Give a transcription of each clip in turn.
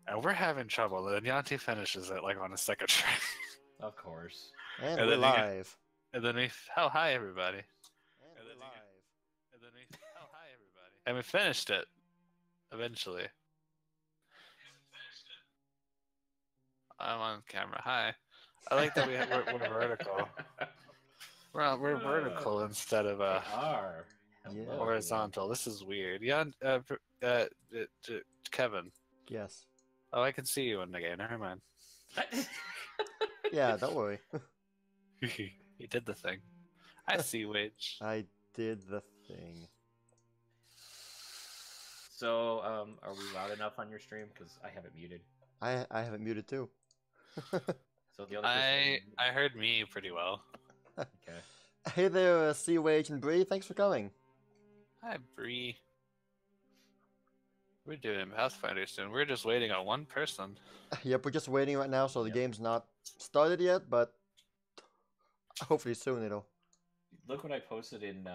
And we're having trouble. And Yanti finishes it like on a second try. Of course. And And we're then you get- live. And then oh, hi, everybody. And we're live. And then oh, hi, everybody. And we finished it. Eventually. I'm on camera. Hi. I like that we're vertical. We're vertical instead of are. Yeah. Hello. horizontal. This is weird. Yeah, Kevin. Yes. Oh, I can see you in the game. Never mind. Yeah, don't worry. He did the thing. I see, Wage. I did the thing. So, are we loud enough on your stream? Because I have it muted. I have it muted too. So the other I person... heard me pretty well. Okay. Hey there, Sea Wage and Bree. Thanks for coming. Hi, Bree. We're doing Pathfinder soon. We're just waiting on one person. Yep, we're just waiting right now, so the Yep. game's not started yet, but hopefully soon it'll. Look what I posted in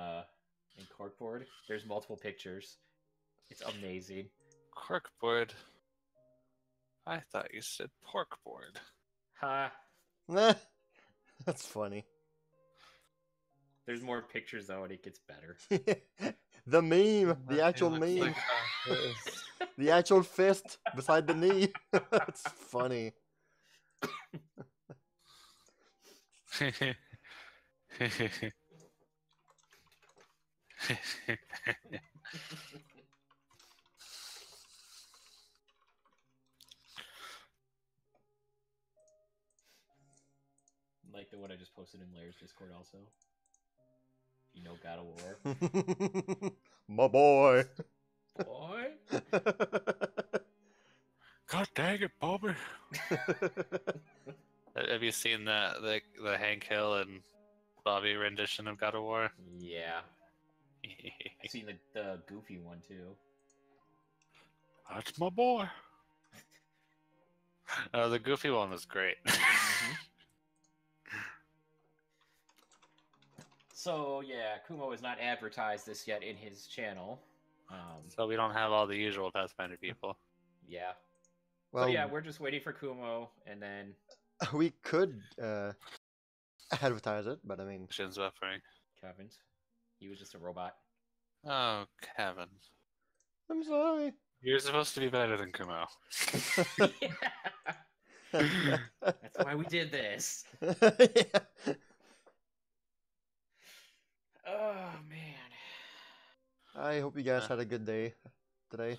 Corkboard. There's multiple pictures. It's amazing. Corkboard. I thought you said porkboard. Ha! That's funny. There's more pictures though, and it gets better. The meme, the actual It looks meme, like, the actual fist beside the knee. It's funny. Like the one I just posted in Laird's Discord also. You know God of War. My boy. Boy! God dang it, Bobby! Have you seen the Hank Hill and Bobby rendition of God of War? Yeah. I've seen the goofy one too. That's my boy. The goofy one was great. So yeah, Kumo is not advertised this yet in his channel. So we don't have all the usual Pathfinder people. Yeah. Well, So yeah, we're just waiting for Kumo, and then we could advertise it, but I mean, Shin's buffering. Kevin's. He was just a robot. Oh, Kevin. I'm sorry. You're supposed to be better than Kumo. That's why we did this. Yeah. Oh man. I hope you guys had a good day today.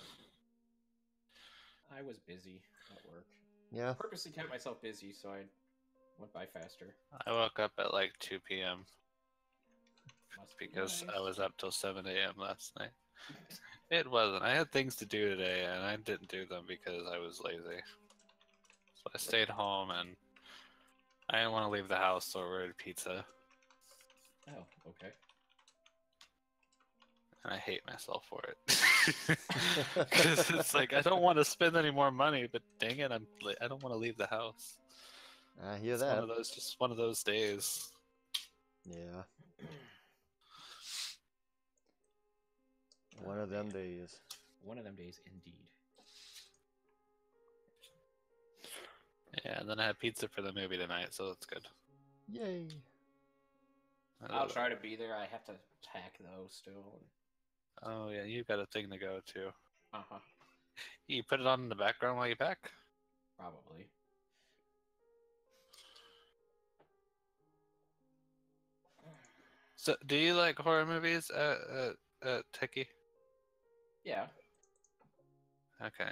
I was busy at work. Yeah. I purposely kept myself busy so I went by faster. I woke up at like 2 p.m. Must be because nice. I was up till 7 a.m. last night. It wasn't. I had things to do today, and I didn't do them because I was lazy. So I stayed home, and I didn't want to leave the house, so I ordered pizza. Oh, okay. And I hate myself for it. Because it's like, I don't want to spend any more money, but dang it, I don't want to leave the house. I hear It's that. just one of those days. Yeah. One of them days. One of them days, indeed. Yeah, and then I had pizza for the movie tonight, so that's good. Yay. I'll try to be there. I have to pack though still. Oh yeah, you've got a thing to go to. Uh-huh. You put it on in the background while you pack? Probably. So, do you like horror movies, Techie? Yeah. Okay.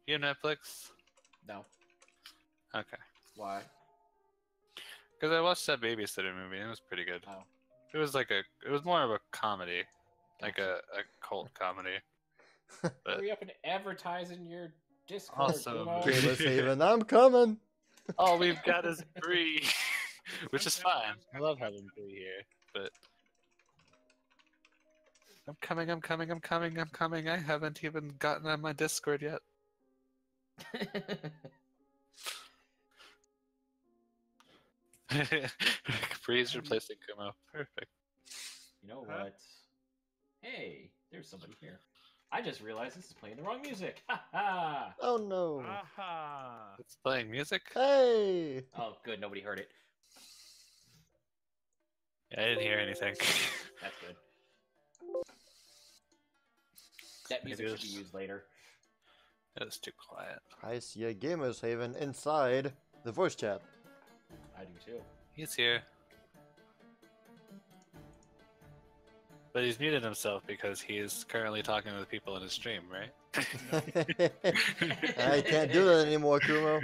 You Netflix? No. Okay. Why? Because I watched that Babysitter movie, and it was pretty good. Oh. It was more of a comedy, like a cult comedy. But Hurry up and advertise in your Discord. Also, Kumo. Gamer's Haven, I'm coming. all we've got is Bree, which is fine. I love having Bree here, but I'm coming. I haven't even gotten on my Discord yet. Bree's replacing Kumo. Perfect. You know what? Hey, there's somebody here. I just realized this is playing the wrong music. Ha ha! Oh no. Aha! It's playing music. Hey! Oh, good. Nobody heard it. Yeah, I didn't hear anything. That's good. That music Maybe should be it's- used later. It was too quiet. I see a Gamer's Haven inside the voice chat. I do too. He's here. But he's muted himself because he's currently talking with people in his stream, right? I can't do that anymore, Kumo.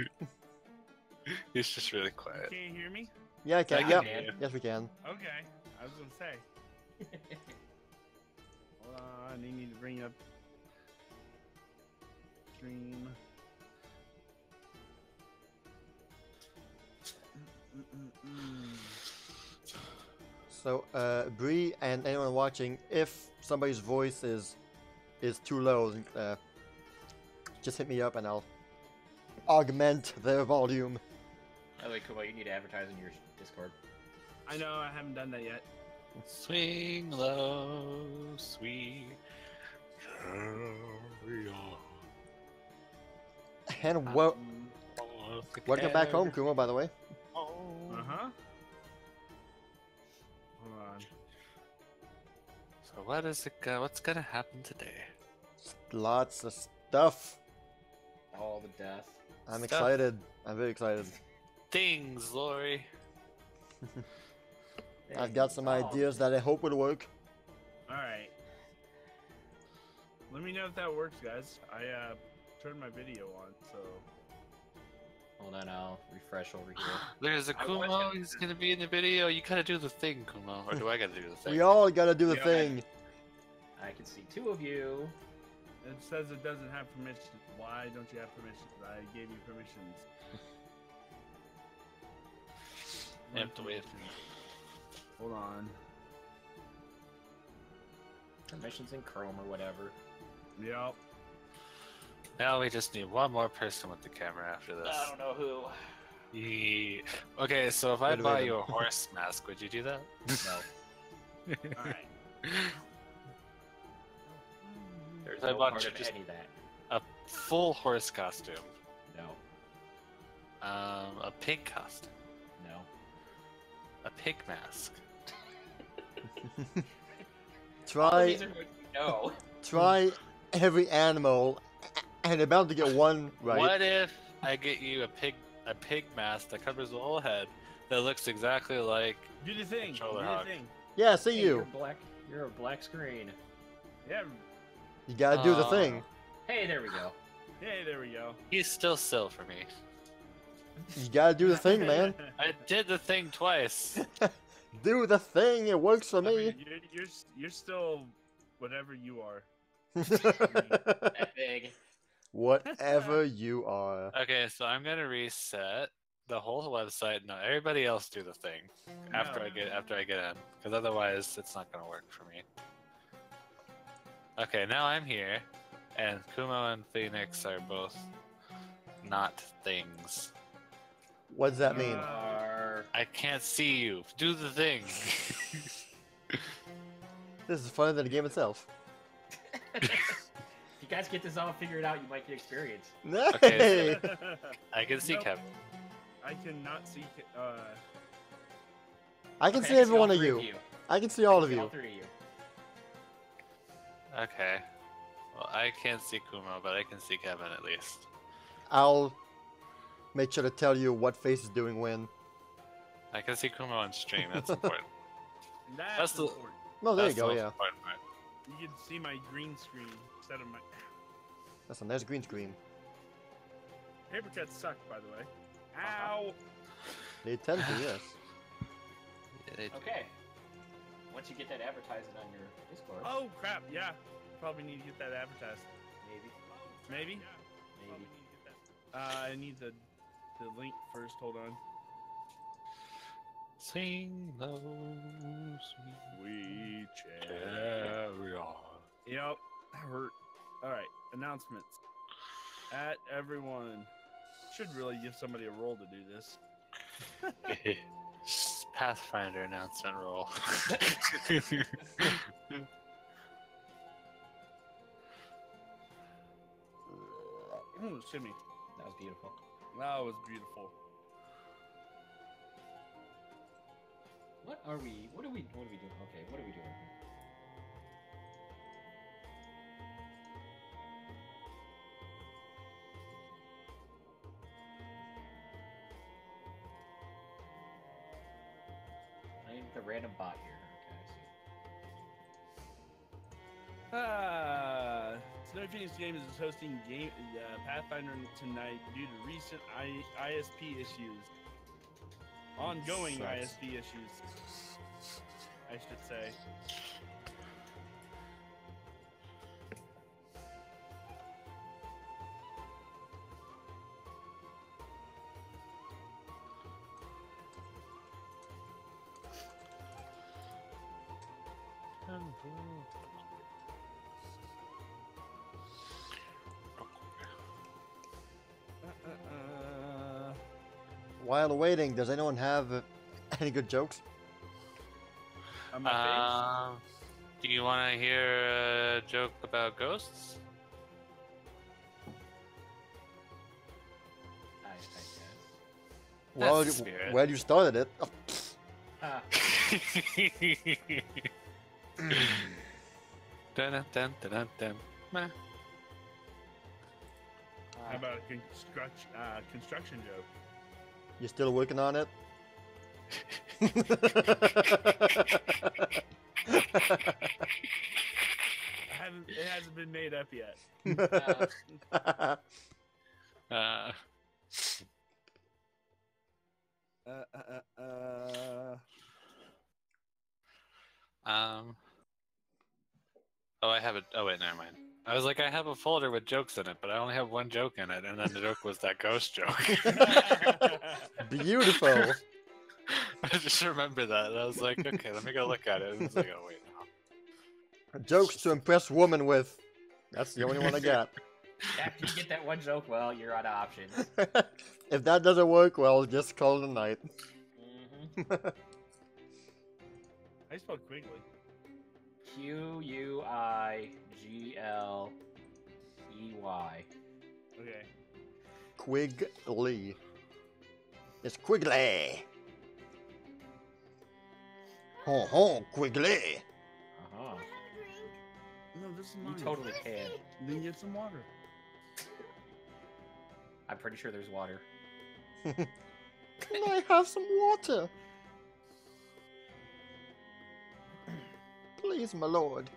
He's just really quiet. Can you hear me? Yeah, I can. Yeah, I Yep. can hear you. Yes, we can. Okay. I was gonna say. Hold on, I need to bring up stream. So, Bree and anyone watching, if somebody's voice is too low, just hit me up and I'll augment their volume. By the way, Kumo, you need to advertise in your Discord. I know I haven't done that yet. Swing low, sweet. Carry on. And welcome back home, Kumo, by the way. Uh huh. Hold on. So what's gonna happen today? Lots of stuff. All the death. I'm Stuff. excited. I'm very excited. Things, Lori. I've got some Oh, ideas that I hope will work. All right. Let me know if that works, guys. I turned my video on, so. Hold on, I'll refresh over here. There's a I was Kumo. gonna- He's gonna be in the video. You gotta do the thing, Kumo. Or do I gotta do the thing? We all gotta do the Yeah, thing. I can see two of you. It says it doesn't have permission. Why don't you have permissions? I gave you permissions. You have to wait. Hold on. Permissions in Chrome or whatever. Yep. Now we just need one more person with the camera after this. I don't know who. Okay, so if I Wait a buy minute. you a horse mask, would you do that? No. All right. If No I bought part you of just any of that. a full horse costume, No. a pig costume, No. a pig mask. All of Try these are going to be no. try every animal and about to get one right. What if I get you a pig mask that covers the whole head that looks exactly like Do the thing. Do Controller the hog. thing. Yeah, see Hey, you. You're black. You're a black screen. Yeah. You gotta do the thing. Hey, there we go. Hey, there we go. he's still for me. You gotta do the thing, man. I did the thing twice. Do the thing. It works for I me. mean, you're still whatever you are. That big. Whatever you are. Okay, so I'm gonna reset the whole website. No, everybody else do the thing after No. I get in, because otherwise it's not gonna work for me. Okay, now I'm here, and Kumo and Phoenix are both not things. What does that mean? Are... I can't see you. Do the thing. This is funner than the game itself. If you guys get this all figured out, you might get experience. Hey! I can see Nope. Kevin. I cannot see. I can Okay, see every all one of three you. I can see all of See you. all three of you. Okay. Well, I can't see Kumo, but I can see Kevin at least. I'll make sure to tell you what face is doing when. I can see Kumo on stream. That's important. That's the- important. Oh, there you That's the go, most yeah. important part. You can see my green screen instead of my That's a nice green screen. paper cuts suck, by the way. Ow! They tend to, yes. Yeah, they do. Okay. Once you get that advertising on your Discord, Oh crap! Yeah, probably need to get that advertised. maybe. Maybe. Maybe. I need the link first. Hold on. Swing low, We sweet carry on. Yep, that hurt. All right, announcements. At everyone, should really give somebody a role to do this. Pathfinder announcement roll. Ooh, shimmy. That was beautiful. That was beautiful. What are we doing? Okay, what are we doing? I am the random bot here. Okay, I see. Snowy Phoenix Games is hosting Pathfinder tonight due to recent ISP issues. Ongoing Sucks. ISP issues, I should say. While waiting, does anyone have any good jokes? On my Do you want to hear a joke about ghosts? I guess. Well, That's the spirit. where you started it. Oh, Ah, Dun, dun, dun, dun, dun. Meh. face? How about a construction joke? you're still working on it? It hasn't been made up yet. Uh, Oh, I have it. Oh, wait, never mind. I was like, I have a folder with jokes in it, but I only have one joke in it, and then the joke was that ghost joke. Beautiful. I just remember that. And I was like, okay, let me go look at it. And it's like, oh, wait, no. Jokes to impress women with. That's the only one I got. After you get that one joke, well, you're out of options. If that doesn't work, well, just call it a night. Mm-hmm. I spelled Quigley. Quigley. Okay. Quigley. It's Quigley. Ho ho, Quigley. Uh-huh. No, this is You mine. totally can. Then get some water. I'm pretty sure there's water. Can I have some water? Please, my lord.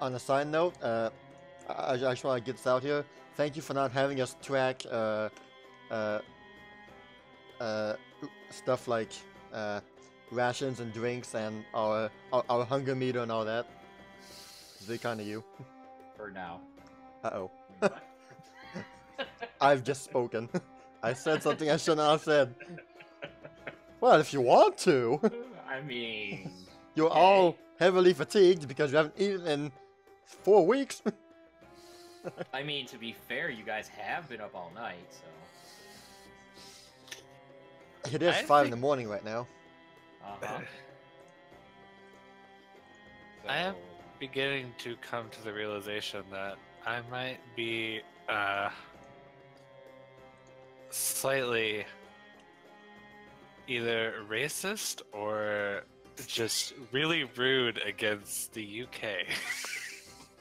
On a side note, I just want to get this out here. Thank you for not having us track stuff like rations and drinks and our hunger meter and all that. It's very kind of you. For now. Uh-oh. What? I've just spoken. I said something I should not have said. Well, if you want to. I mean... You're Okay. all heavily fatigued because you haven't eaten in 4 weeks. I mean, to be fair, you guys have been up all night, so... It is I 5 in the think- morning right now. Uh-huh. I am So- beginning to come to the realization that I might be slightly either racist or just really rude against the UK.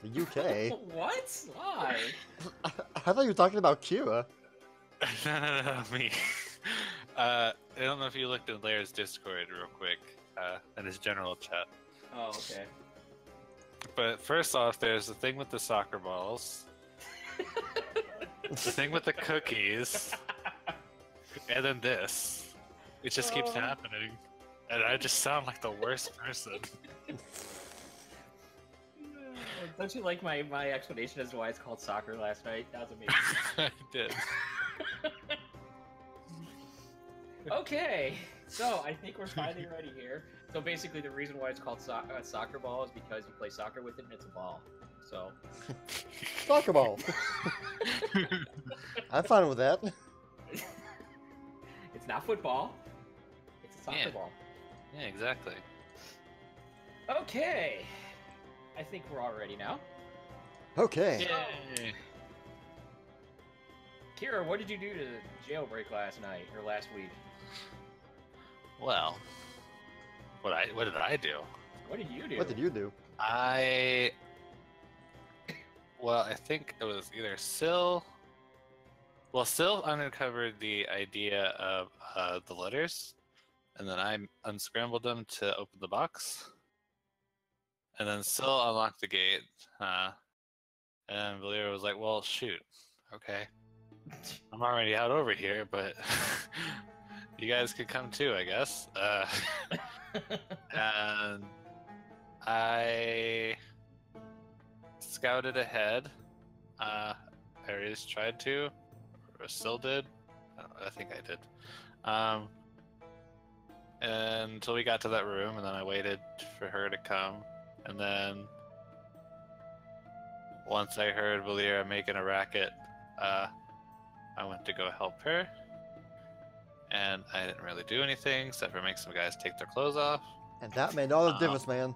The UK? What? Why? I thought you were talking about Kira. No, me. I don't know if you looked in Lair's Discord real quick, in his general chat. Oh, okay. But first off, there's the thing with the soccer balls, the thing with the cookies, and then this. It just keeps Oh. happening. And I just sound like the worst person. Don't you like my explanation as to why it's called soccer last night? That was amazing. I did. Okay, so I think we're finally ready here. So basically, the reason why it's called soccer ball is because you play soccer with it and it's a ball. So Soccer ball. I'm fine with that. it's not football. It's a soccer Yeah. ball. Yeah, exactly. Okay. I think we're all ready now. Okay. Yay. Kira, what did you do to jailbreak last night or last week? Well, what did I do? What did you do? What did you do? I think it was either Syl. Well, Syl uncovered the idea of the letters, and then I unscrambled them to open the box. And then Syl unlocked the gate, and Valera was like, "Well, shoot, okay, I'm already out over here, but you guys could come too, I guess." And I scouted ahead. Aries tried to, or Syl did. I think I did. Until we got to that room, and then I waited for her to come. And then once I heard Valera making a racket, I went to go help her. And I didn't really do anything except for make some guys take their clothes off. And that made all the difference, man.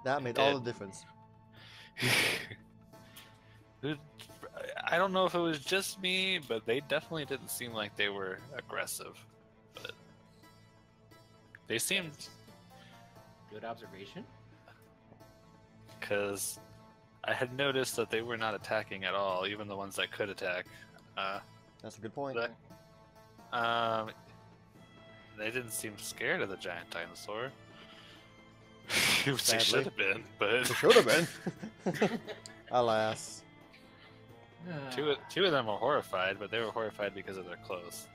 That made all did. the difference. I don't know if it was just me, but they definitely didn't seem like they were aggressive. But they seemed... Good observation. Because I had noticed that they were not attacking at all, even the ones that could attack. That's a good point. They didn't seem scared of the giant dinosaur. Which they Sadly. should have been, but It should have been. Alas. two of them were horrified, but they were horrified because of their clothes.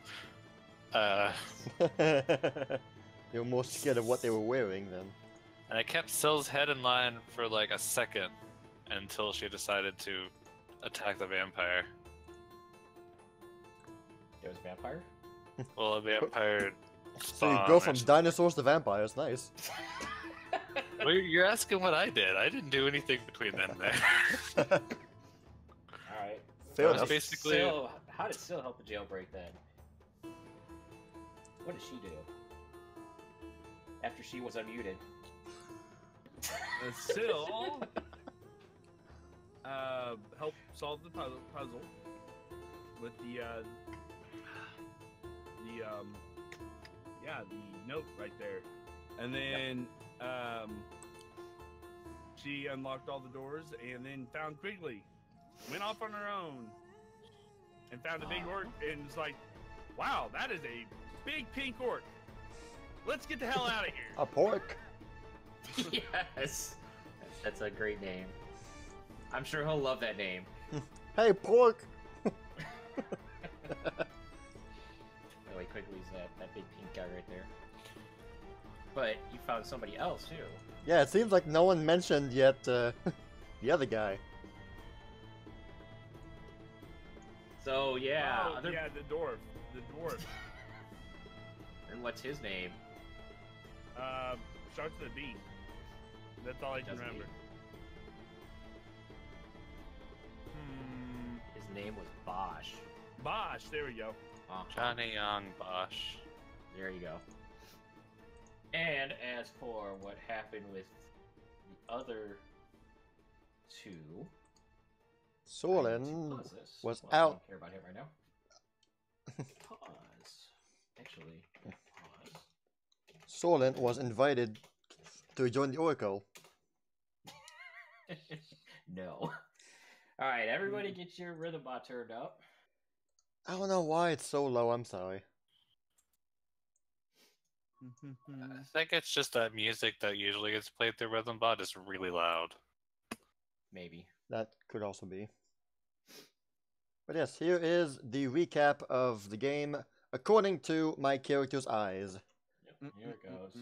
They were more scared of what they were wearing then. And I kept Syl's head in line for like a second until she decided to attack the vampire. There was a vampire? Well, a vampire. So you go from dinosaurs to vampires, nice. Well, you're asking what I did. I didn't do anything between then and there. Alright. Fair That was enough. basically. How did Syl help the jailbreak then? What did she do? After she was unmuted. Syl help solve the puzzle with the note right there, and then she unlocked all the doors and then found Quigley, went off on her own and found a big orc, and was like, wow, that is a big pink orc, let's get the hell out of here. A pork. Yes! That's a great name. I'm sure he'll love that name. Hey, pork. Anyway, Quigley's that big pink guy right there. But you found somebody else too. Yeah, it seems like no one mentioned yet the other guy. So yeah, Oh, yeah, the dwarf. And what's his name? Starts with a B. That's all I can Doesn't remember. His name was Bosch. Bosch, there we go. Johnny Young Bosch. There you go. And as for what happened with the other two, Solon pause this. was Well, I out. don't care about him right now. Pause. Actually, pause. Solon was invited to join the Oracle. No. All right, everybody, get your rhythm bot turned up. I don't know why it's so low, I'm sorry. I think it's just that music that usually gets played through Rhythm Bot is really loud. Maybe. That could also be. But yes, here is the recap of the game according to my character's eyes. Yep, here it goes.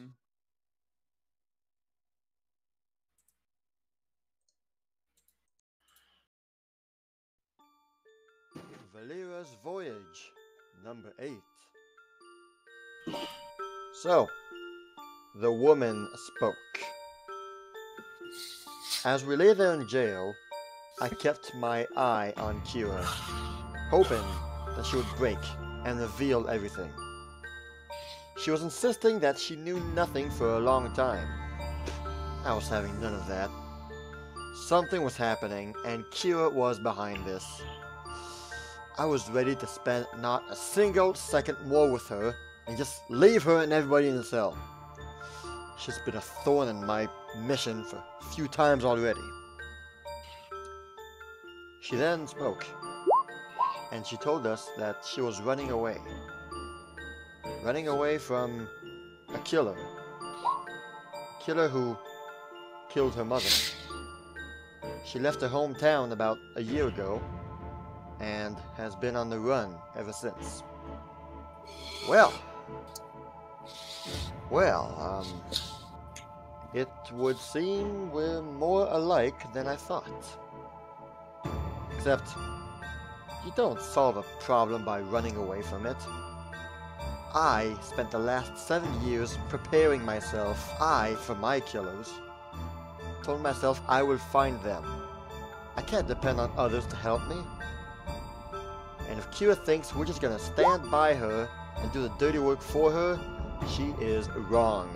Valera's Voyage, number 8. So, the woman spoke. As we lay there in jail, I kept my eye on Kira, hoping that she would break and reveal everything. She was insisting that she knew nothing for a long time. I was having none of that. Something was happening, and Kira was behind this. I was ready to spend not a single second more with her, and just leave her and everybody in the cell. She's been a thorn in my mission for a few times already. She then spoke, and she told us that she was running away. Running away from a killer. A killer who killed her mother. She left her hometown about a year ago, and has been on the run ever since. Well, it would seem we're more alike than I thought. Except, you don't solve a problem by running away from it. I spent the last 7 years preparing myself, for my killers. Told myself I will find them. I can't depend on others to help me. And if Kira thinks we're just gonna stand by her and do the dirty work for her, she is wrong.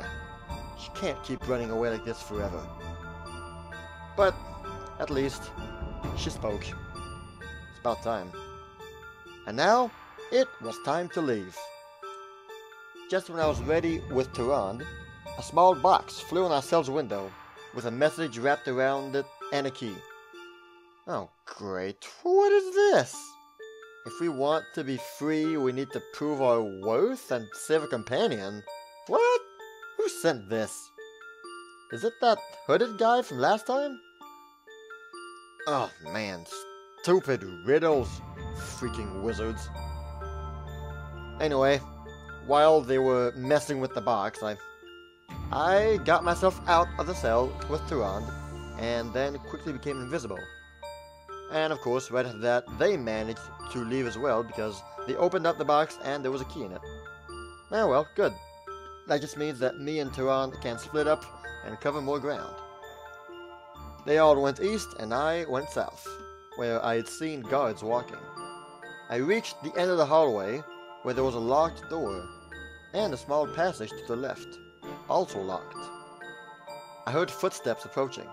She can't keep running away like this forever. But, at least, she spoke. It's about time. And now, it was time to leave. Just when I was ready with Tyrande, a small box flew in our cell's window, with a message wrapped around it and a key. Oh, great. What is this? If we want to be free, we need to prove our worth and save a companion. What? Who sent this? Is it that hooded guy from last time? Oh man, stupid riddles. Freaking wizards. Anyway, while they were messing with the box, I got myself out of the cell with Tyrande, and then quickly became invisible. And of course, right after that, they managed to leave as well, because they opened up the box and there was a key in it. Oh well, good. That just means that me and Tyrande can split up and cover more ground. They all went east and I went south, where I had seen guards walking. I reached the end of the hallway, where there was a locked door, and a small passage to the left, also locked. I heard footsteps approaching.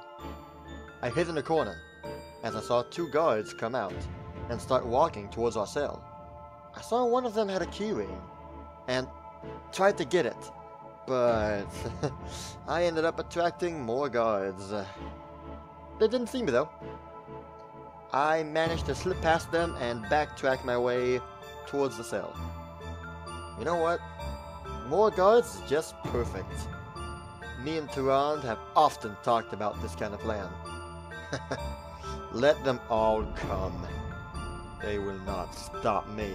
I hid in a corner, as I saw 2 guards come out and start walking towards our cell. I saw one of them had a key ring, and tried to get it, but I ended up attracting more guards. They didn't see me though. I managed to slip past them and backtrack my way towards the cell. You know what? More guards is just perfect. Me and Tyrande have often talked about this kind of plan. Let them all come. They will not stop me.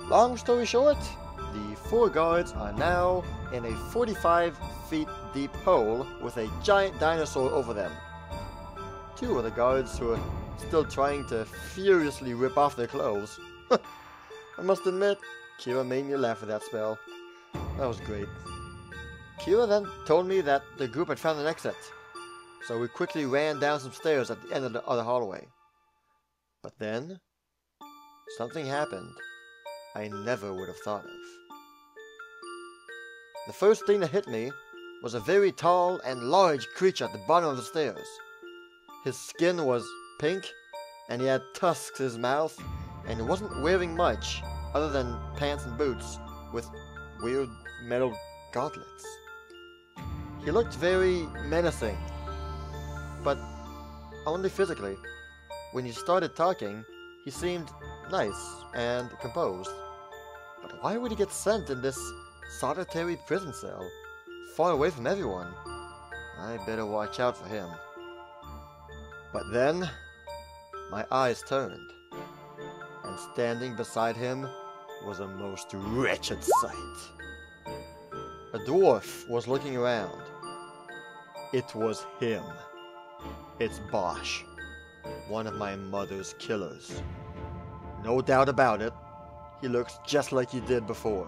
Long story short, the 4 guards are now in a 45 feet deep hole with a giant dinosaur over them. 2 of the guards who are still trying to furiously rip off their clothes. I must admit, Kira made me laugh with that spell. That was great. Kira then told me that the group had found an exit, so we quickly ran down some stairs at the end of the other hallway. But then, something happened I never would have thought of. The first thing that hit me was a very tall and large creature at the bottom of the stairs. His skin was pink, and he had tusks in his mouth, and he wasn't wearing much other than pants and boots with weird metal gauntlets. He looked very menacing, but only physically. When he started talking, he seemed nice and composed. But why would he get sent in this solitary prison cell, far away from everyone? I better watch out for him. But then, my eyes turned, and standing beside him was a most wretched sight. A dwarf was looking around. It was him. It's Bosch, one of my mother's killers. No doubt about it, he looks just like he did before.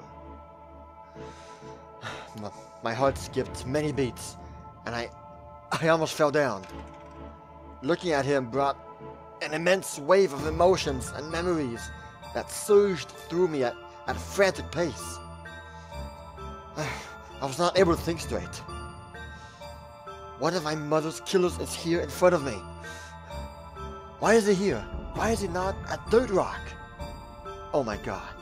My heart skipped many beats, and I almost fell down. Looking at him brought an immense wave of emotions and memories that surged through me at a frantic pace. I was not able to think straight. One of my mother's killers is here in front of me. Why is he here? Why is he not at Third Rock? Oh my god.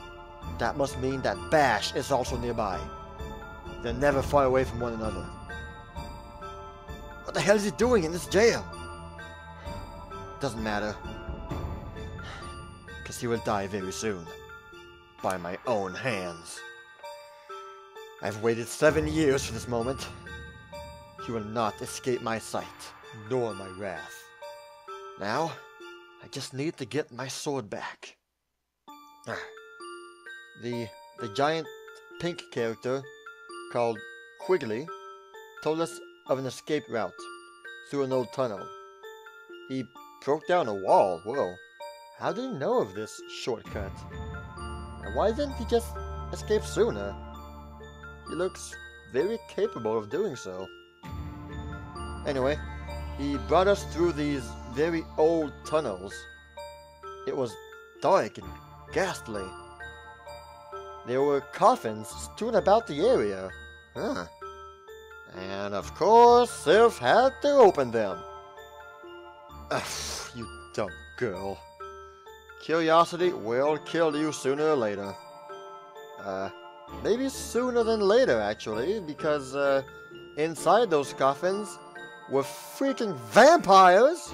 That must mean that Bash is also nearby. They're never far away from one another. What the hell is he doing in this jail? Doesn't matter. Because he will die very soon. By my own hands. I've waited 7 years for this moment. He will not escape my sight, nor my wrath. Now, I just need to get my sword back. The giant pink character, called Quigley, told us of an escape route through an old tunnel. He broke down a wall. Whoa. How did he know of this shortcut? And why didn't he just escape sooner? He looks very capable of doing so. Anyway, he brought us through these very old tunnels. It was dark and ghastly. There were coffins strewn about the area. Huh. And of course, Sif had to open them. Ugh, you dumb girl. Curiosity will kill you sooner or later. Maybe sooner than later, actually, because inside those coffins were freaking vampires!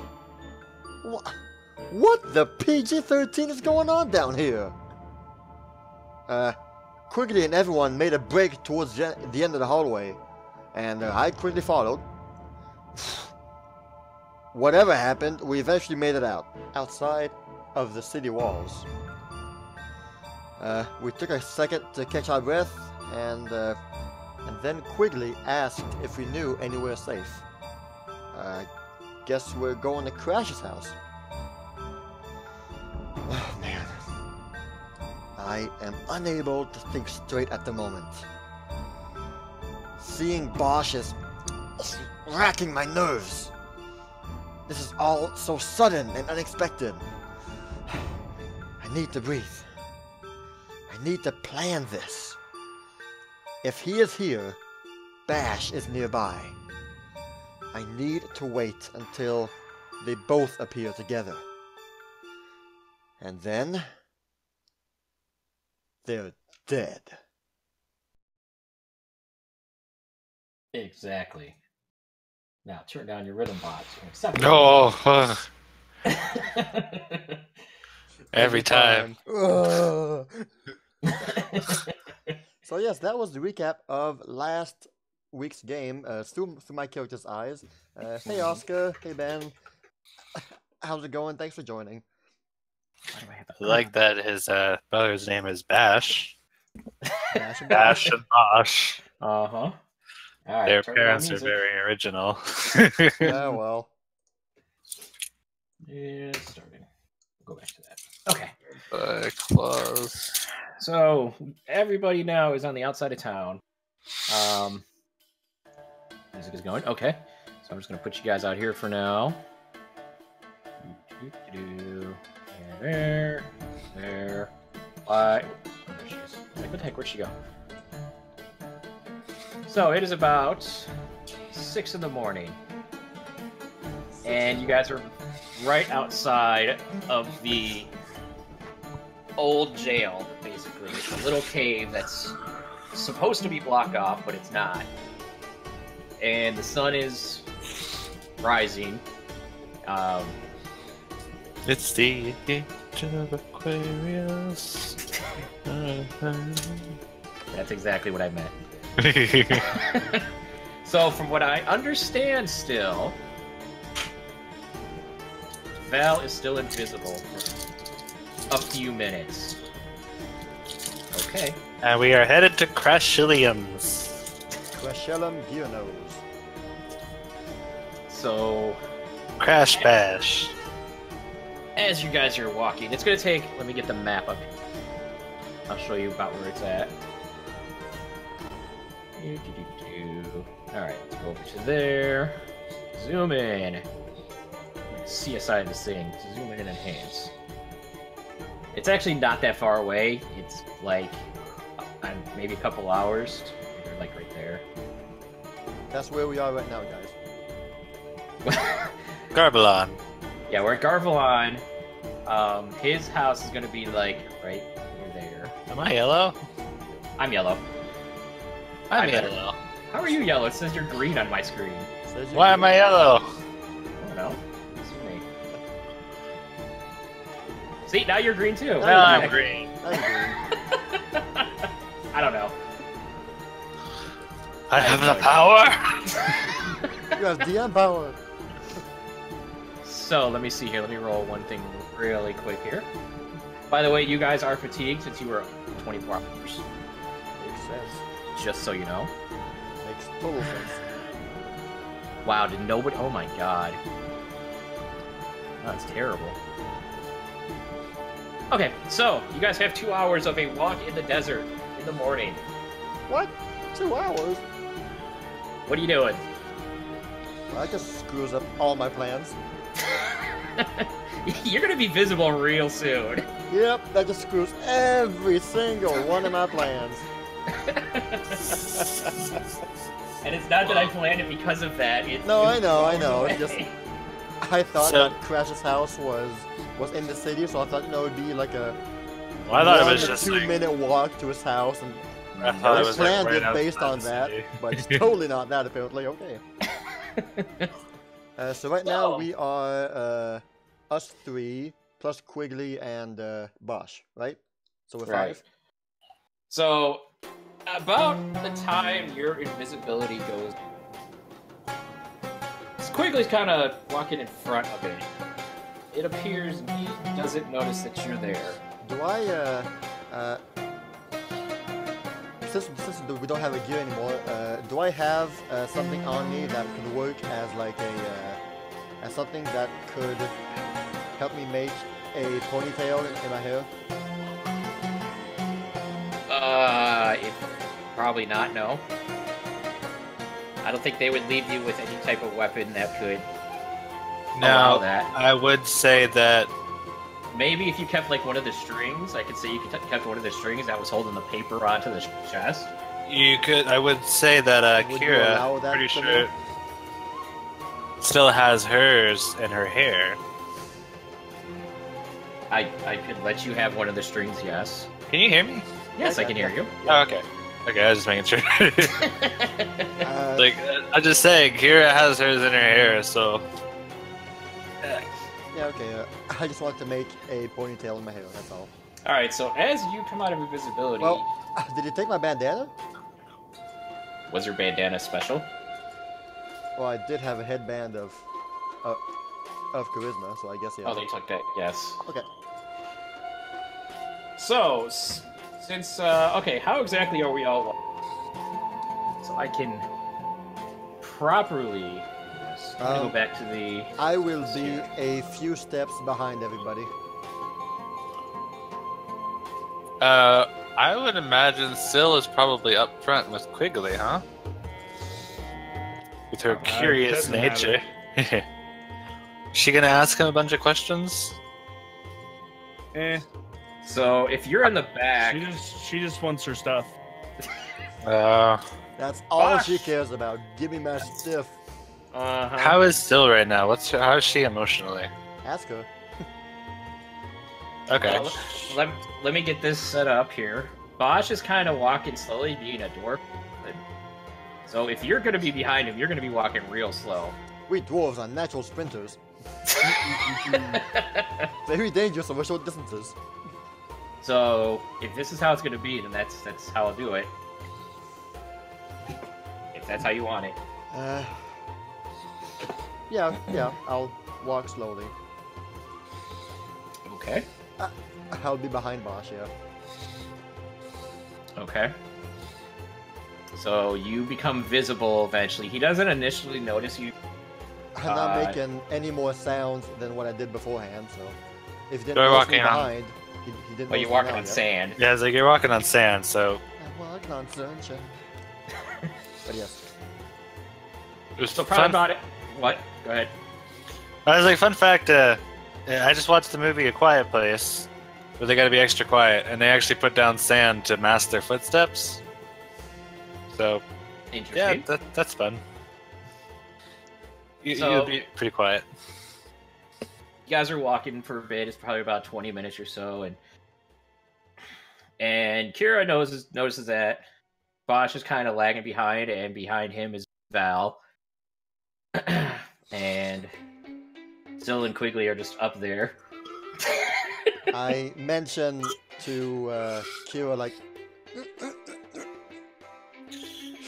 What the PG-13 is going on down here? Quigley and everyone made a break towards the end of the hallway, and I quickly followed. Whatever happened, we eventually made it outside of the city walls. We took a second to catch our breath, and then Quigley asked if we knew anywhere safe. Guess we're going to Crash's house. Oh man. I am unable to think straight at the moment. Seeing Bosch is racking my nerves. This is all so sudden and unexpected. I need to breathe. I need to plan this. If he is here, Bash is nearby. I need to wait until they both appear together. And then they're dead. Exactly. Now turn down your rhythm box. No. Every time. So yes, that was the recap of last week's game, through my character's eyes. Hey Oscar, hey Ben, how's it going? Thanks for joining. I like that his brother's name is Bash. Bash and Bash and Bosh. Uh-huh. Right, their parents are very original. Yeah, well. Yeah, starting. Go back to that. Okay. Close. So everybody now is on the outside of town. Music is going. Okay. So I'm just gonna put you guys out here for now. There. Why? There she is. Like, what the heck? Where'd she go? So it is about 6 in the morning, and you guys are right outside of the old jail, basically. It's a little cave that's supposed to be blocked off, but it's not. And the sun is rising. It's the age of Aquarius. That's exactly what I meant. So, from what I understand still, Val is still invisible for a few minutes. Okay. And we are headed to Crashillium's. Crashellum Gearnose. So... Crash Bash. As you guys are walking, it's going to take... Let me get the map up. I'll show you about where it's at. Alright, let's go over to there. Zoom in. CSI this thing. Zoom in and enhance. It's actually not that far away. It's like maybe a couple hours. They're like right there. That's where we are right now, guys. Garbalon. Yeah, we're at Garvalon. His house is gonna be like right near there. Am I yellow? I'm yellow. I'm I better- yellow. How are you yellow? It says you're green on my screen. Says you Why do. am I yellow? I don't know. This is me. See, now you're green too. Now Well, you're I'm green. I'm green. I don't know. I have the power. You have DM power. So let me see here. Let me roll one thing really quick here. By the way, you guys are fatigued since you were 24 hours. Makes sense. Just so you know. Makes total sense. Wow, did nobody? Oh my god. That's terrible. Okay, so you guys have 2 hours of a walk in the desert in the morning. What? 2 hours? What are you doing? Well, that just screws up all my plans. You're gonna be visible real soon. Yep, that just screws every single one of my plans. And it's not that I planned it because of that. It's No, it's I know. going It's just away. I thought So- that Crash's house was in the city, so I thought it would be like a Well, I thought it 1 was or just 2 like, minute walk to his house, and I thought I it was like planned right it based outside on the that, city. but it's totally not that apparently. Okay. So right now So- we are us 3 plus Quigley and Bosch, right? So we're Right. 5. So, about the time your invisibility goes, Quigley's kind of walking in front of it. It appears he doesn't notice that you're there. Do I since we don't have a gear anymore, do I have something on me that could work as like as something that could help me make a ponytail in my hair? Probably not, no. I don't think they would leave you with any type of weapon that could allow Now, that. I would say that Maybe if you kept like one of the strings, I could say you kept one of the strings that was holding the paper onto the chest. you could. I would say that Would you allow Kira, that pretty to sure, me? still has hers in her hair. I could let you have one of the strings, yes. Can you hear me? Yes, I can hear you. Oh, okay. Okay, I was just making sure. Uh, I'm just saying, Kira has hers in her hair, so. yeah, okay. I just want to make a ponytail in my hair. That's all. Alright, so as you come out of invisibility, Well, did you take my bandana? was your bandana special? Well, I did have a headband of charisma, so I guess yeah. Oh, they took that, yes. Okay. So, since, okay, how exactly are we all... So I can properly... Yes, I'm gonna go back to the... I will be a few steps behind everybody. I would imagine Syl is probably up front with Quigley, huh? With her curious doesn't matter. nature. Is she gonna ask him a bunch of questions? So, if you're in the back... She just wants her stuff. That's all Bosh. she cares about. Give me my stuff. Uh-huh. How is Syl right now? How is she emotionally? Ask her. Okay. Well, let me get this set up here. Bosch is kind of walking slowly, being a dwarf. So if you're going to be behind him, you're going to be walking real slow. We dwarves are natural sprinters. Very dangerous over short distances. So if this is how it's going to be, then that's how I'll do it. If that's how you want it. Yeah, I'll walk slowly. Okay. I'll be behind Bosch, yeah. Okay. So you become visible eventually. He doesn't initially notice you. I'm not making any more sounds than what I did beforehand, so... If he didn't You're notice me walking on- behind, he didn't Well, notice you're me walking now on yet. sand. Yeah, it's like you're walking on sand, so. I'm walking on sunshine. But yes. It was So probably fun. about it. What? Go ahead. I was like, fun fact, I just watched the movie A Quiet Place, where they gotta be extra quiet, and they actually put down sand to mask their footsteps. So, yeah, Interesting. that's fun. You'll be pretty quiet. You guys are walking for a bit. It's probably about 20 minutes or so, and Kira notices that Bosch is kind of lagging behind, and behind him is Val, and Still and Quigley are just up there. I mentioned to Kira, like,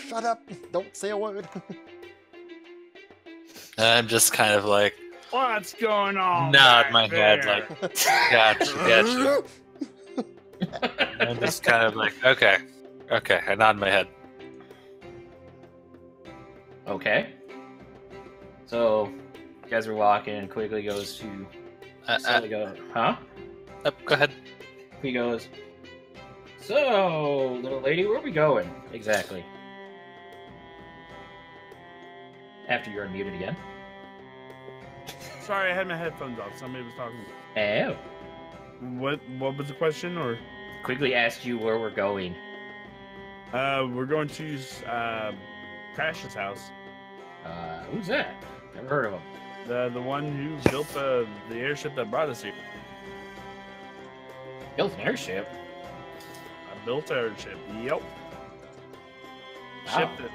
shut up, don't say a word. I'm just kind of like, What's going on? nod back my there? head like, gotcha. I'm just kind of like, okay, I nod my head. Okay. So, you guys are walking, and Quigley goes to... huh? Go ahead. He goes, so, little lady, where are we going? Exactly. After you're unmuted again. Sorry, I had my headphones off. Somebody was talking. Oh. What was the question? Or Quigley asked you where we're going. we're going to Crash's house. Who's that? Never heard of him. The one who built the airship that brought us here. Built an airship? I built an airship. Yep. Wow. Ship that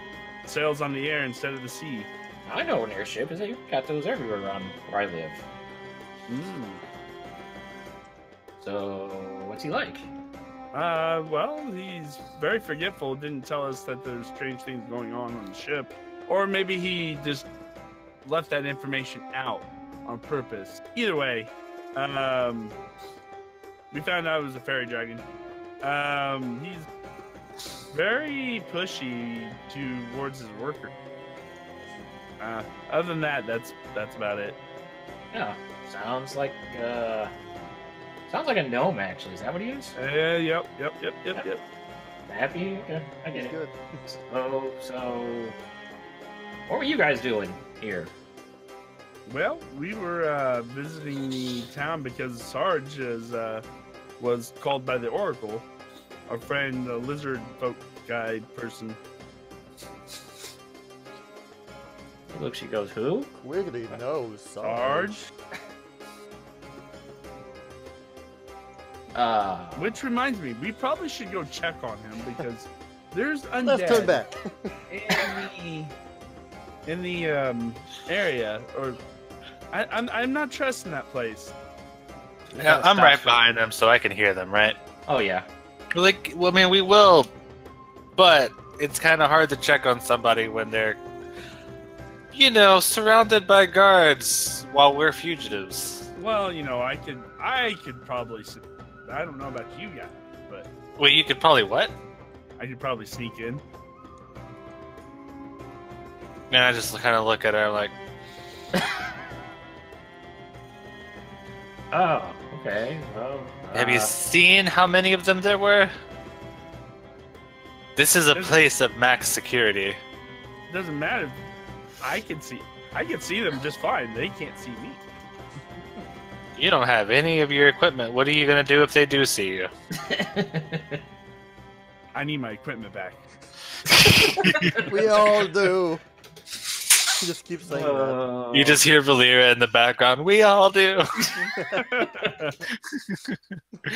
sails on the air instead of the sea. I know an airship is. You've got those everywhere around where I live. So, what's he like? Well, he's very forgetful. Didn't tell us that there's strange things going on the ship. Or maybe he just left that information out on purpose. Either way, we found out it was a fairy dragon. He's very pushy towards his worker. Other than that, that's about it. Yeah, sounds like a gnome, actually. Is that what he is? Yep. Happy? Okay, I get It's it. good. So, what were you guys doing here? Well, we were visiting the town because Sarge was called by the Oracle. Our friend, the lizard folk guy person. He looks, she goes, who? Wiggity knows, Sarge. Which reminds me, we probably should go check on him because there's undead. Let's turn back. in the area, or I'm not trusting that place. Yeah, I'm right behind them, so I can hear them, right? Oh, yeah. Like, well, I mean, we will, but it's kind of hard to check on somebody when they're, surrounded by guards while we're fugitives. Well, I could probably. I don't know about you guys, but Well, you could probably what? I could probably sneak in. And I just kind of look at her like, Oh, okay. Well, have you seen how many of them there were? This is a place of max security. Doesn't matter. I can see them just fine. They can't see me. You don't have any of your equipment. What are you going to do if they do see you? I need my equipment back. We all do. Just keep saying that. You just hear Valera in the background. We all do.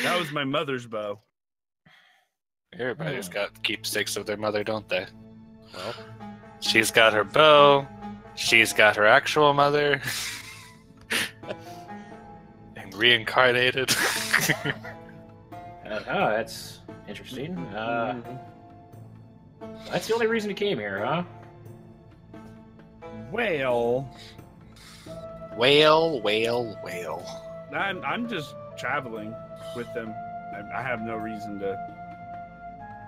That was my mother's bow. Everybody's got keepsakes of their mother, don't they? Well, she's got her bow. She's got her actual mother. And reincarnated. That's interesting. That's the only reason you came here, huh? Well, I'm just traveling with them. I have no reason to.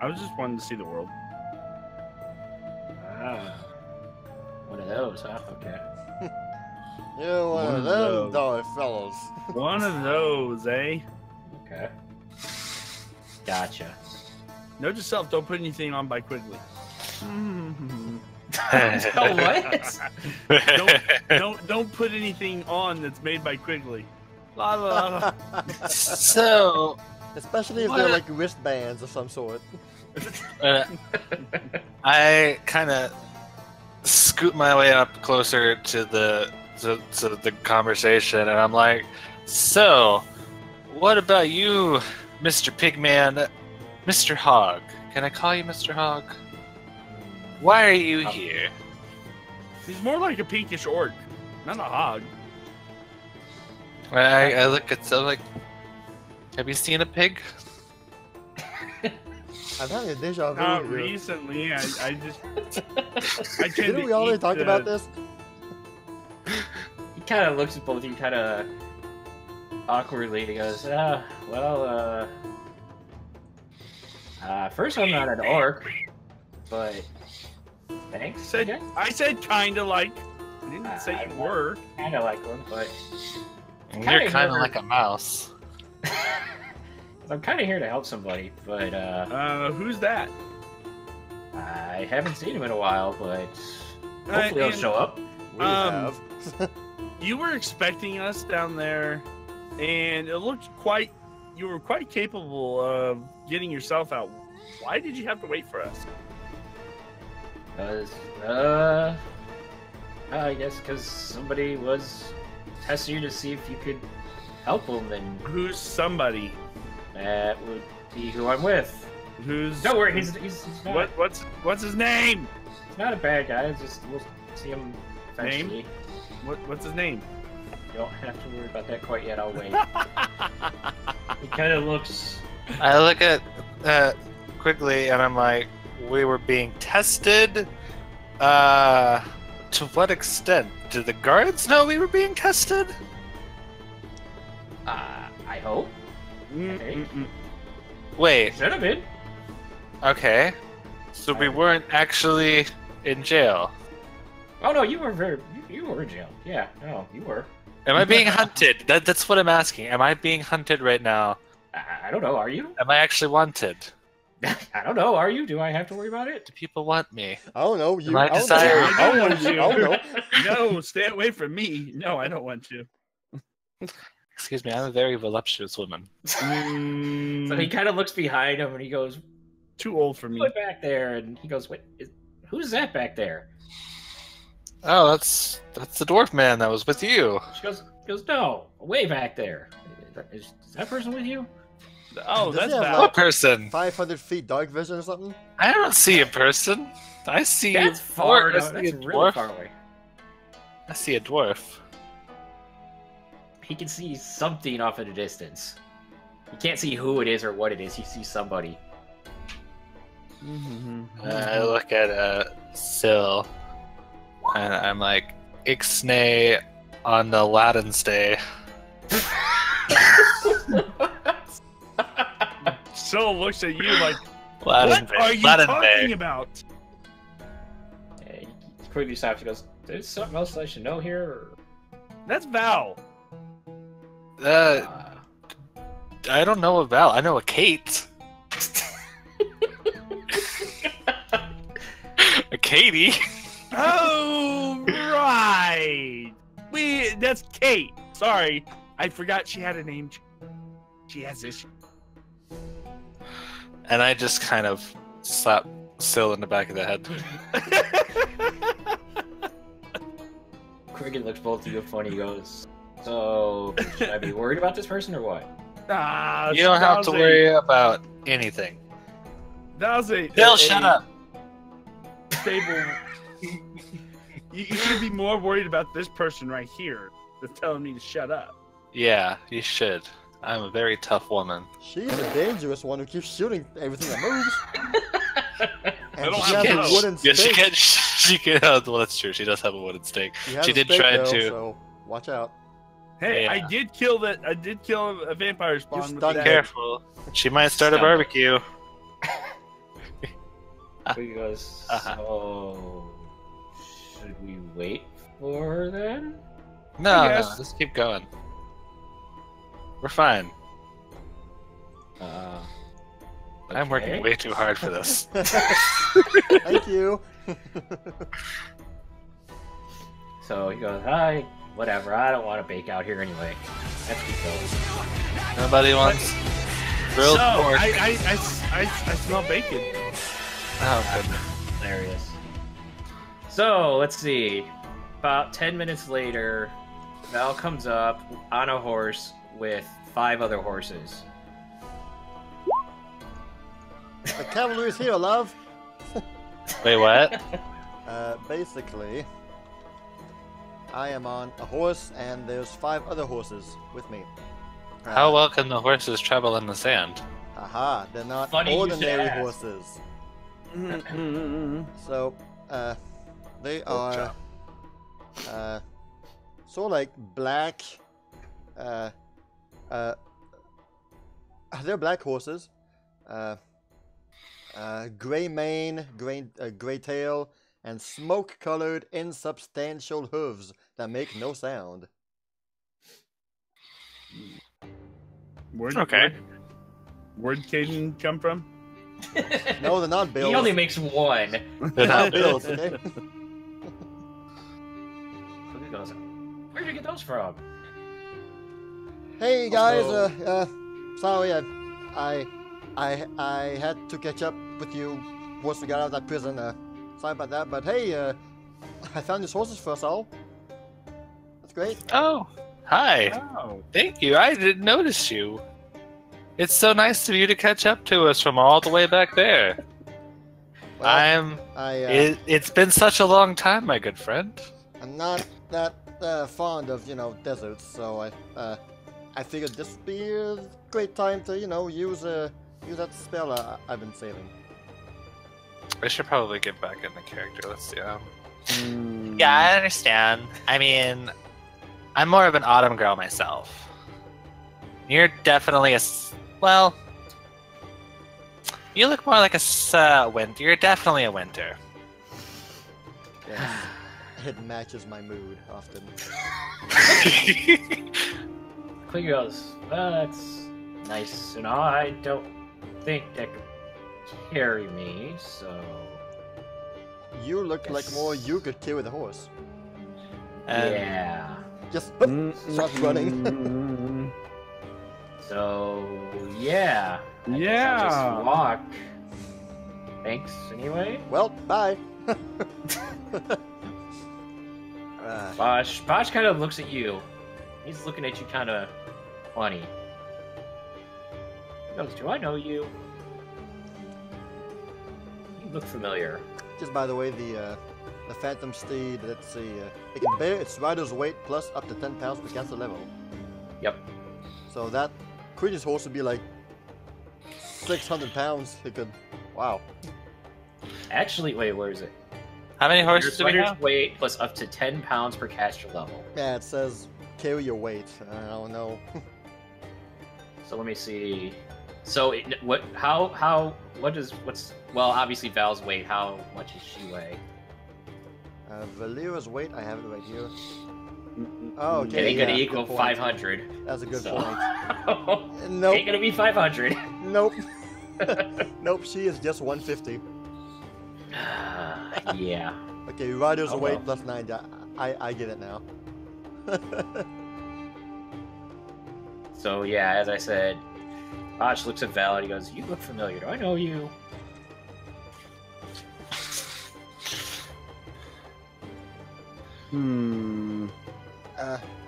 I was just wanting to see the world. One of those, huh? Okay. You're one of them, dollar fellows. One of those, eh? Okay. Gotcha. Note to self: don't put anything on by Quigley. What? Don't put anything on that's made by Quigley. La la la. So, Especially if they're like wristbands of some sort. I kind of scoot my way up closer to the conversation, and I'm like, so, what about you, Mr. Pigman, Mr. Hog? Can I call you Mr. Hog? Why are you here? He's more like a pinkish orc, not a hog. I look at so like, have you seen a pig? I'm having a deja vu. Not here. recently. I tend Didn't to we already eat talk about this? He kind of looks at both of you, kind of awkwardly, and he goes, well, first I'm not an orc, but thanks. I said kind of like. I didn't say you were. Kind of like one, but You're kind of like a mouse. I'm kind of here to help somebody, but who's that? I haven't seen him in a while, but hopefully he'll show up. We have. You were expecting us down there, and it looked you were quite capable of getting yourself out. Why did you have to wait for us? I guess because somebody was testing you to see if you could help them, and Who's somebody? that would be who I'm with. Who's? Don't worry, he's not, What's his name? he's not a bad guy. It's just we'll see him eventually. What's his name? You don't have to worry about that quite yet. I'll wait. He kind of looks. I look at quickly, and I'm like, we were being tested. To what extent? Did the guards know we were being tested? I hope. Wait. Should have been. Okay. So we weren't actually in jail. Oh no, you were you were in jail. Yeah, no, you were. Am I being hunted? That's what I'm asking. Am I being hunted right now? I don't know. Are you? Am I actually wanted? I don't know. Are you? Do I have to worry about it? Do people want me? I don't know. You. Am I I don't desired? know. I don't know. I don't know. No, stay away from me. No, I don't want you. Excuse me, I'm a very voluptuous woman. So he kind of looks behind him and he goes, Too old for me. "Put back there." And he goes, "Wait, who's that back there?" Oh, that's the dwarf man that was with you. She goes, "No, way back there. Is that person with you?" Oh, Does that's he have, bad. What person? 500 feet dark vision or something? I don't see a person. I see That's a far. dwarf. I That's see a really dwarf. far away. I see a dwarf. He can see something off in the distance. He can't see who it is or what it is. He sees somebody. I look at Syl, and I'm like, Ixnay on the Latin stay. Syl looks at you like, Latin what are you Latin talking Bay. about? He quickly stops. He goes, "There's something else I should know here." Or... That's Val. I don't know a Val. I know a Kate. A Katie. Oh, right. That's Kate. Sorry, I forgot she had a name. She has this. And I just kind of slap Syl in the back of the head. Cricket looks both of you funny. He goes, "So, should I be worried about this person or what?" You don't have to worry about anything. That was a. Bill, shut up. Stable. You should be more worried about this person right here that's telling me to shut up. Yeah, you should. I'm a very tough woman. She's a dangerous one who keeps shooting everything that moves. And don't she have has to a know. wooden Yeah, stake. she can. Well, that's true. She does have a wooden stake. has She a did stake, try though, to. So watch out. Hey, Yeah. I did kill a vampire spawn. You're with stunned. that. Careful. She might start a Stumble. barbecue. He goes, Uh-huh. "So, should we wait for them?" No, guess. just keep going. We're fine. I'm working Okay. way too hard for this. Thank you. So he goes, "Hi, whatever. I don't want to bake out here anyway. Let's keep going." Nobody wants grilled So, pork. I smell bacon. Oh goodness. Hilarious. So, let's see. About 10 minutes later, Val comes up on a horse with 5 other horses. The cavalry is here, love. Wait, what? Basically, I am on a horse, and there's 5 other horses with me. How well can the horses travel in the sand? Aha, they're not Funny you should ordinary ask. horses. So, they are sort of like black. They're black horses. Gray mane, gray tail, and smoke-colored, insubstantial hooves that make no sound. Where'd Caden come from? No, they're not bills. He only makes one. They're not bills, okay? Look at those. Where'd you get those from? Hey guys, Also- sorry, I had to catch up with you once we got out of that prison. Sorry about that, but hey, I found these horses for us all. That's great. Oh, hi. Oh. Thank you. I didn't notice you. It's so nice of you to catch up to us from all the way back there. Well, It's been such a long time, my good friend. I'm not that fond of deserts, so I figured this would be a great time to use that spell I've been saving. I should probably get back into character. Let's see. Yeah, I understand. I mean, I'm more of an autumn girl myself. You're definitely well, you look more like a winter. You're definitely a winter. Yes, it matches my mood often. Quick goes, well, that's nice and all. I don't think that could carry me, so... You look like more you could carry the horse. Yeah. Just start running. So, yeah. I guess Yeah. I'll just walk. Thanks, anyway. Well, bye. Bosch kind of looks at you. He's looking at you kind of funny. He goes, do I know you? You look familiar. Just by the way, the Phantom Steed, let's see, it can bear its rider's weight plus up to 10 pounds per caster level. Yep. So that Creature's horse would be like 600 pounds. It could, wow. Actually, wait, where is it? How many Your horses do we rider's have? weight plus up to 10 pounds per caster level. Yeah, it says carry your weight. I don't know. So let me see. So well, obviously Val's weight, how much does she weigh? Valera's weight, I have it right here. Oh, It okay. ain't gonna yeah, equal good point. 500. That's a good So- point. Nope. Ain't gonna be 500. Nope. Nope, she is just 150. Yeah. Okay, rider's Oh, weight well. plus 90. I get it now. So yeah, as I said, Botch looks at Val and he goes, "You look familiar. Do I know you?"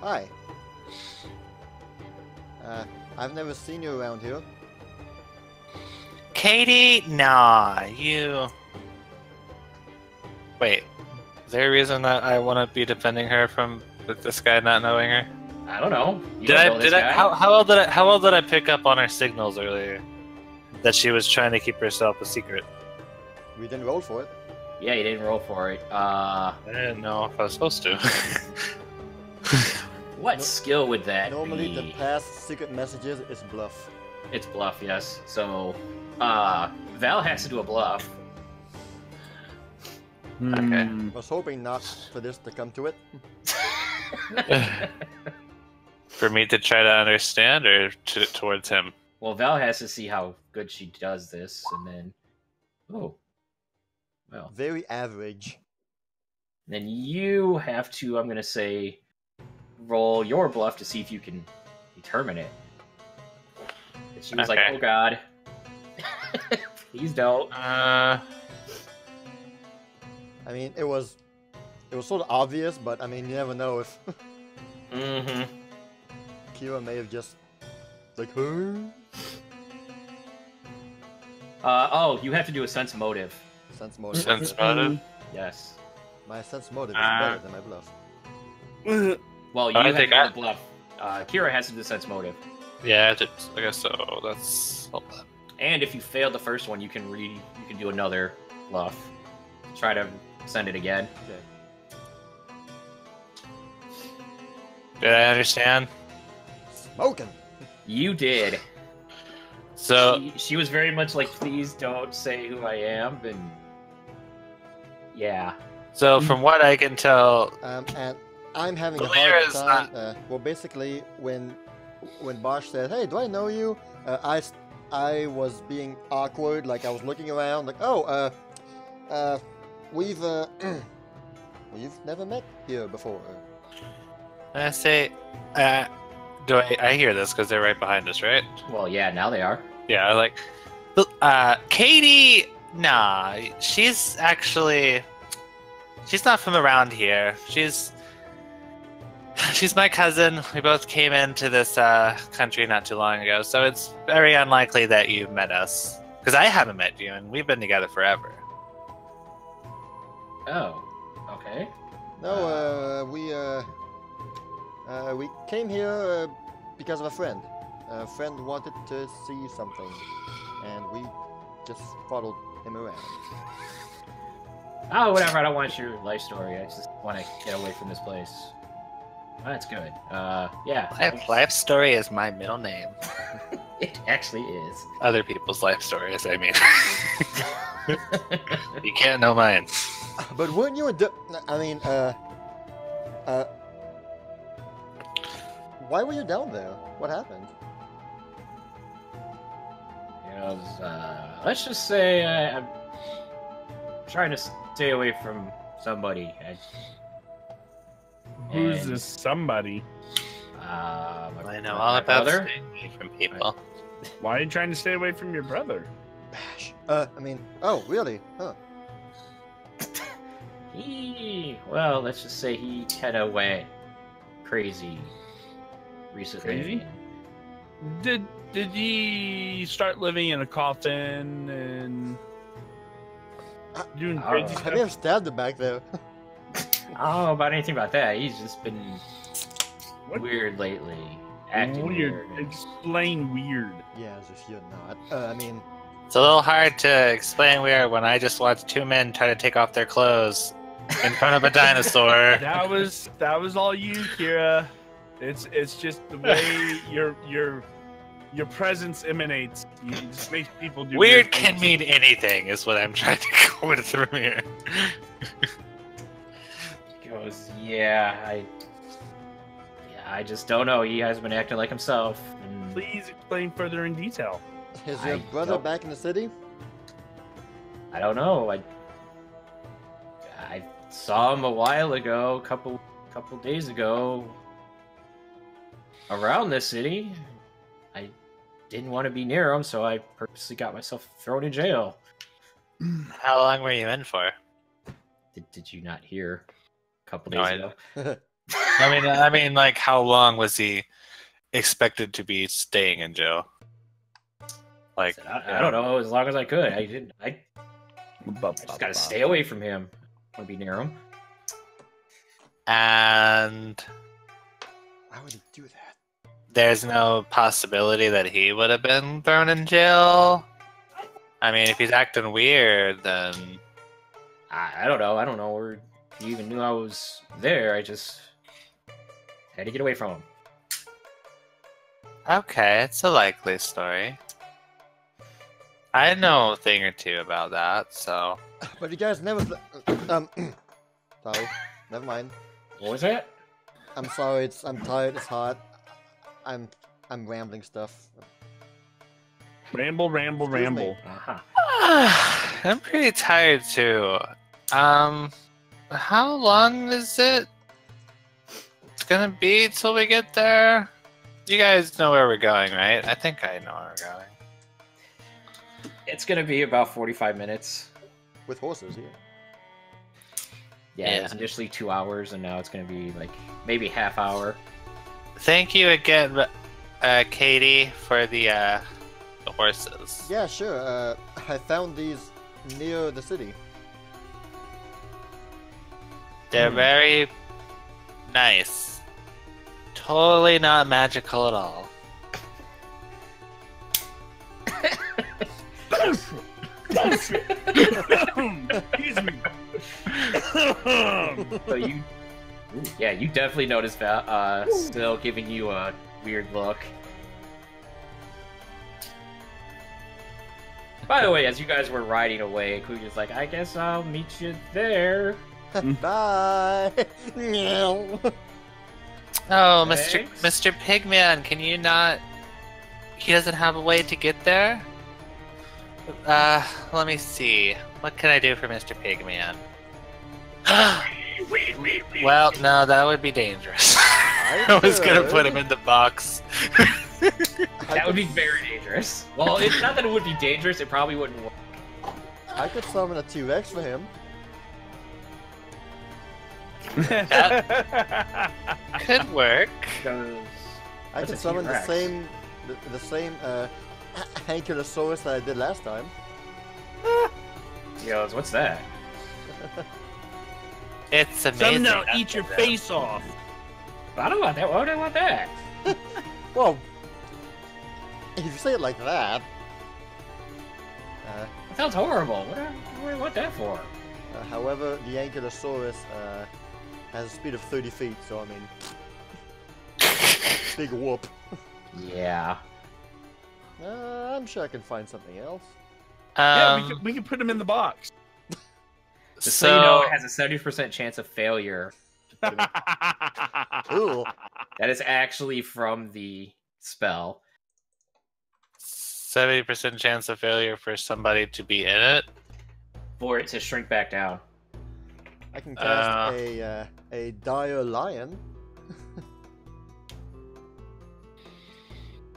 Hi. I've never seen you around here. Katie? Nah, you. Wait, is there a reason that I want to be defending her from this guy not knowing her? I don't know. You Did don't I? know this Did I? guy. How well did I pick up on her signals earlier? That she was trying to keep herself a secret. We didn't roll for it. Yeah, you didn't roll for it. I didn't know if I was supposed to. What No- skill would that Normally, be? the past secret messages is bluff. It's bluff, yes. So, Val has to do a bluff. Okay. I was hoping not for this to come to it. For me to try to understand, or towards him? Well, Val has to see how good she does this, and then... Oh. Well. Very average. Then you have to, I'm going to say, roll your bluff to see if you can determine it. And she was like, Okay. oh god. Please don't. I mean, it was it was sort of obvious, but I mean, you never know if Mm-hmm. Kira may have just like, huh? Oh, you have to do a sense motive. Sense motive. Sense motive? Yes. My sense motive is better than my bluff. Well, you I have to think do I- the bluff. Kira has to do sense motive. Yeah, I guess so. That's hold on. And if you failed the first one, you can do another bluff. Try to send it again. Okay. Did I understand? Smoking. You did. So She was very much like, please don't say who I am, and yeah. so from what I can tell, And I'm having a Valyria hard is time. Well, basically, when Bosch said, "Hey, do I know you?" I was being awkward, like I was looking around, like, "Oh, we've never met here before." I say, do I hear this because they're right behind us, right? Well, yeah, now they are. Yeah, like, Katie. Nah, she's not from around here. She's my cousin. We both came into this country not too long ago, so it's very unlikely that you've met us. Because I haven't met you, and we've been together forever. Oh, okay. No, we came here because of a friend. A friend wanted to see something, and we just followed him around. Oh, whatever. I don't want your life story. I just want to get away from this place. Oh, that's good. Yeah. Life story is my middle name. It actually is. Other people's life stories, I mean. You can't know mine. But weren't you I mean, why were you down there? What happened? Let's just say I'm trying to stay away from somebody. Who's And, this somebody? I know my all about brother. staying away from people. Why are you trying to stay away from your brother? Bash. I mean, oh, really? Huh. Well, let's just say he kind of went crazy recently. Crazy? Did he start living in a coffin and doing crazy I stuff? may have stabbed him back there. I don't know about anything about that. He's just been What? weird lately. Acting weird. Explain weird. Yeah, as if you're not. I mean, It's a little hard to explain weird when I just watched two men try to take off their clothes in front of a dinosaur. That was all you, Kira. It's just the way your presence emanates. You just makes people do Weird can things. mean anything, is what I'm trying to go with from here. He goes, I just don't know. He has been acting like himself. And Please explain further in detail. is your I brother don't- back in the city? I don't know. I saw him a while ago, couple days ago, around this city. I didn't want to be near him, so I purposely got myself thrown in jail. How long were you in for? Did you not hear? A couple No, days I ago. I mean, like, how long was he expected to be staying in jail? Like, I don't know. As long as I could. I just gotta stay away from him. I want to be near him. And Why would he do that? there's no possibility that he would have been thrown in jail. I mean, if he's acting weird, then I don't know. I don't know where he even knew I was there. I just had to get away from him. okay, it's a likely story. I know a thing or two about that, so But you guys never. Sorry. Never mind. What was that? I'm sorry. I'm tired. It's hot. I'm rambling stuff. Ramble, ramble, Excuse me. ramble. Uh-huh. I'm pretty tired too. How long is it? It's gonna be till we get there. You guys know where we're going, right? I think I know where we're going. It's gonna be about 45 minutes. With horses, yeah. Yeah, Yeah. it was initially 2 hours, and now it's going to be like maybe half hour. Thank you again, Katie, for the horses. Yeah, sure. I found these near the city. They're very nice. Totally not magical at all. Excuse me. So you, yeah, you definitely noticed still giving you a weird look. By the way, as you guys were riding away, Kuja's like, I guess I'll meet you there. Bye. Meow. Oh, Thanks. Mr. Pigman, can you not? He doesn't have a way to get there. Let me see. What can I do for Mr. Pigman? Well, no, that would be dangerous. I was gonna put him in the box. That would be very dangerous. Well, it's not that it would be dangerous, it probably wouldn't work. I could summon a T-Rex for him. Could work. I What's could a summon the T-Rex? same Ankylosaurus that I did last time. Yo, what's that? It's amazing. Some now that eat your they're- face off. I don't want that. Why would I want that? Well, if you say it like that. That sounds horrible. What do I want that for? However, the Ankylosaurus has a speed of 30 feet, so I mean, big whoop. Yeah. I'm sure I can find something else. Yeah, we can put him in the box. Just so you know, it has a 70% chance of failure. Ooh, That is actually from the spell. 70% chance of failure for somebody to be in it. For it to shrink back down. I can cast a dire lion.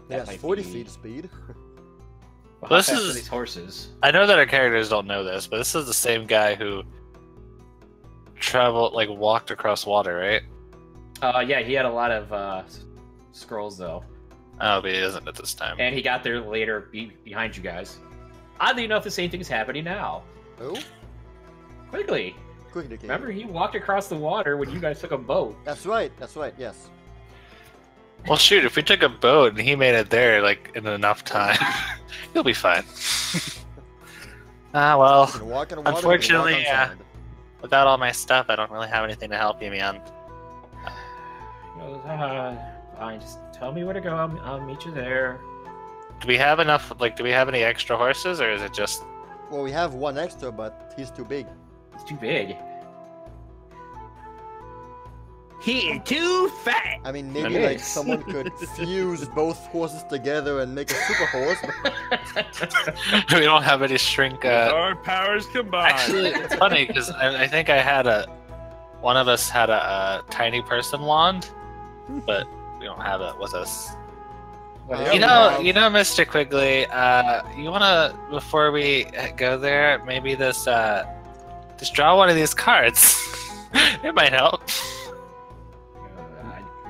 That Yes, might 40 be- feet speed. Well, This how fast is- are these horses? I know that our characters don't know this, but this is the same guy who walked across water, right? Yeah, he had a lot of scrolls though, Oh, but he isn't at this time. and he got there later behind you guys. Oddly enough, the same thing is happening now. Oh, Quickly, quickly, King. remember he walked across the water when you guys took a boat. That's right, yes. Well, shoot, if we took a boat and he made it there, in enough time, he'll be fine. You can walk in the water, unfortunately, you can walk on sand. without all my stuff, I don't really have anything to help you, man. He goes, fine, just tell me where to go. I'll meet you there. Do we have enough, do we have any extra horses, or is it just... Well, we have one extra, but he's too big. It's too big. He is too fat. I mean, That maybe is. someone could fuse both horses together and make a super horse. But we don't have any shrink... Our powers combined. Actually, it's funny, because I think one of us had a tiny person wand, but we don't have it with us. Yeah, You we know, have- Mr. Quigley, you wanna, before we go there, maybe just draw one of these cards. It might help.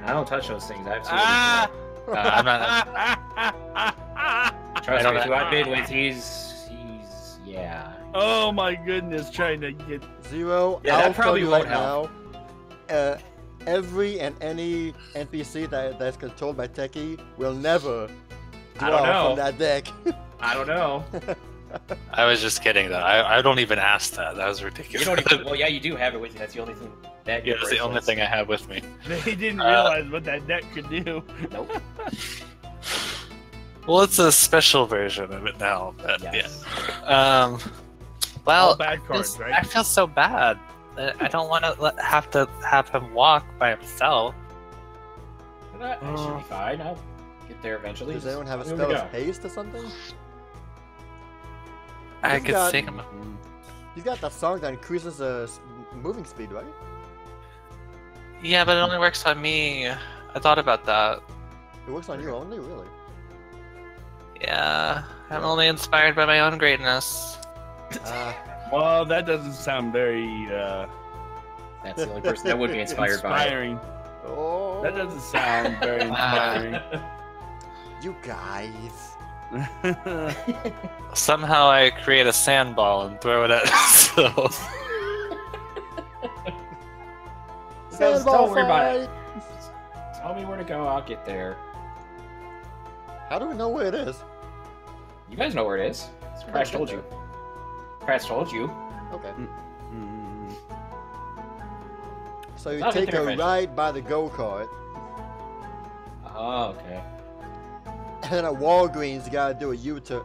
I don't touch those things. I've seen Ah! I'm not. Trust I don't me, who know. I've been with, he's yeah. Oh my goodness, trying to get. Zero, Yeah, that I'll tell probably you won't right now. Every and any NPC that's controlled by Techie will never I don't draw know. from that deck. I don't know. I was just kidding, though. I don't even ask that. That was You ridiculous. don't even. Well, yeah, you do have it with you. That's the only thing. That Yeah, it's the only thing I have with me. They didn't realize what that deck could do. Nope. Well, it's a special version of it now. But Yes. yeah. Well, All bad cards, I right? feel so bad. I don't want to have him walk by himself. That should be fine. I'll get there eventually. Does anyone have a Here we spell go. of haste or something? I You've could got- sing him. You've got that song that increases moving speed, right? Yeah, but it only works on me. I thought about that. It works on you only, really. Yeah, I'm only inspired by my own greatness. Uh, Well, that doesn't sound very That's the only person that would be inspired by it. Inspiring. Oh, That doesn't sound very inspiring. you guys. Somehow I create a sandball and throw it at myself. Don't Sandball worry about it. fight. Tell me where to go, I'll get there. How do we know where it is? You guys know where it is. Crash told you. Crash told you. Okay. Mm. So you I'll get take there a eventually. ride by the go-kart, Oh, okay. and then at Walgreens you gotta do a U-turn.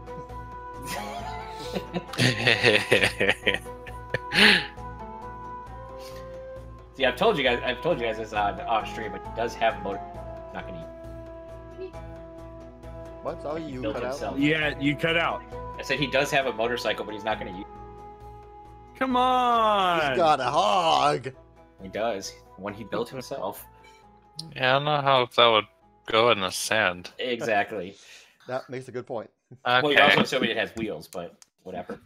See, I've told you guys this off stream, but he does have a motor. Not gonna use. What? Oh, you Built cut out? himself. Yeah, you cut out. I said he does have a motorcycle, but he's not gonna use. Come on. He's got a hog. He does. One he built himself. Yeah, I don't know how that would go in the sand. Exactly. That makes a good point. Well, you're also Okay. assuming it has wheels, but whatever.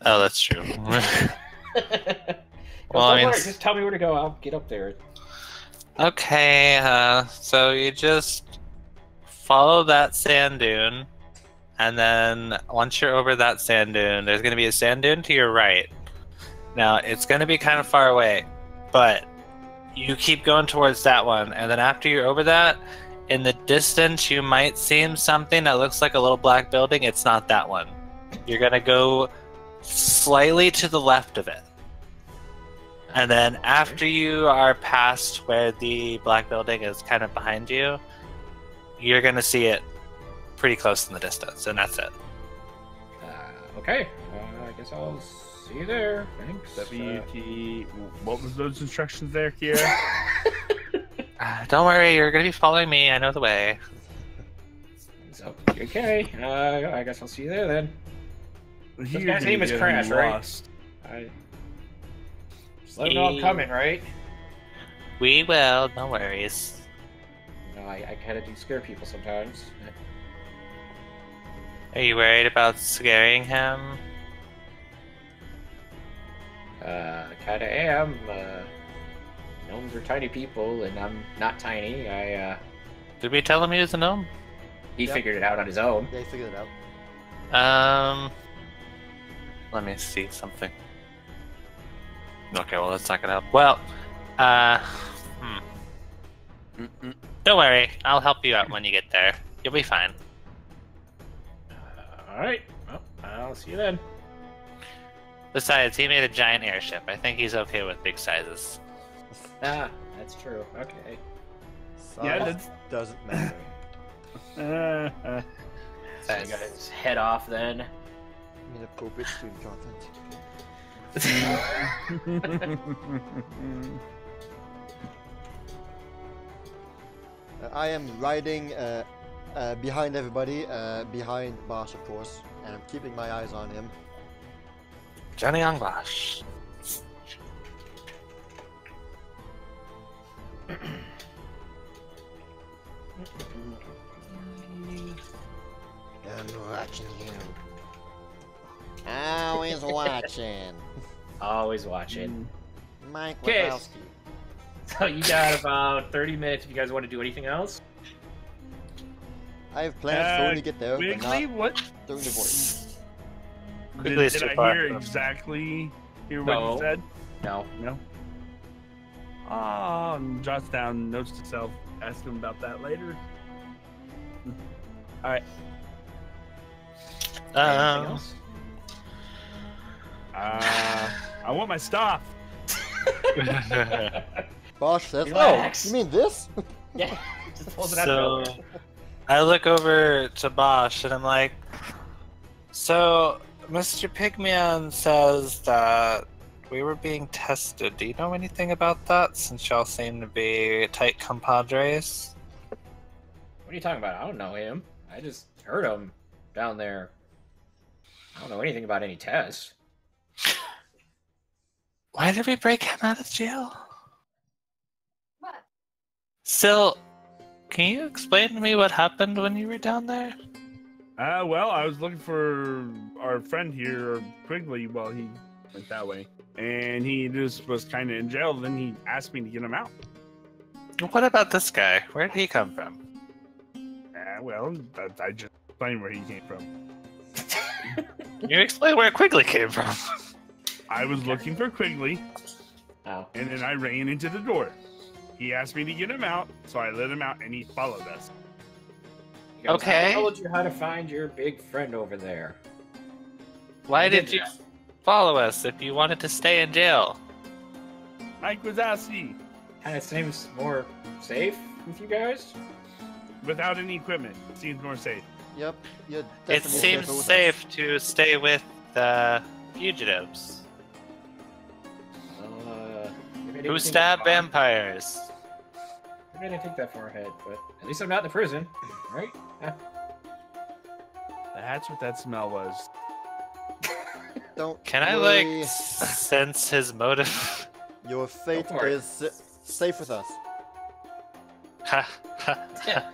Oh, that's true. Well, I mean, just tell me where to go. I'll get up there. Okay, so you just follow that sand dune, and then once you're over that sand dune, there's going to be a sand dune to your right. Now, it's going to be kind of far away, but you keep going towards that one, and then after you're over that, in the distance, you might see something that looks like a little black building. It's not that one. You're going to go slightly to the left of it. And then after you are past where the black building is kind of behind you, you're going to see it pretty close in the distance, and that's it. Okay. I guess I'll see you there. Thanks. WT. What was those instructions there, Kiera? Don't worry, you're going to be following me. I know the way. So, okay. I guess I'll see you there then. This guy's name is Crash, right? Just let him know I'm coming, right? We will, no worries. You know, I kind of do scare people sometimes. Are you worried about scaring him? Kind of am. Gnomes are tiny people, and I'm not tiny. Did we tell him he was a gnome? He Yep. figured it out on his own. Yeah, he figured it out. Let me see something. Okay, well, that's not gonna help. Well, don't worry. I'll help you out when you get there. You'll be fine. Alright. Well, I'll see you then. Besides, he made a giant airship. I think he's okay with big sizes. Ah, that's true. Okay. Yeah, Size doesn't matter. So you guys head off then. Inappropriate student content. I am riding behind everybody, behind Bosch, of course, and I'm keeping my eyes on him. Johnny Anglash. I'm watching you. Always watching. Always watching. Mike Okay. Wazowski. So you got about 30 minutes if you guys want to do anything else. I have plans for when you get there, but Wiggly, not what? during the voice. Quickly is Did too I far. hear exactly what No. you said? No. No. Oh, jots down notes to self. Ask him about that later. All right. Anything else? I want my stuff. Bosch says, Relax. "Oh, you mean this?" Yeah. Just pulls it out So, of nowhere. I look over to Bosch and I'm like, so, Mr. Pygmion says that we were being tested. Do you know anything about that, since y'all seem to be tight compadres? What are you talking about? I don't know him. I just heard him down there. I don't know anything about any tests. Why did we break him out of jail? What? Sil, can you explain to me what happened when you were down there? Well, I was looking for our friend here, Quigley, while he went that way. And he just was kind of in jail. Then he asked me to get him out. What about this guy? Where did he come from? Well, I just explained where he came from. You explain where Quigley came from. I was looking for Quigley, Oh. and then I ran into the door. He asked me to get him out, so I let him out, and he followed us. He goes, Okay. I told you how to find your big friend over there. Why did you follow us if you wanted to stay in jail? Mike Wazowski, Kind of seems more safe with you guys. without any equipment, seems more safe. Yep. You're It definitely seems safer with us. safe to stay with the fugitives Maybe I didn't who think stab that far. vampires. Maybe I didn't think that far ahead, but at least I'm not in the prison, right? Yeah. That's what that smell was. Don't Can I worry. sense his motive? Your fate for it. is safe with us. Ha, ha, ha.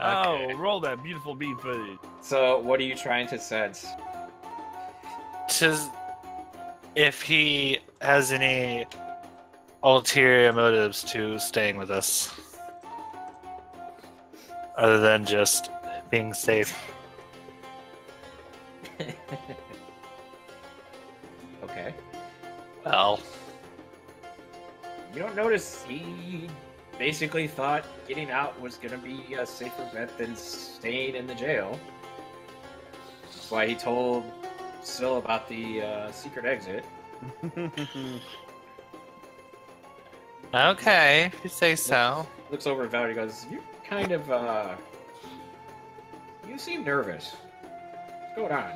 Oh, Okay. roll that beautiful beat footage. So, what are you trying to sense? If he has any ulterior motives to staying with us, other than just being safe. Okay. Well, You don't notice he basically thought getting out was going to be a safer bet than staying in the jail. That's why he told Syl about the secret exit. okay, if you say so. Looks over at Valerie and goes, you kind of, you seem nervous. What's going on?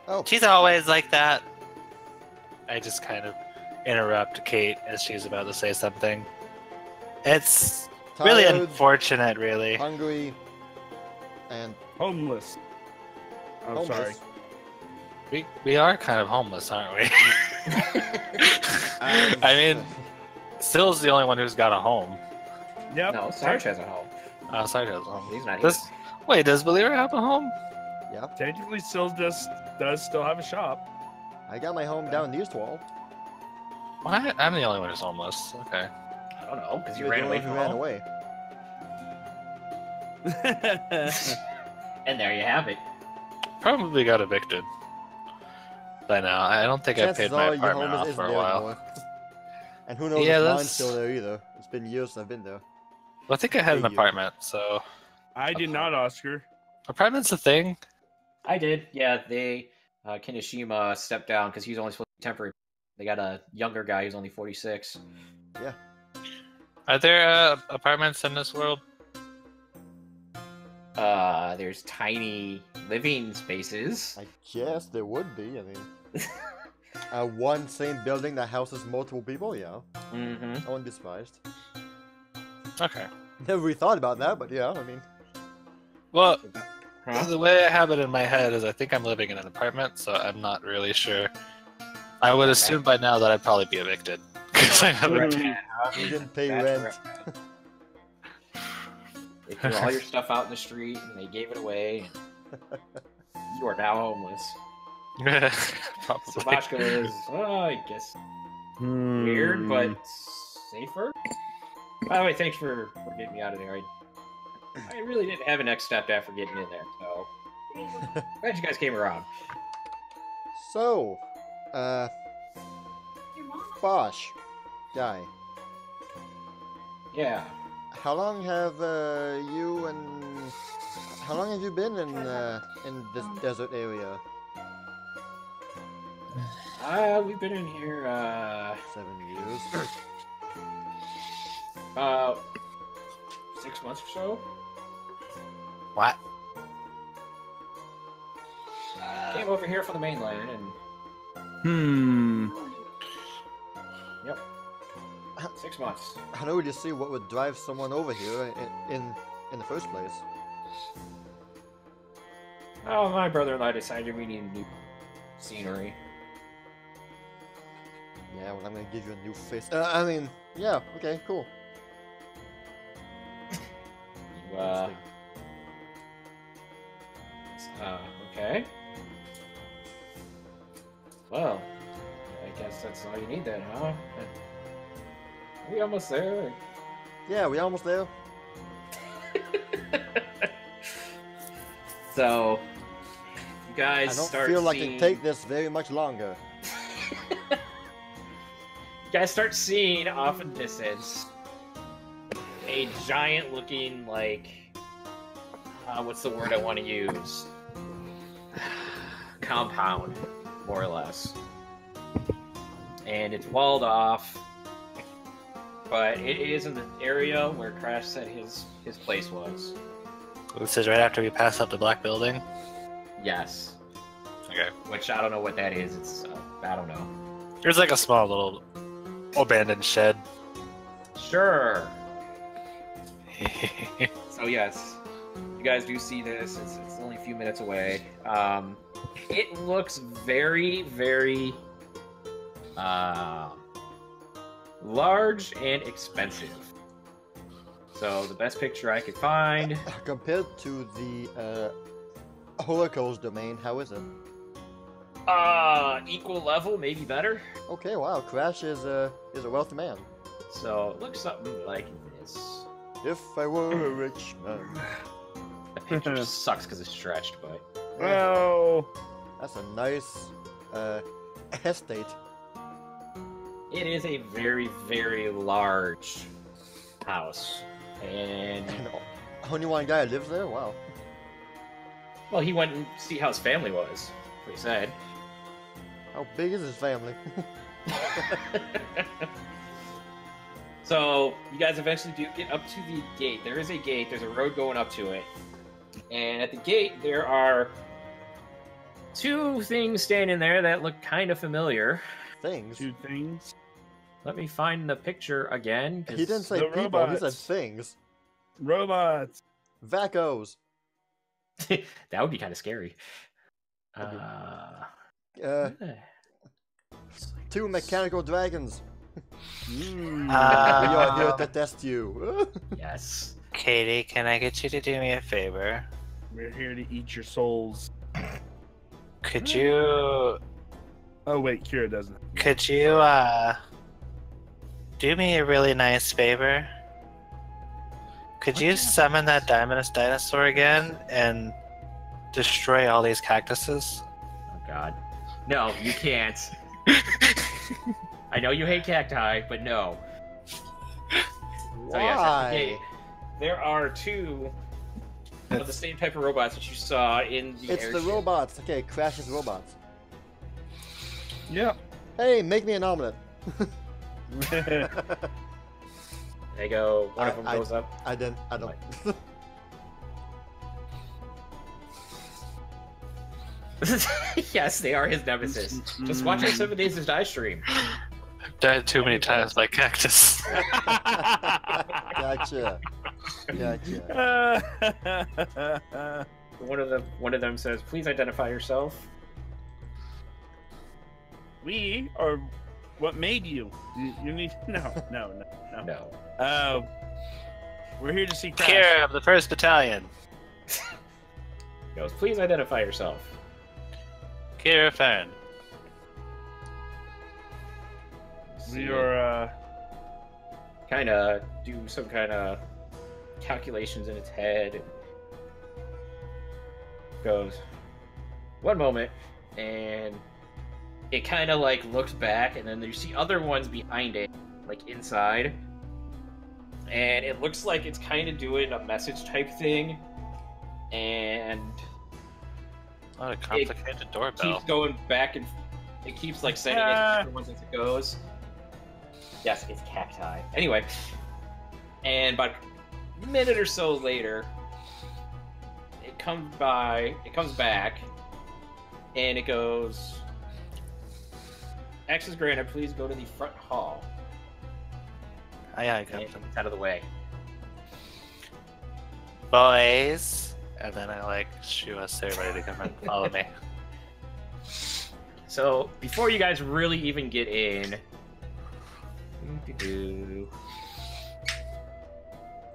Oh, She's always like that. I just kind of interrupt Kate as she's about to say something. It's really tired, unfortunate, really. hungry, and Homeless. I'm homeless. sorry. We are kind of homeless, aren't we? And, I mean, Sill's the only one who's got a home. Yep. No, Sarge has a home. Sarge has a home. He's not Does, wait, does Believer have a home? yeah, Technically, still does still have a shop. I got my home down the east wall. What? I'm the only one who's homeless. Okay. I don't know, because you You're the ran away one from who ran home. away. And there you have it. Probably got evicted by now. I don't think I've paid Chances my are your apartment home off isn't for a there while. anymore. And who knows Yeah, if that's- mine's still there either. It's been years since I've been there. Well, I think I had an Hey, you. apartment, so I did not, Oscar. apartment's a thing. I did. Yeah, they Kineshima stepped down because he's only supposed to be temporary. They got a younger guy who's only 46. Yeah. Are there apartments in this world? There's tiny living spaces. I guess there would be. I mean, one same building that houses multiple people. Yeah, Mm-hmm. I wouldn't be surprised. Okay. Never really thought about that, but yeah, I mean, Well, Huh? the way I have it in my head is I think I'm living in an apartment, so I'm not really sure. I would assume by now that I'd probably be evicted. 'Cause I haven't paid. you didn't pay That's rent. correct. They threw all your stuff out in the street and they gave it away. You are now homeless. Probably. Sabachka is, I guess, weird, but safer. By the way, thanks for getting me out of there. I really didn't have a next step after getting in there, so glad you guys came around. So, Bosch, guy, Yeah. how long have how long have you been in this desert area? We've been in here 7 years. about 6 months or so. What? Came over here from the mainland and yep, 6 months. I don't really see what would drive someone over here in the first place. Oh, my brother and I decided we needed new scenery. Yeah, well, I'm gonna give you a new face. I mean, yeah, okay, cool. You, okay. Well, I guess that's all you need then, huh? We almost there. Yeah, we almost there. So, you I guys don't start feel like it seeing... can take this very much longer. You guys start seeing off in distance a giant looking, like, what's the word I want to use? Compound, more or less. And it's walled off, but it is in the area where Crash said his place was. This is right after we pass up the black building. Yes. Okay. Which I don't know what that is. It's I don't know. There's like a small little abandoned shed. Sure. So yes, you guys do see this. It's only a few minutes away. It looks very, very large and expensive. So the best picture I could find. Compared to the Oracle's domain, how is it? Equal level, maybe better. Okay, wow, Crash is a wealthy man. So it looks something like this. If I were a rich man. The picture just sucks because it's stretched, but Well, That's a nice estate. it is a very, very large house. And And only one guy lives there? Wow. well, he went and see how his family was. That's what he said. How big is his family? So you guys eventually do get up to the gate. There is a gate. There's a road going up to it. And at the gate, there are two things standing there that look kind of familiar. Things. two things. Let me find the picture again. 'cause He didn't say The people, he robots. said things. Robots. Vacos. that would be kind of scary. Two mechanical dragons. Mm. We are here Uh, to test you. yes. Katie, can I get you to do me a favor? We're here to eat your souls. Could you Oh wait, Kira doesn't. do me a really nice favor? Could you summon that Diamondous dinosaur again and destroy all these cactuses? Oh God. No, you can't. I know you hate cacti, but no. So yes, at the gate, Why? there are two of the same type of robots that you saw in the It's the airship. robots. Okay, Crash's robots. Yep. Hey, make me an omelet. They go. One of them I- goes up. I don't. Yes, they are his nemesis. Just watch our 7 Days to Die stream. Died too many times by cactus. Gotcha. Gotcha. One of them says, "Please identify yourself." We are what made you. You need no. No. We're here to see Crash. Kira of the 1st Battalion. He goes, "Please identify yourself." Kira Fern. We are kind of do some kind of calculations in its head and goes, "One moment," and it kind of like looks back, and then you see other ones behind it, like inside, and it looks like it's kind of doing a message type thing, and What a complicated doorbell. keeps going back and it keeps like sending it to different ones as it goes. Yes, it's cacti. Anyway, and about a minute or so later, it comes back, and it goes, "Access granted, please go to the front hall." Aye, aye, And Captain. it's out of the way. Boys. And then I like shoo us everybody to come and follow me. So before you guys really even get in,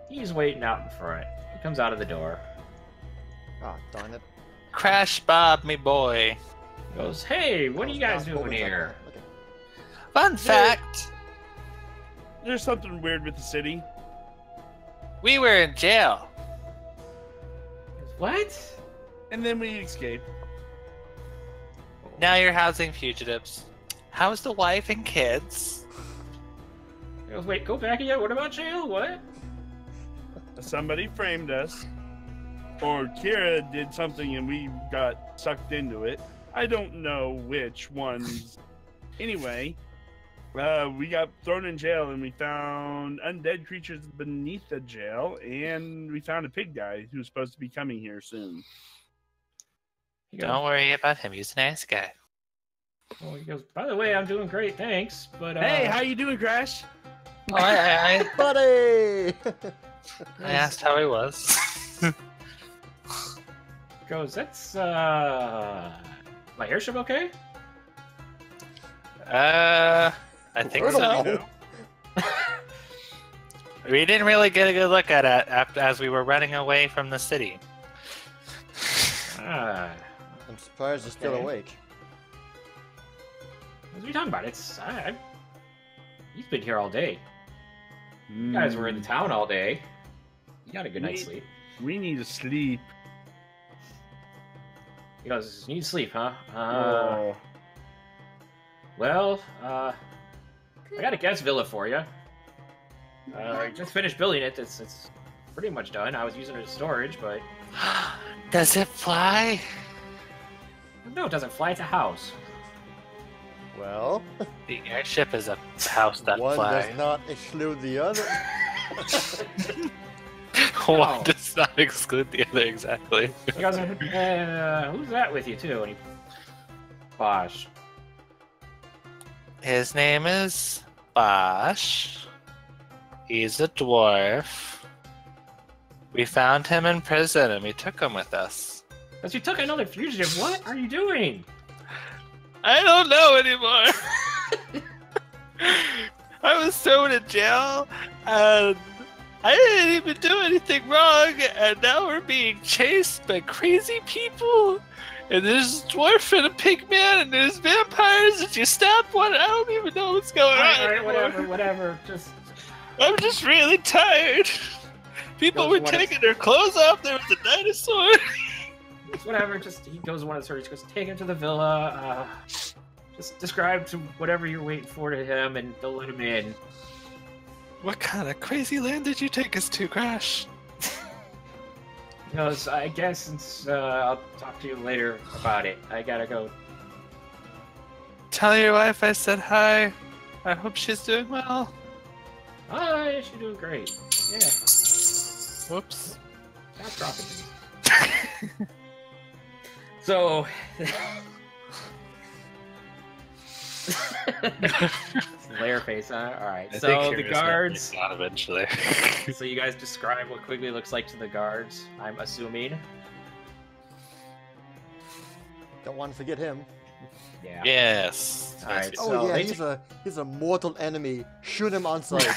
he's waiting out in front. He comes out of the door. Ah, darn it. Crash Bob, me boy. Goes, hey, what are you guys doing Overtime. here? Okay. Fun fact: There's something weird with the city. we were in jail. What? And then we escaped. Now you're housing fugitives. How's the wife and kids? He goes, wait, go back again? What about jail? What? Somebody framed us. Or Kira did something and we got sucked into it. I don't know which ones. Anyway, we got thrown in jail and we found undead creatures beneath the jail, and we found a pig guy who's supposed to be coming here soon. He goes, Don't worry about him. He's a nice guy. oh, he goes, by the way, I'm doing great, thanks. But Hey, how you doing, Crash? Oh, I Buddy! asked how he was. goes, that's my airship okay? I think so. No. We didn't really get a good look at it as we were running away from the city. Ah, I'm surprised you're still Okay. awake. what are you talking about? He's been here all day. You guys were in the town all day. You got a good night's sleep. We need to sleep. He goes, you need sleep, huh? Oh. Well, I got a guest villa for you. I just finished building it. It's pretty much done. I was using it as storage, but Does it fly? no, it doesn't fly. It's a house. Well, The airship is a house that one flies. does not exclude the other. One Oh. does not exclude the other, exactly. He goes, who's that with you too? And he, Bosh. His name is Bosch. He's a dwarf. We found him in prison and we took him with us. Because you took another fugitive. What are you doing? I don't know anymore. I was thrown in jail and I didn't even do anything wrong, and now we're being chased by crazy people. And there's a dwarf and a pig man, and there's vampires, and you stab one. I don't even know what's going on. All right, anymore. whatever. Just I'm just really tired. People Goes were one taking their clothes off. There was a dinosaur. whatever. Just he goes to one of the stories. Goes, take him to the villa. Just describe to whatever you're waiting for to him, and they'll let him in. What kind of crazy land did you take us to, Crash? He goes, I guess since I'll talk to you later about it. I gotta go. Tell your wife I said hi. I hope she's doing well. Oh, yeah, she's doing great. Yeah, Whoops. stop dropping me. So, layer face, huh? All right. So the guards. Not eventually. So you guys describe what Quigley looks like to the guards. I'm assuming. Don't want to forget him. Yeah. Yes. All right. Oh So yeah, they he's a mortal enemy. Shoot him on sight.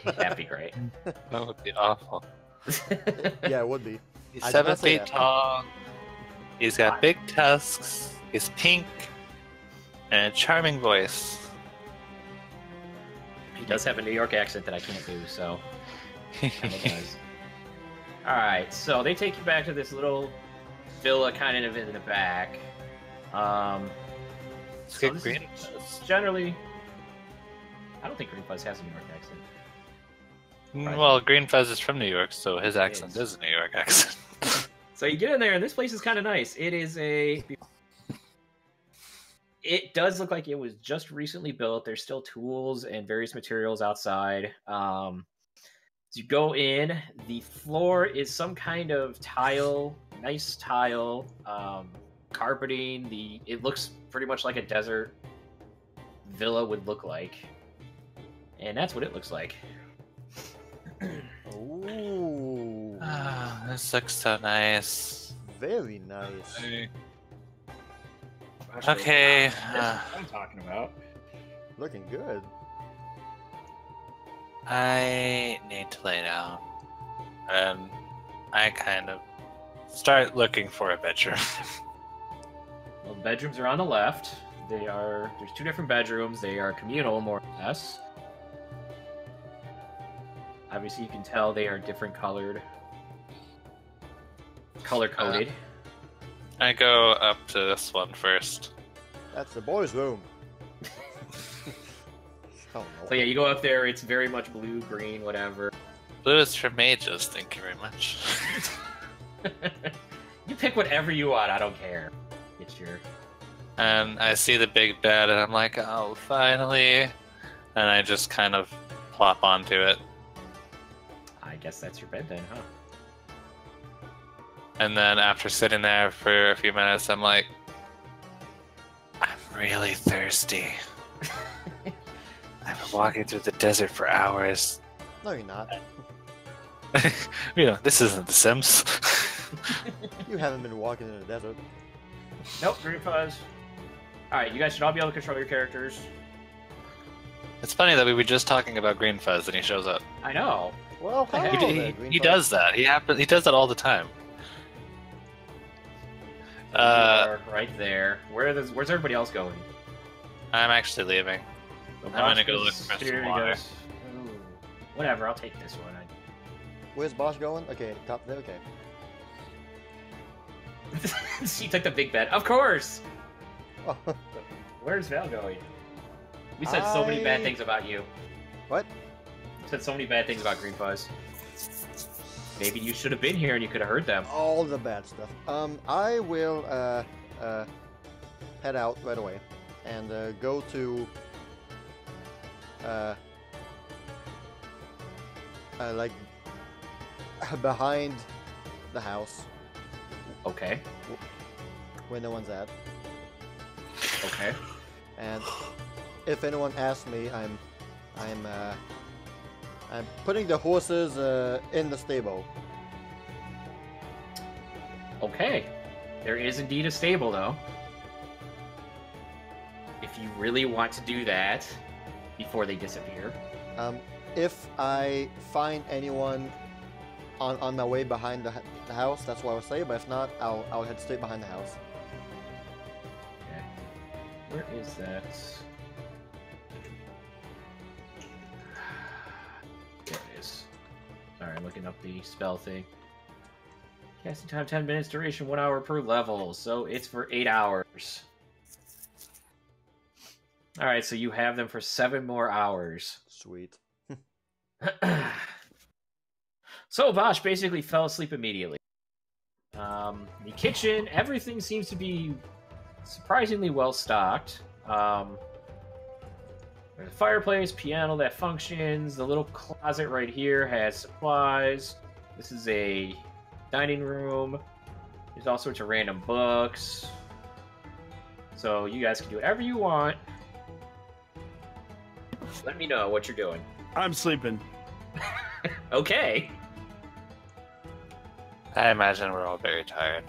that'd be great. That would be awful. Yeah, it would be. He's I did 7 not say feet that. tall. He's got big tusks. He's pink. And a charming voice. He does have a New York accent that I can't do, so. Kinda does. All right. So they take you back to this little villa, kind of in the back. Let's So get this green. is generally. I don't think Green Fuzz has a New York accent. Well, Green Fuzz is from New York, so his accent is. is a New York accent. So you get in there, and this place is kind of nice. It is a. It does look like it was just recently built. There's still tools and various materials outside. So you go in. The floor is some kind of tile, nice tile, carpeting. It looks pretty much like a desert villa would look like, and that's what it looks like. Ooh, Ah, this looks so nice. very nice. Okay. I'm talking about. Looking good. I need to lay down. And I kind of start looking for a bedroom. bedrooms are on the left. There's 2 different bedrooms. They are communal, more or less. Obviously, you can tell they are different colored. Color-coded. I go up to this one first. That's the boys' room. Oh, no. So yeah, you go up there, it's very much blue, green, whatever. Blue is for mages, thank you very much. You pick whatever you want, I don't care. It's your... And I see the big bed, and I'm like, oh, finally. And I just kind of plop onto it. I guess that's your bed then, huh? And then after sitting there for a few minutes, I'm like, I'm really thirsty. I've been walking through the desert for hours. No, you're not. You know, this isn't The Sims. You haven't been walking in the desert. Nope, green fuzz. Alright, you guys should all be able to control your characters. It's funny that we were just talking about Green Fuzz and he shows up. I know. Well, He- hello He, there, he, Green he Fuzz. does that. He does that all the time. You are right there. Where's everybody else going? I'm actually leaving. The I'm gonna go Bosch look goes for some here, he water. goes, "Ooh, whatever, I'll take this one. Where's Bosch going? Okay, top there, okay. She took the big bed. Of course! Oh, Where's Val going? We said so many bad I- things about you. what? We said so many bad things about Green Fuzz. Maybe you should have been here and you could have heard them. All the bad stuff. I will, head out right away. And, go to, like, behind the house, Okay. where no one's at. Okay. And if anyone asks me, I'm putting the horses in the stable. Okay. There is indeed a stable, though. If you really want to do that before they disappear. If I find anyone on my way behind the house, that's what I would say. But if not, I'll head straight behind the house. Okay. Where is that? There it is. Sorry, I'm looking up the spell thing. Casting time 10 minutes, duration 1 hour per level, so it's for 8 hours. Alright, so you have them for 7 more hours. Sweet. So Bosch basically fell asleep immediately. The kitchen, everything seems to be surprisingly well stocked. There's a fireplace, piano that functions. The little closet right here has supplies. This is a dining room. There's all sorts of random books. So you guys can do whatever you want. Let me know what you're doing. I'm sleeping. Okay. I imagine we're all very tired.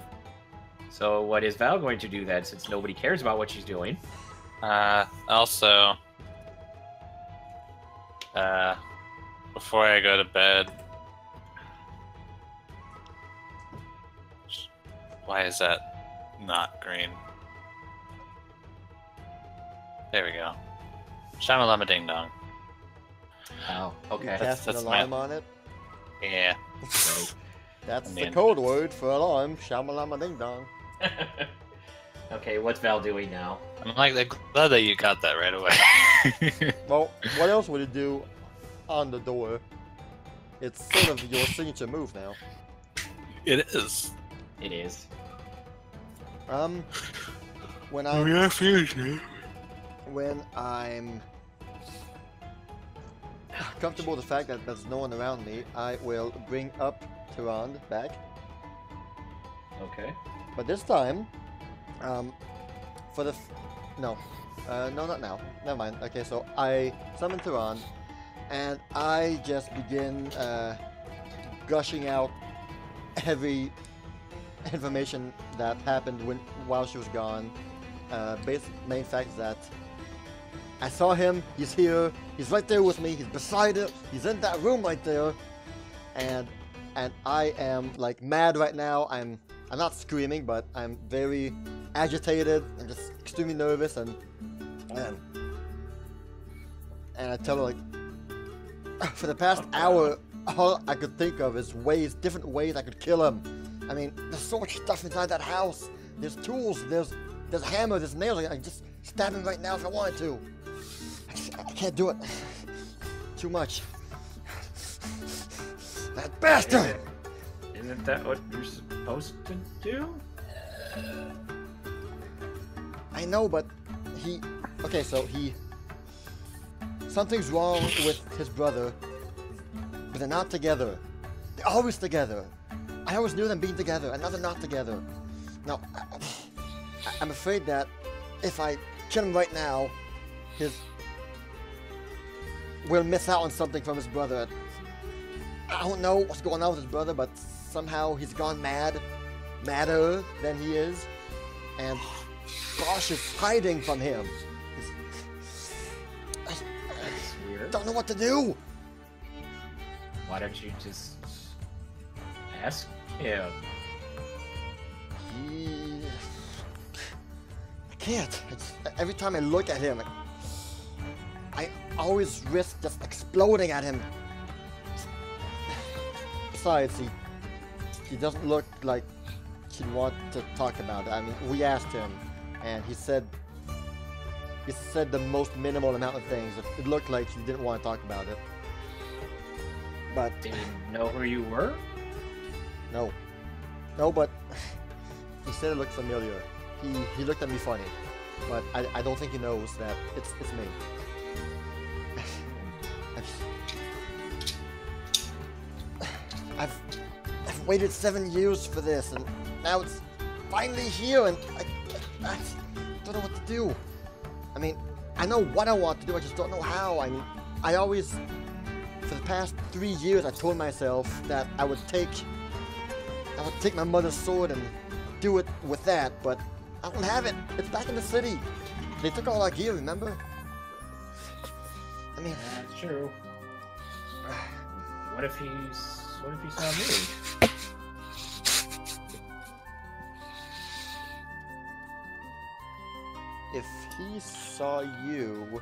So what is Val going to do then, since nobody cares about what she's doing? Also, before I go to bed, why is that not green? There we go. Shamalama ding dong. Oh, You okay. cast an that's alarm my- on it. Yeah. That's I the mean- code word for alarm. Shamalama ding dong. Okay, what's Val doing now? I'm glad that you got that right away. Well, what else would it do on the door? It's sort of your signature move now. It is. It is. When I'm comfortable with the fact that there's no one around me, I will bring up Tyrande back. Okay. But this time, for the no, not now. Never mind. Okay, so I summon Tyrande, and I just begin gushing out heavy information that happened while she was gone. Main fact is that I saw him. He's here. He's right there with me. He's beside it. He's in that room right there, and I am like mad right now. I'm not screaming, but I'm very agitated and just extremely nervous, and I tell her, like, for the past hour, all I could think of is different ways I could kill him. I mean, there's so much stuff inside that house. There's tools, there's a hammer, there's nails. I can just stab him right now if I wanted to. I can't do it. Too much. That bastard! Isn't that what you're supposed to do? I know, but something's wrong with his brother, but they're not together. They're always together. I always knew them being together, and now they're not together. Now, I'm afraid that if I kill him right now, we'll miss out on something from his brother. I don't know what's going on with his brother, but somehow he's gone madder than he is, and Bosch is hiding from him. That's weird. Don't know what to do. Why don't you just ask him? I can't. Every time I look at him, I always risk just exploding at him. Besides, he doesn't look like he'd want to talk about it. I mean, we asked him, and he said the most minimal amount of things. It looked like he didn't want to talk about it. But did he know who you were? No, but he said it looked familiar. He looked at me funny, but I don't think he knows that it's me. I've waited 7 years for this, and now it's finally here, and I don't know what to do. I mean, I know what I want to do, I just don't know how. I mean, for the past 3 years, I told myself that I would take my mother's sword and do it with that, but I don't have it. It's back in the city. They took all our gear, remember? I mean, that's true. What if he saw me? If he saw you,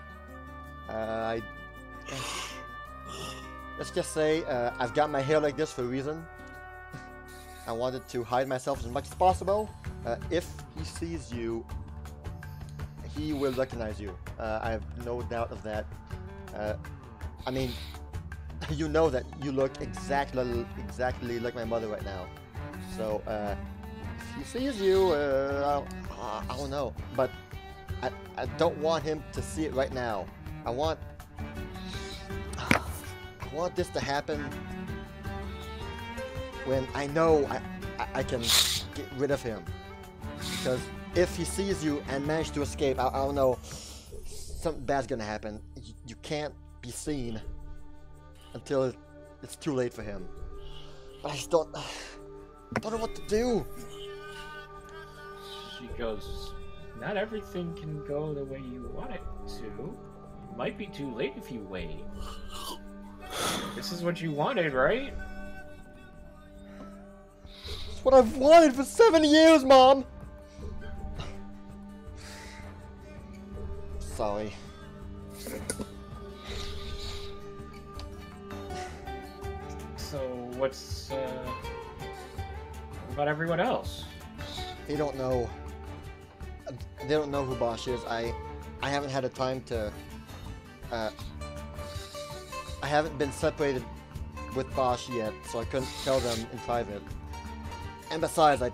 let's just say I've got my hair like this for a reason. I wanted to hide myself as much as possible. If he sees you, he will recognize you. I have no doubt of that. I mean, you know that you look exactly like my mother right now. So if he sees you, I don't know. But I don't want him to see it right now. I want this to happen when I know I can get rid of him. Because if he sees you and manages to escape, I don't know, something bad's gonna happen. You can't be seen until it's too late for him. But I just don't know what to do. She goes, not everything can go the way you want it to. It might be too late if you wait. This is what you wanted, right? It's what I've wanted for 7 years, Mom! Sorry. So what about everyone else? They don't know. They don't know who Bosch is. I haven't had a time to. I haven't been separated with Bosch yet, so I couldn't tell them in private. And besides, I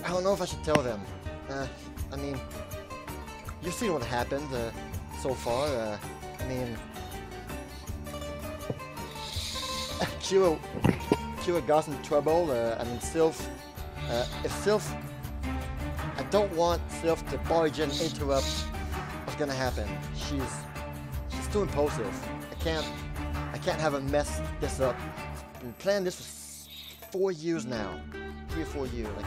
don't know if I should tell them. I mean, you've seen what happened so far. I mean, Kira got in trouble. I mean, Sylph. If Sylph, I don't want Sylph to barge in and interrupt what's gonna happen. She's too impulsive. I can't have her mess this up. I've been planning this for 4 years now, 3 or 4 years. I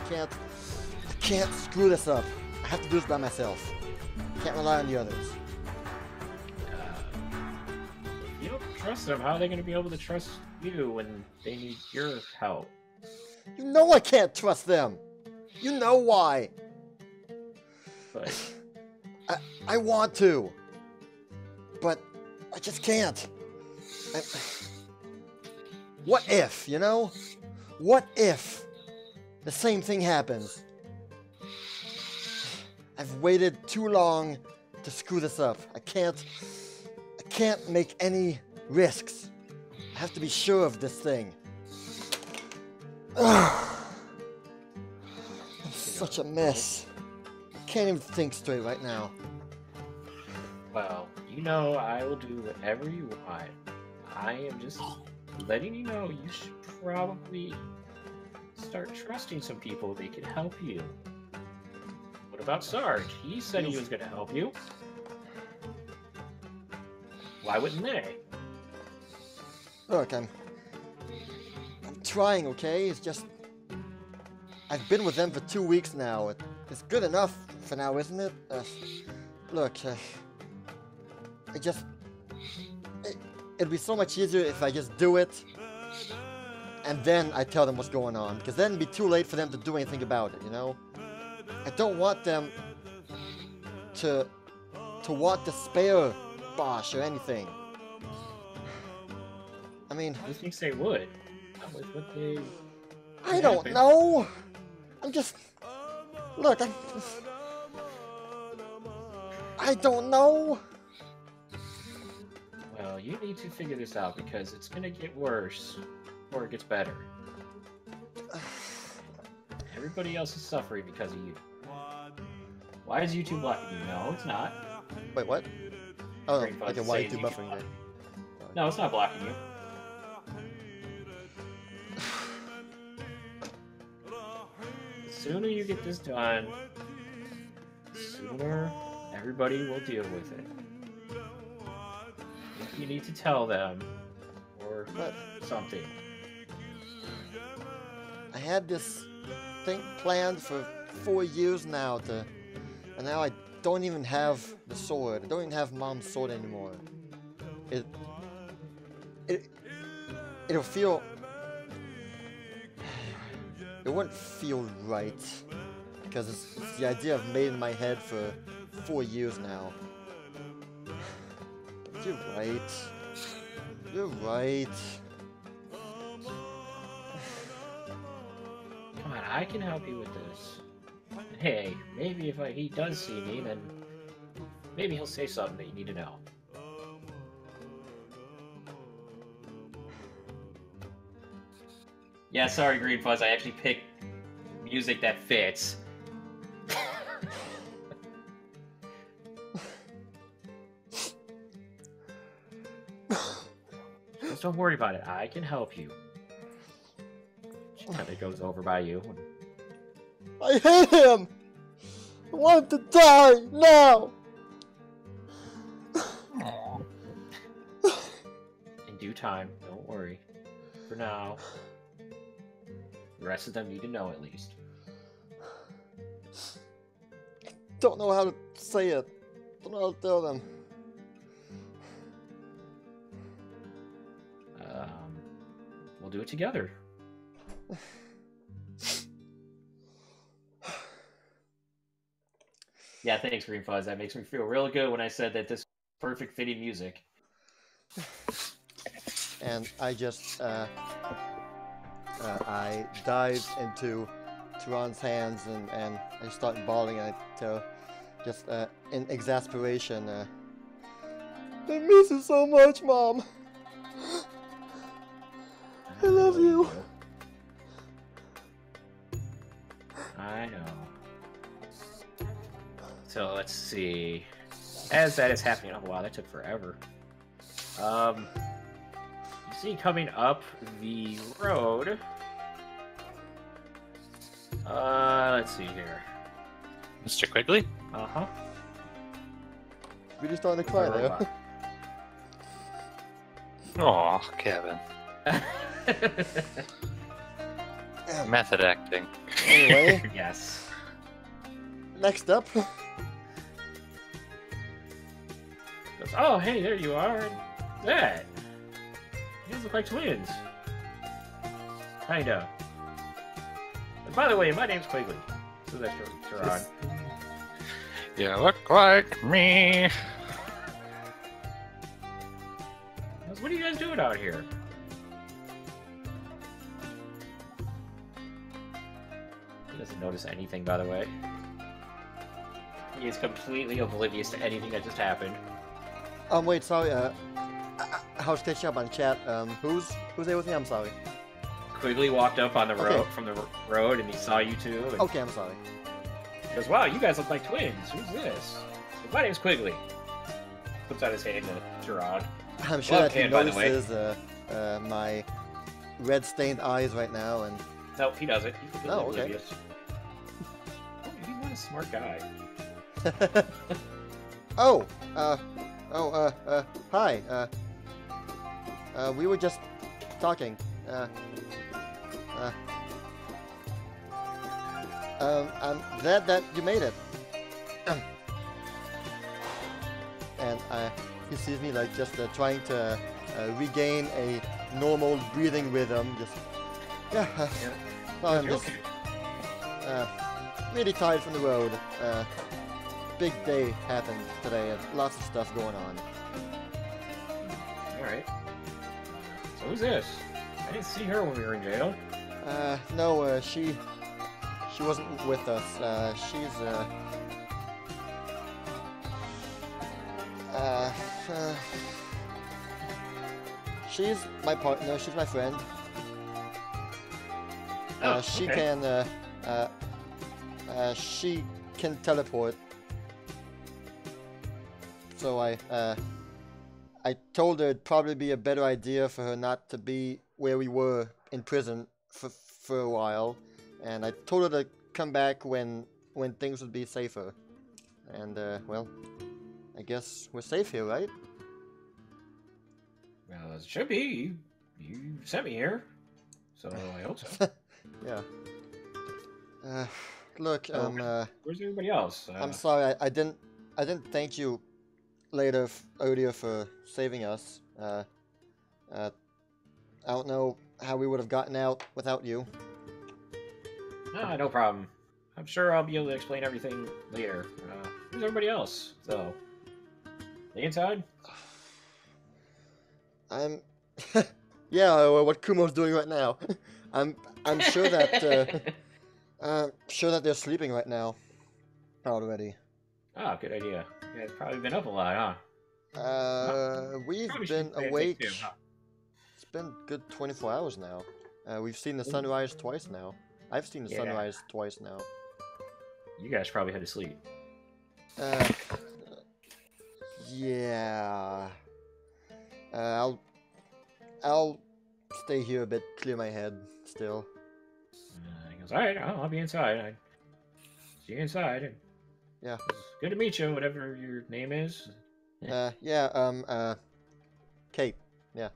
can't screw this up. I have to do this by myself. I can't rely on the others. If you don't trust them, how are they going to be able to trust you when they need your help? You know I can't trust them! You know why. But I want to. But I just can't. What if, you know? What if the same thing happens? I've waited too long to screw this up. I can't make any risks. I have to be sure of this thing. I'm such a mess. I can't even think straight right now. well, you know I will do whatever you want. I am just letting you know you should probably start trusting some people. They can help you. What about Sarge? He said he was going to help you. Why wouldn't they? Look, I'm trying, okay? It's just... I've been with them for 2 weeks now. It's good enough for now, isn't it? Look, it'd be so much easier if I just do it, and then I tell them what's going on, because then it'd be too late for them to do anything about it, you know? I don't want them to want to spare Bosch or anything. I mean... I think they would. That was what they... I don't know! I'm just... Look, I don't know! Well, you need to figure this out because it's gonna get worse before it gets better. Everybody else is suffering because of you. Why is YouTube blocking you? No, it's not. Wait, what? Oh, Brain fuzz okay, is why saying you you buffering can- it? No, it's not blocking you. The sooner you get this done, the sooner everybody will deal with it. If you need to tell them, or But something. I had this thing planned for 4 years now and now I don't even have the sword. I don't even have Mom's sword anymore. It'll feel... It wouldn't feel right. Because it's the idea I've made in my head for 4 years now. But you're right. You're right. Come on, I can help you with this. Hey, maybe if he does see me, then maybe he'll say something that you need to know. Yeah, sorry, Green Fuzz. I actually picked music that fits. Just don't worry about it. I can help you. She kind of goes over by you. I hate him! I want him to die now! In due time, don't worry. For now, the rest of them need to know at least. Don't know how to say it. Don't know how to tell them. We'll do it together. Yeah, thanks, Green Fuzz. That makes me feel really good when I said that this is perfect fitting music. And I just, I dive into Turan's hands and I start bawling and I tell, just in exasperation, I miss you so much, Mom. I love you. I know. So let's see. As that is happening, oh wow, that took forever. You see coming up the road. Let's see here. Mr. Quigley? Uh-huh. Really starting to cry there. Oh, Kevin. Method acting. Anyway, Yes. next up. Goes, oh, hey, there you are. That. You guys look like twins. Kinda. And by the way, my name's Quigley. So that's Gerard. You look like me. What are you guys doing out here? He doesn't notice anything, by the way. He is completely oblivious to anything that just happened. Wait, sorry, I was catching up on chat. Who's there with me? I'm sorry. Quigley walked up on the road Okay. from the road, and he saw you two. And Okay, I'm sorry. he goes, "Wow, you guys look like twins. Who's this?" My name's Quigley. Puts out his hand to Gerard. I'm sure Well, that he and by the way- notices my red-stained eyes right now, and Nope, he doesn't. He's completely Oh, okay. oblivious. Oh, he's not a smart guy. hi. We were just talking. I'm glad that you made it. And he sees me like just trying to regain a normal breathing rhythm. Just I'm You're just okay. really tired from the road. Big day happened today, and lots of stuff going on. Alright. So who's this? I didn't see her when we were in jail. No, she wasn't with us. She's my partner. She's my friend. Oh, She okay. she can teleport. So I told her it'd probably be a better idea for her not to be where we were in prison for a while, and I told her to come back when things would be safer. And well, I guess we're safe here, right? Well, it should be. You sent me here. So I hope so. Yeah. Look, So, where's everybody else? I'm sorry, I didn't thank you earlier for saving us. I don't know how we would have gotten out without you. No problem. I'm sure I'll be able to explain everything later. Who's everybody else, though? They inside? I'm yeah, what Kumo's doing right now. I'm sure that sure that they're sleeping right now already. Ah, good idea. You guys probably been up a lot, huh? We've Probably been should pay attention awake. to, huh? It's been good 24 hours now. We've seen the sunrise twice now. I've seen the Yeah. sunrise twice now. You guys probably had to sleep. Yeah. I'll stay here a bit, clear my head still. He goes, alright, I'll be inside. I see you inside. And Yeah. it's good to meet you, whatever your name is. Kate. Yeah.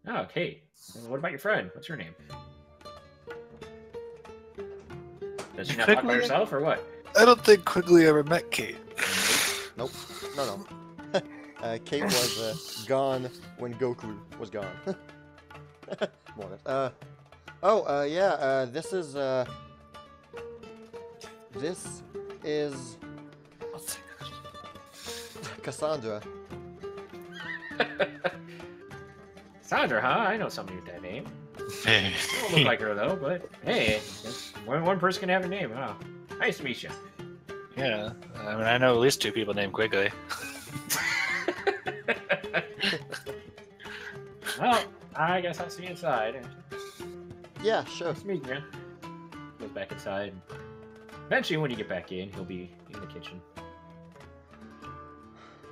Oh, Kate. Well, what about your friend? What's her name? Does she not talk about Quigley? herself, or what? I don't think Quigley ever met Kate. Nope. No. Kate was gone when Goku was gone. More or less. This is Cassandra. Sandra, huh? I know somebody with that name. Don't look like her, though, but hey, one person can have a name, huh? Nice to meet you. Yeah, I mean, I know at least two people named Quigley. Well, I guess I'll see you inside. Yeah, sure. Nice to meet you. Goes back inside. Eventually, when you get back in, he'll be in the kitchen.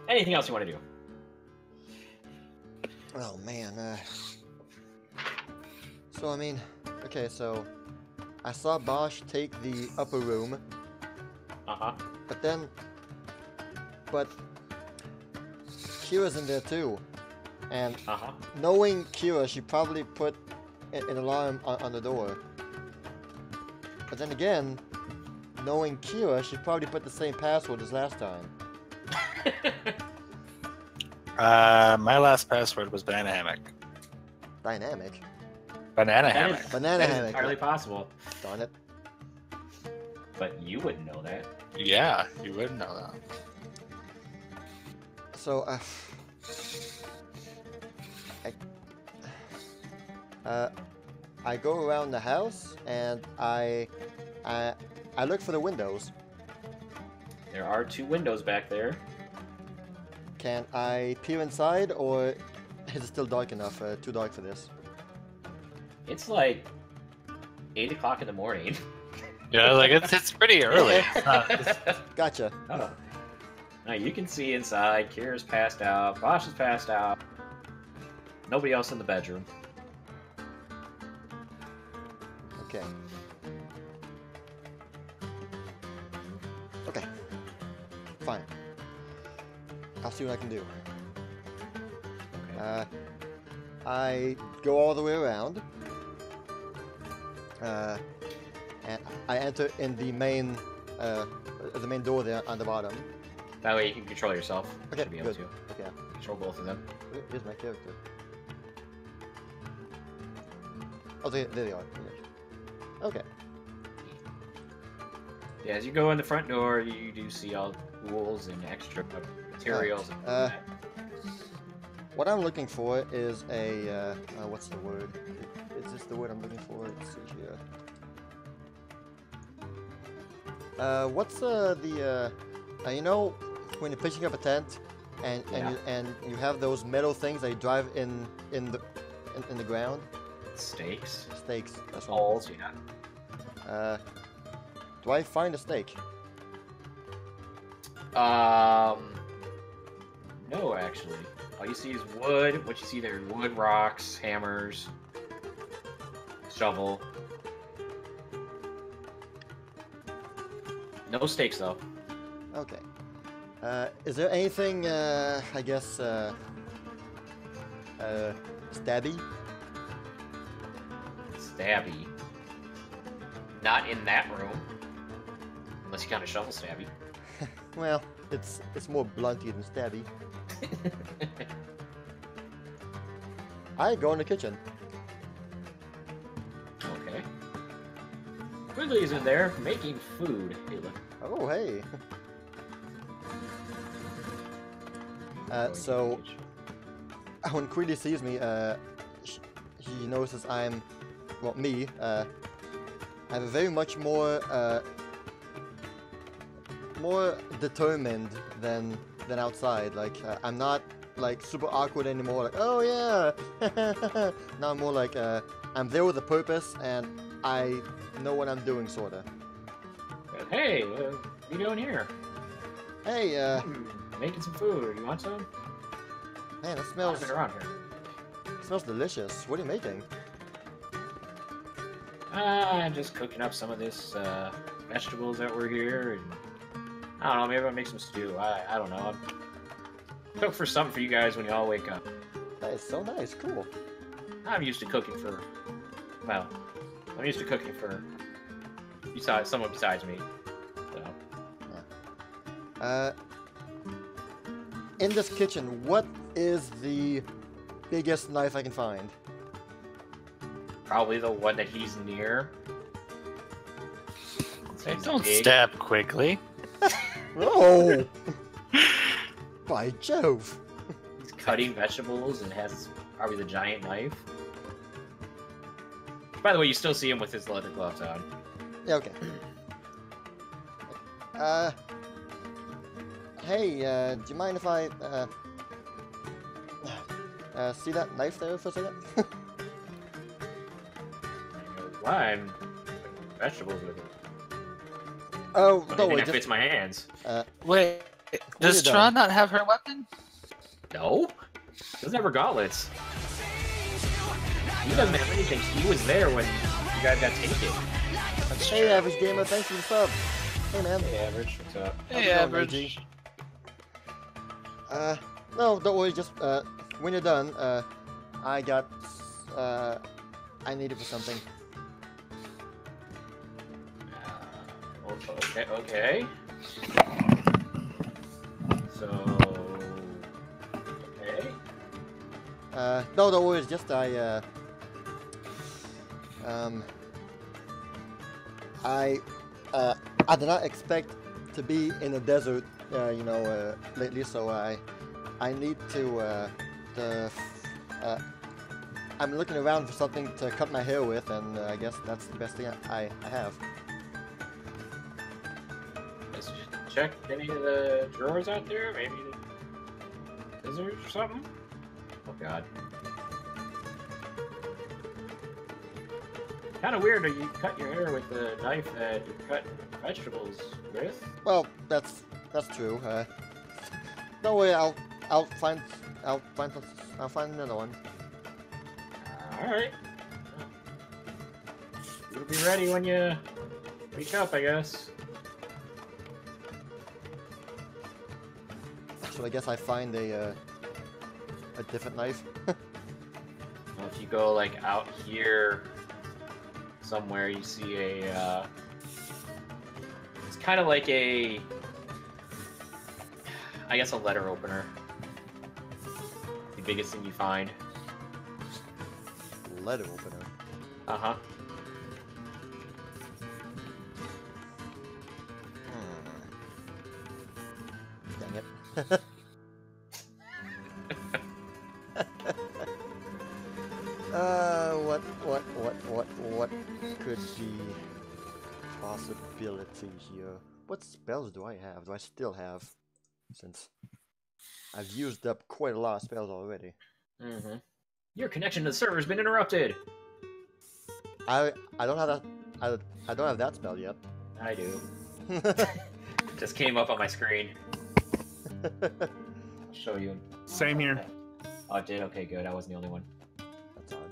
Anything else you want to do? Oh man. So I mean, okay, so I saw Bosch take the upper room, Uh-huh. but Kira's in there too, and Uh-huh. knowing Kira, she probably put an alarm on the door. But then again, knowing Kira, she probably put the same password as last time. My last password was banana hammock. Dynamic. Banana That hammock. is- Banana that is hammock. entirely possible. Darn it. but you wouldn't know that. Yeah, you would know that. So, I go around the house and I look for the windows. There are 2 windows back there. Can I peer inside, or is it still dark enough? Too dark for this? It's like 8 o'clock in the morning. Yeah, like it's pretty early. Gotcha. Oh. Now you can see inside. Kira's passed out. Bosch is passed out. Nobody else in the bedroom. Okay. Okay. Fine. I'll see what I can do. Okay. I go all the way around. And I enter in the main door there on the bottom. That way you can control yourself. Okay, Should be able good. to Okay. control both of them. Here's my character. Oh, there they are. Okay. Yeah, as you go in the front door, you do see all tools and extra materials. And What I'm looking for is a what's the word? Is this the word I'm looking for? Let's see here. What's you know, when you're pitching up a tent and you have those metal things that you drive in the ground? Stakes. Stakes. That's what. Poles, yeah. Do I find a stake? No, actually. All you see is wood. What you see there is wood, rocks, hammers, shovel. No stakes, though. Okay. Is there anything, I guess, stabby? Stabby. Not in that room. Unless you count a shovel stabby. Well, it's more blunty than stabby. I go in the kitchen. Okay. Quigley is in there making food. Oh, hey. So when Quigley sees me, he notices I'm, well, me. I'm very much more determined than outside. Like I'm not like super awkward anymore. Like, oh yeah. Now I'm more like I'm there with a purpose and I know what I'm doing, sorta. Hey, what are you doing here? Hey, Making some food. You want some? man, it I've smells been around here. smells delicious. What are you making? I'm just cooking up some of this vegetables that were here, and I don't know. Maybe I'll make some stew. I don't know. I'll cook for something for you guys when you all wake up. That is so nice. Cool. I'm used to cooking for. Well, I'm used to cooking for someone besides me. So. In this kitchen, what is the biggest knife I can find? Probably the one that he's near. Hey, He's don't big. stab quickly. Oh! By Jove! He's cutting vegetables and has probably the giant knife. By the way, you still see him with his leather gloves on. Yeah, okay. Hey, do you mind if I, see that knife there for a second? Why? I'm cooking vegetables with it. Oh, Only don't thing worry, that fits my hands. Wait, does you're Tron done. not have her weapon? No? He doesn't have her gauntlets. He doesn't have anything. He was there when you guys got taken. Hey, Average Gamer, thanks for the sub. Hey, man. Hey, Average. What's up? How's Hey, it going, average. AG? No, don't worry, just, when you're done, I got, I need it for something. Okay. So... Okay. No, don't worry, it's just I I did not expect to be in a desert, lately. So I need to. I'm looking around for something to cut my hair with, and I guess that's the best thing I have. Let's check any of the drawers out there. Maybe the scissors or something. Oh God. Kind of weird that you cut your hair with the knife that you cut vegetables with. Well, that's true. Don't worry, I'll find another one. All right. You'll be ready when you wake up, I guess. So I guess I find a different knife. Well, if you go like out here somewhere, you see a. It's kind of like a. I guess a letter opener. The biggest thing you find. Letter opener. Uh-huh. Dang it. What could be possibility here? What spells do I have? Do I still have? Since I've used up quite a lot of spells already. Mm-hmm. Your connection to the server has been interrupted. I don't have that. I don't have that spell yet. I do. Just came up on my screen. I'll show you. Same here. Oh, it did? Okay, good. I wasn't the only one. That's odd.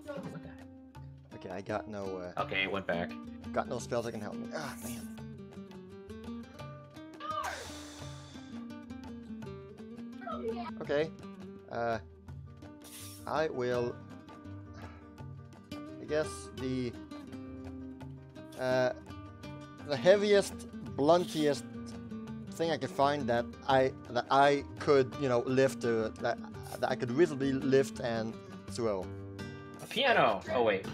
Oh, what the heck? Okay, I got no. Okay, it went back. Got no spells that can help me. Ah, man. Okay. I will. I guess the heaviest, bluntiest thing I could find that I could lift that I could reasonably lift and throw. A piano. Oh wait.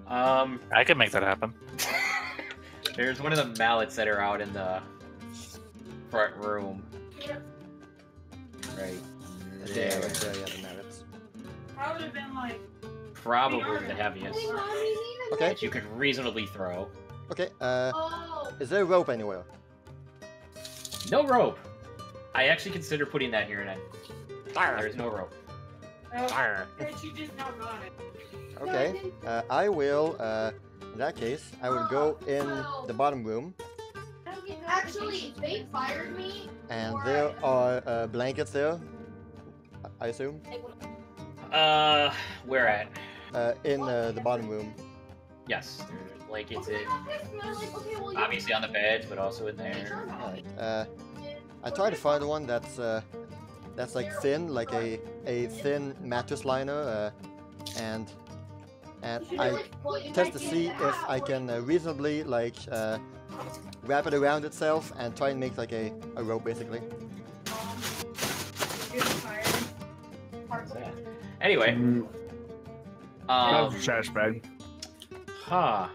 I can make that happen. There's one of the mallets that are out in the front room. Right Yeah, there. right there, yeah, the merits. I would have been like. Probably the heaviest Okay. that you could reasonably throw. Okay. Oh. Is there a rope anywhere? No rope. I actually consider putting that here, and there's no rope. But you just not got it. Okay. I will. In that case, I will go in the bottom room, Actually, they fired me. and there are blankets there. I assume. Where at? In the bottom room. Yes, there's blankets in. Obviously on the beds, but also in there. Alright. I tried to find one that's like thin, like a thin mattress liner, and I test to see if I can reasonably like wrap it around itself and try and make like a rope basically. Anyway. Trash bag. Huh.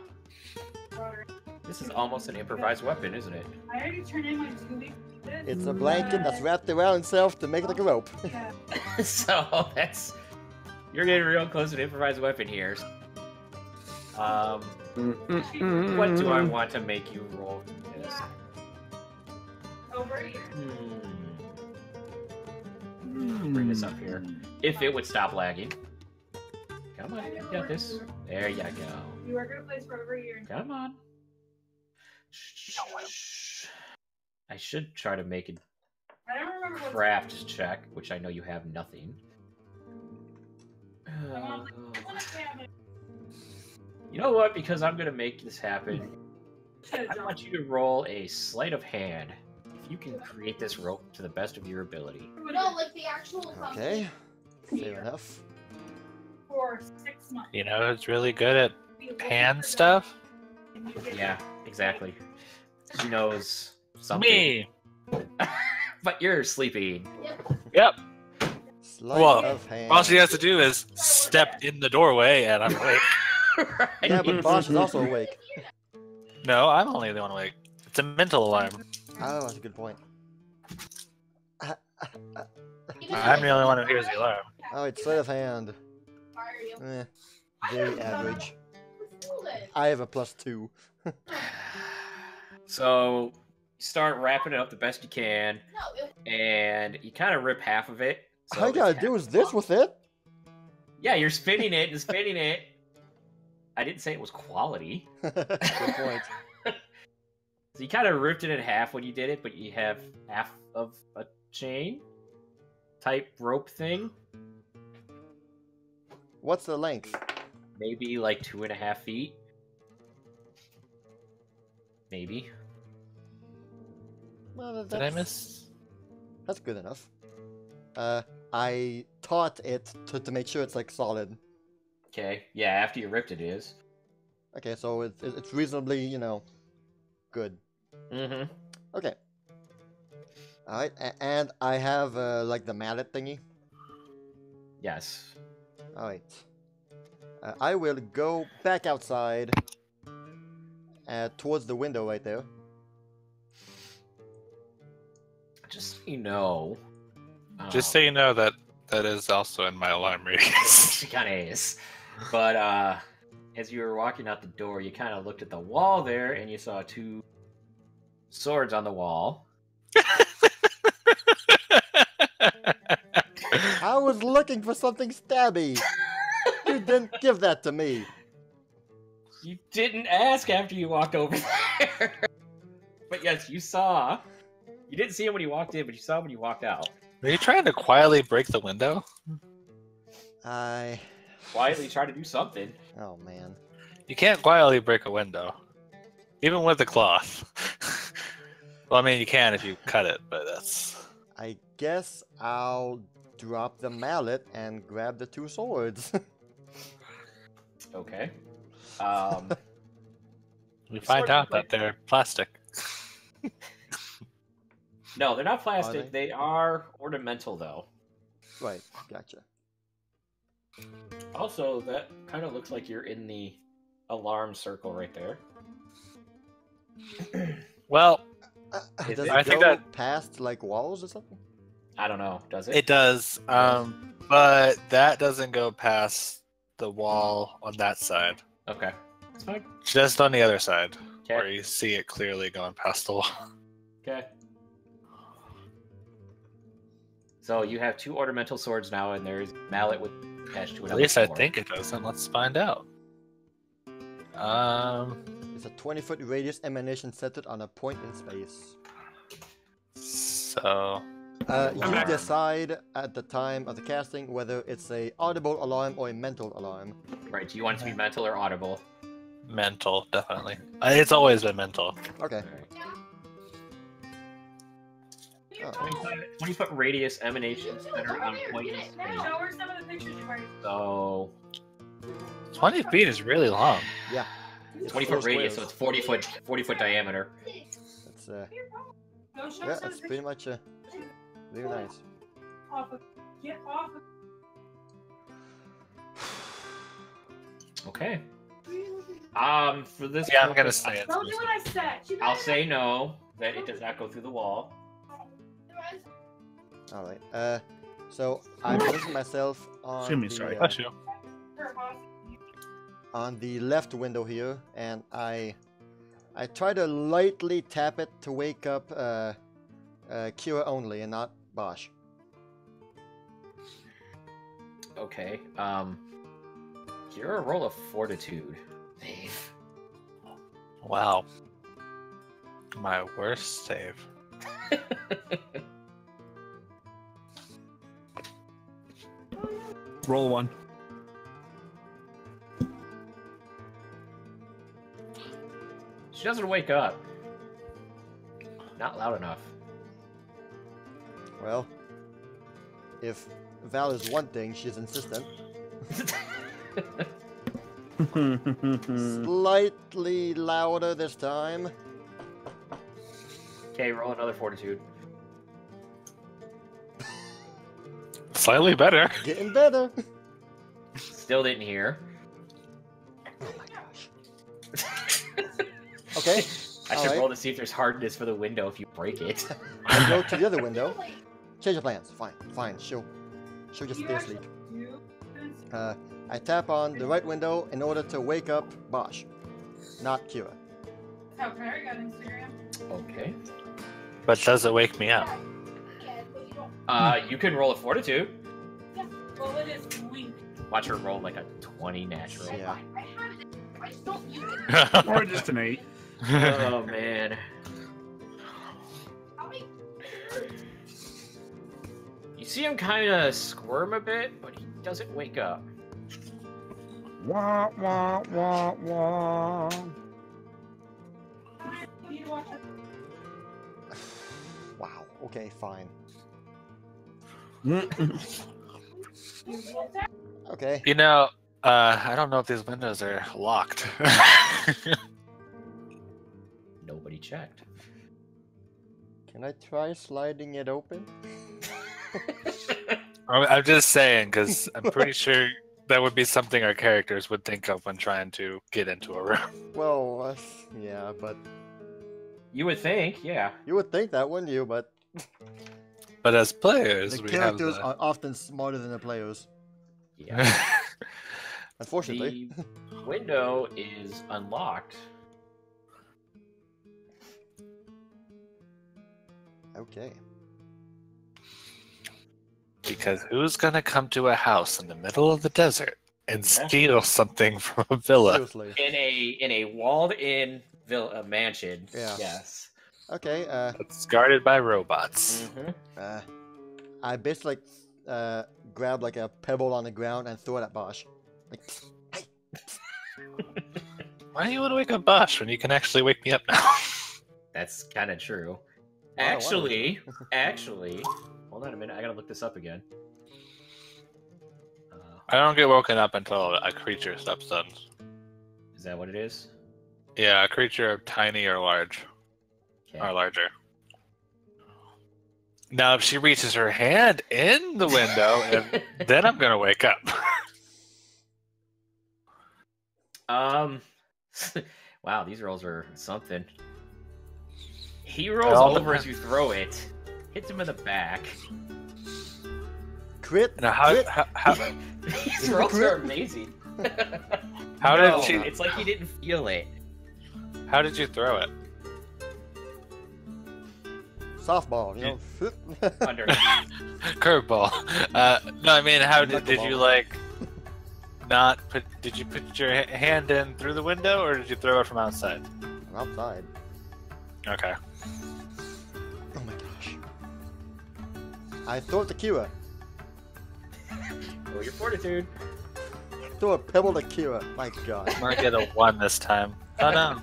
This is almost an improvised weapon, isn't it? I already turned in my 2 weeks. It's a blanket that's wrapped around itself to make it like a rope. So that's you're getting real close to an improvised weapon here. What do I want to make you roll for this? Over here. Bring this up here. If it would stop lagging. Come on, you got this. There you go. You are gonna place for over here. Come on. I should try to make a I don't remember what. craft check, which I know you have nothing. You know what? Because I'm gonna make this happen, I want you to roll a sleight of hand. If you can create this rope to the best of your ability. No, like the actual. Okay. Fair enough. For 6 months. You know, it's really good at hand stuff. Yeah, exactly. She knows something. Me. But you're sleeping. Yep. Sleight Well, of hand. all she has to do is step in the doorway, and I'm awake. Right. Yeah, but Bosch is also awake. No, I'm only the one awake. It's a mental alarm. Oh, that's a good point. I'm the only one who hears the alarm. Oh, it's sleight of hand. Very average. I have a +2. So you start wrapping it up the best you can, and you kind of rip half of it. So All I gotta do is this with it? Yeah, you're spinning it and spinning it. I didn't say it was quality. Good point. So you kind of ripped it in half when you did it, but you have half of a chain type rope thing. What's the length? Maybe like 2.5 feet. Maybe. Well, Did I miss? That's good enough. I taught it to make sure it's like solid. Okay. Yeah, after you ripped it is. Okay, so it's reasonably, you know, good. Mm-hmm. Okay. Alright, and I have, like, the mallet thingy. Yes. Alright. I will go back outside, towards the window right there. Just so you know. Just so you know that is also in my alarm radius. She kind of is. But as you were walking out the door, you kind of looked at the wall there, and you saw 2 swords on the wall. I was looking for something stabby. You didn't give that to me. You didn't ask after you walked over there. But yes, you saw. You didn't see him when you walked in, but you saw him when you walked out. Are you trying to quietly break the window? Quietly try to do something. Oh, man. You can't quietly break a window. Even with a cloth. Well, I mean, you can if you cut it, but that's... I guess I'll drop the mallet and grab the 2 swords. Okay. We find out that they're plastic. No, they're not plastic. Are they? They are ornamental, though. Right, gotcha. Also, that kind of looks like you're in the alarm circle right there. Well, Is Does it? it I go think that- past, like, walls or something? I don't know. Does it? it does, but that doesn't go past the wall on that side. Okay. It's fine. Just on the other side, Okay. where you see it clearly going past the wall. Okay. So you have 2 ornamental swords now, and there's mallet with attached to it. At least I think it doesn't. Let's find out. It's a 20-foot radius emanation centered on a point in space. So You decide at the time of the casting whether it's a audible alarm or a mental alarm. Right. Do you want it to be mental or audible? mental, definitely. It's always been mental. Okay. All right. 20-foot radius emanation centered on point in space. Show her some of the pictures you already. So 20 feet is really long. Yeah. 20-foot radius, so it's 40-foot diameter. That's Go show yeah, some that's of the pretty pictures. much very nice. Get off of. Okay. For this, Yeah, I'm gonna purpose, say it's Don't do what I said. I'll say no, that it does not go through the wall. All right. So I'm placing myself on Excuse me, the, sorry. Bless you. on the left window here, and I try to lightly tap it to wake up Kira only, and not Bosch. Okay. You're a roll of fortitude. Dave. Wow. My worst save. Roll one. She doesn't wake up. Not loud enough. Well, if Val is one thing, she's insistent. Slightly louder this time. Okay, roll another fortitude. Slightly better. Getting better. Still didn't hear. Oh my gosh. Okay. I should Alright. roll to see if there's hardness for the window if you break it. I go to the other window. Change of plans. Fine. She'll just stay asleep. I tap on the right window in order to wake up Bosch, not Kira. How Claire got Instagram. Okay. But does it wake me up? You can roll a fortitude. Yeah. Well, it is linked. Watch her roll like a 20 natural. Yeah. I have it. I just don't use it. Or just an 8. Oh man. How many- You see him kind of squirm a bit, but he doesn't wake up. Wah, wah, wah, wah. You need to watch it. Wow. Okay, fine. You will tap. Okay. You know, I don't know if these windows are locked. Nobody checked. Can I try sliding it open? I'm just saying, because I'm pretty sure that would be something our characters would think of when trying to get into a room. Well, yeah, but You would think, yeah. you would think that, wouldn't you? But But as players, the we have characters the... are often smarter than the players. Yeah. Unfortunately. The window is unlocked. Okay. Because who's gonna come to a house in the middle of the desert and Yeah. steal something from a villa? Seriously. In a walled-in mansion. Yeah. Yes. Okay. It's guarded by robots. Mm-hmm. I basically grab like a pebble on the ground and throw it at Bosch. Like, hey. Why do you want to wake up Bosch when you can actually wake me up now? That's kind of true. Wow, wow. Actually, hold on a minute. I gotta look this up again. I don't get woken up until a creature steps in. Is that what it is? Yeah, a creature tiny or large. Okay. Or larger. Now, if she reaches her hand in the window, then I'm gonna wake up. Wow, these rolls are something. He rolls all over depends. as you throw it, hits him in the back. Crit. Now, how These Is it rolls crit? are amazing. how No, did she? It's like he didn't feel it. How did you throw it? Softball, you know. Under. Curveball. No, I mean, how did you Knuckleball. like? Not put? Did you put your hand in through the window, or did you throw it from outside? I'm outside. Okay. Oh my gosh. I throw it to Kira. Roll your fortitude. Throw a pebble to Kira. My god. I'm gonna get a 1 this time. Oh no.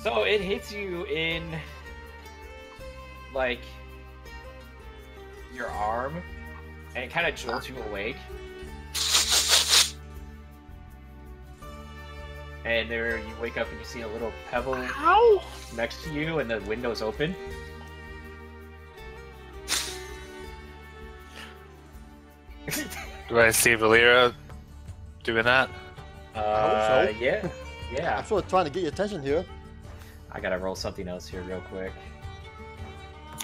So it hits you in, like, your arm, and it kind of jolts you awake. And there you wake up and you see a little pebble Ow! next to you, and the window's open. Do I see Valera doing that? hope so. Yeah. I'm Yeah. sort of trying to get your attention here. I gotta roll something else here real quick.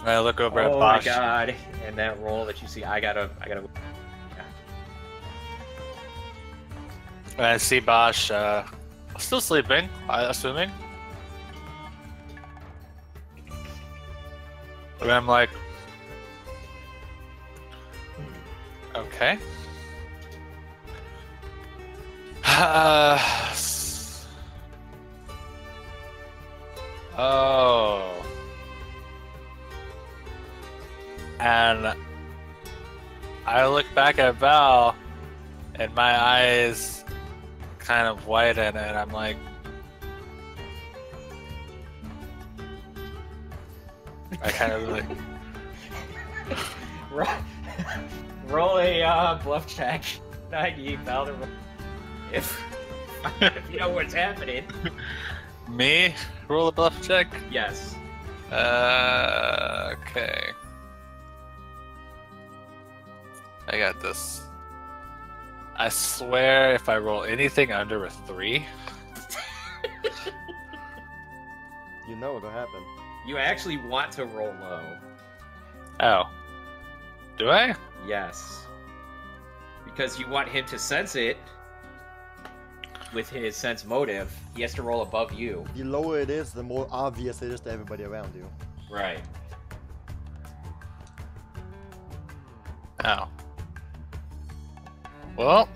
I look over at Oh my Bosch. god. And that roll that you see, I gotta... I see Bosch still sleeping, assuming. And I'm like, okay. Oh. And I look back at Val, and my eyes kind of widen, and I'm like, I kind of like, Roll a bluff check. I need Val to roll. If you know what's happening. me roll a bluff check. Yes. Okay. I got this. I swear if I roll anything under a 3, You know what'll happen. You actually want to roll low. oh. Do I? Yes. Because you want him to sense it with his sense motive. He has to roll above you. The lower it is, the more obvious it is to everybody around you. Right. Oh. Well.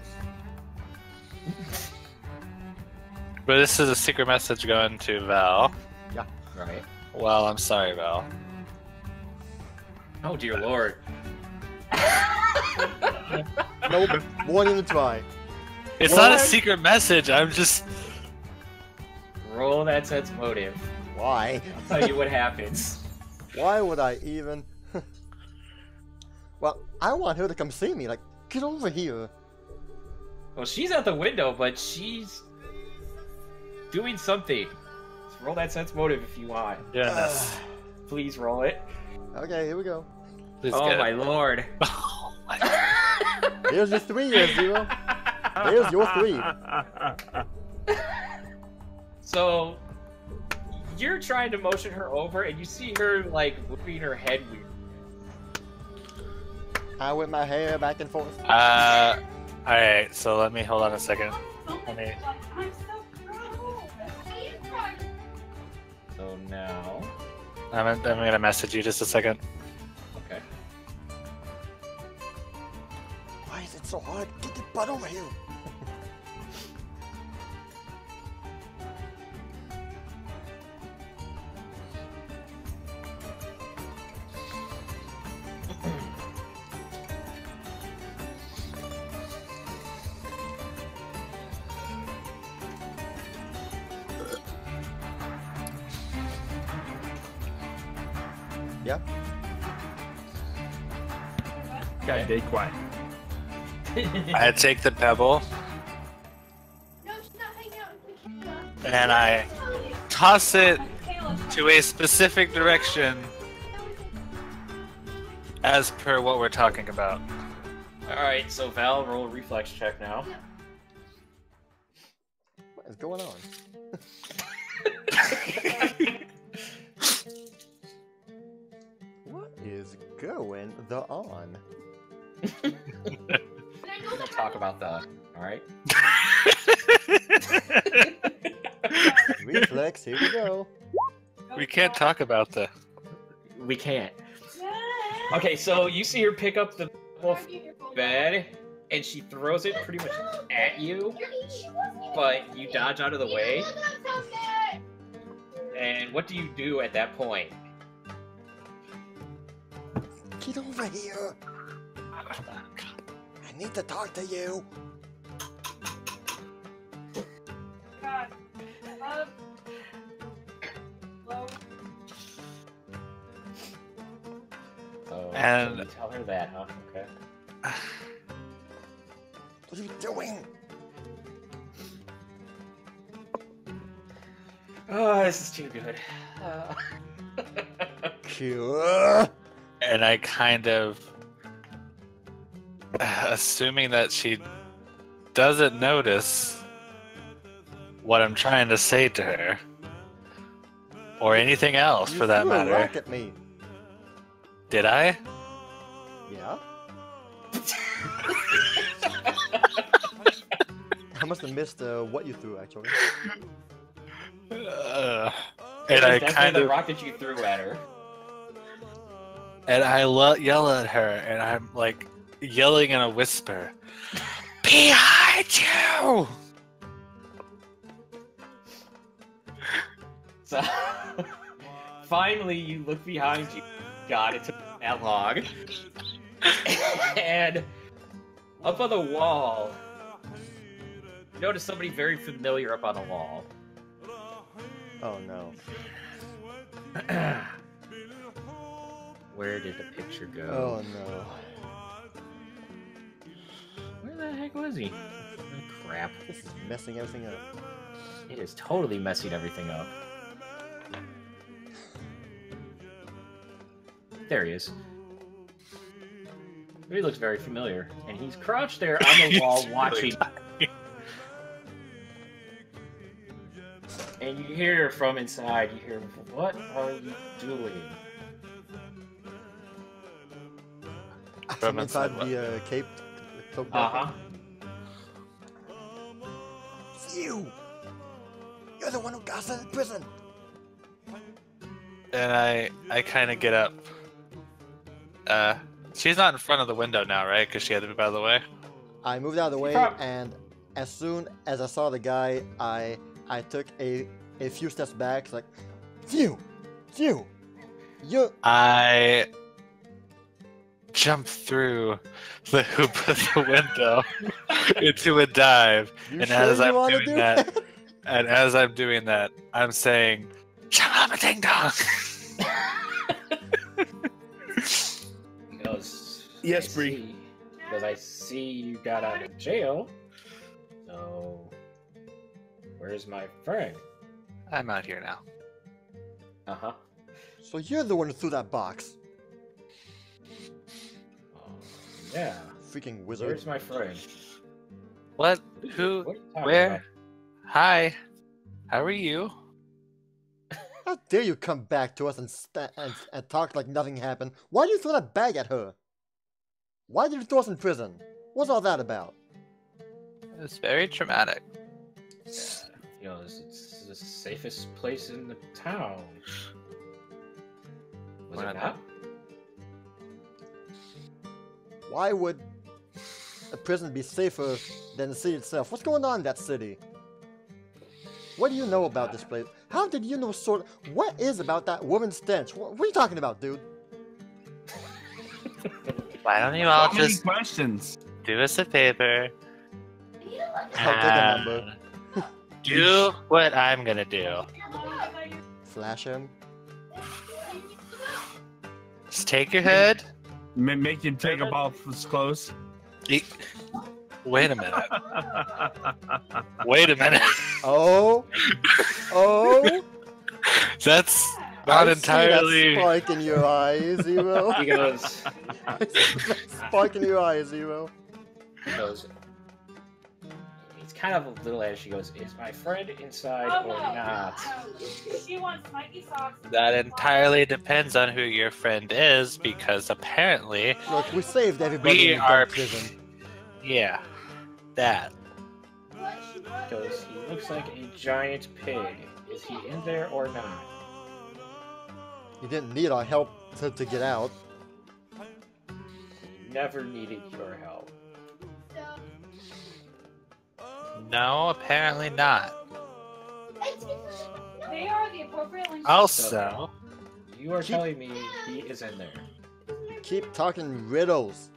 But this is a secret message going to Val. Right. Well, I'm sorry, Val. Oh, dear lord. Nope, won't even try. It's not a What? secret message, I'm just... Roll that sense motive. Why? I'll tell you what happens. Why would I even? Well, I want her to come see me. Like, get over here. Well, she's at the window, but she's doing something. So roll that sense motive if you want. Goodness. Please roll it. Okay, here we go. Please Oh get my it. lord. Oh my god. There's your 3, Zero. There's your 3. So you're trying to motion her over, and you see her like moving her head weird. I whip my hair back and forth. Alright, so let me hold on a second. Let me... I'm so proud. So now, I'm gonna message you just a second. okay. Why is it so hard? Get your butt over here. Yeah. God, stay quiet. I take the pebble No, she's not hanging out with me. and I toss it to a specific direction as per what we're talking about. Alright, so Val, roll a reflex check now. What is going on? What is going on? We'll talk about that. Alright? Reflex, here we go. We can't talk about the... We can't. Okay, so you see her pick up the wolf bed, and she throws it pretty much at you, but you dodge out of the way. And what do you do at that point? Get over here. I need to talk to you. God. Low. Oh, And- so you tell her that, huh? Okay. What are you doing? Oh, this is too good. Cure. And I kind of... assuming that she doesn't notice what I'm trying to say to her. Or anything else, You for that threw a matter. rock at me. Did I? Yeah. I must have missed what you threw, actually. And It I was definitely kind the of... rock that you threw at her. And I yell at her, and I'm like yelling in a whisper, "Behind you!" So finally, you look behind you. God, it took that long. And up on the wall, you notice somebody very familiar up on the wall. Oh no. Where did the picture go? Oh no. Where the heck was he? Oh, crap. This is messing everything up. It is totally messing everything up. There he is. He looks very familiar, and he's crouched there on the wall watching. And you hear from inside, you hear, "What are you doing?" From inside the cape. Uh-huh. You! You're the one who got sent to prison! And I kind of get up. She's not in front of the window now, right? Because she had to move out of the way. I moved out of the way, and as soon as I saw the guy, I took a few steps back, like, you! I jump through the hoop of the window into a dive, and as I'm doing that, I'm saying, "Shalom ding dong." He goes, Yes, Bree. Because I see you got out of jail. So, where's my friend? I'm out here now. Uh-huh. So you're the one who threw that box. Yeah. Freaking wizard. Where's my friend? What? What Who? are you talking Where? about? Hi. How are you? How dare you come back to us and talk like nothing happened? Why did you throw that bag at her? Why did you throw us in prison? What's all that about? It's very traumatic. You know, it's the safest place in the town. Was Why it not? not? Why would a prison be safer than the city itself? What's going on in that city? What do you know about this place? How did you know what is about that woman's stench? What are you talking about, dude? Why don't you all So many just questions. do us a favor? I'll take a number. Do what I'm gonna do. Flash him. Just take your hood. Make him take off his clothes. Wait a minute. Wait a minute. Oh. That's not I entirely. See that spark in your eyes, Zero. He goes, I see that spark in your eyes, Zero. he goes, he's kind of a little edgy. He goes, is my friend inside Oh, or not? She wants Mikey socks. That entirely depends on who your friend is, because apparently, Look, we saved everybody We in the are- prison. yeah, that. He goes, he looks like a giant pig. Is he in there or not? You didn't need our help to get out. He never needed your help. No, apparently not. They are the appropriate length. Also, You are telling me he is in there. Keep talking riddles.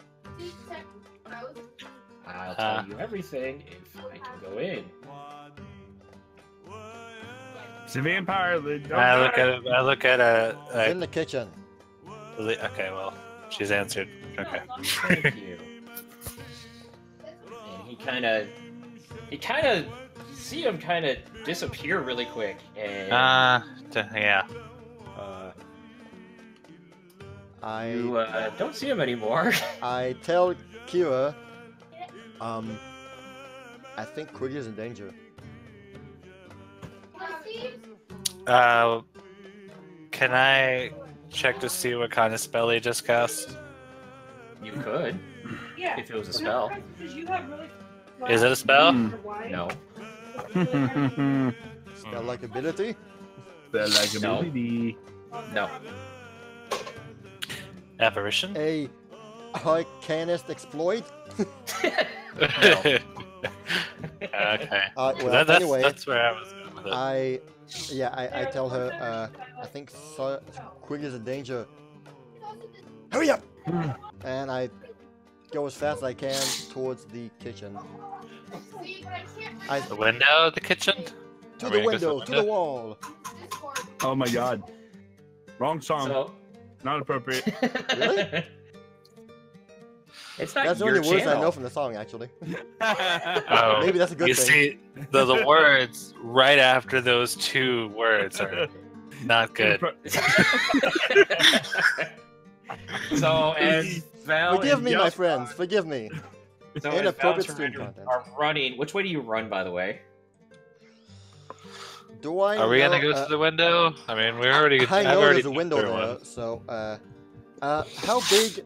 I'll tell you everything if I can go in. It's a vampire. I look at a. In the kitchen. Okay, well, she's answered. Okay. Thank you. And he kind of see him kind of disappear really quick, and Yeah. you don't see him anymore. I tell Kira, I think Quigley's in danger. Can I check to see what kind of spell he just cast? You could, Yeah. if it was a spell. Because you have really Is it a spell? No. Spell like ability? They're like a No. movie. No. Apparition? A Arcanist exploit? Okay. Well, anyway, That's where I was going with it. I tell her, I think Quigley's in danger. Hurry up! And I go as fast as I can towards the kitchen. The window of the kitchen? To Are the we gonna go window, to to the the window? wall. Oh my god. Wrong song. So, Not appropriate. Really? it's not That's the your only words channel. I know from the song, actually. Oh, Maybe that's a good you thing. see, the words right after those two words are not good. So Val Forgive and me, my Just friends. Forgive me. So as Inappropriate Val stream and Random content. are running. Which way do you run, by the way? Do I Are we know, gonna go to the window? I mean, we already. I I've know already there's a window through there, one. so, how big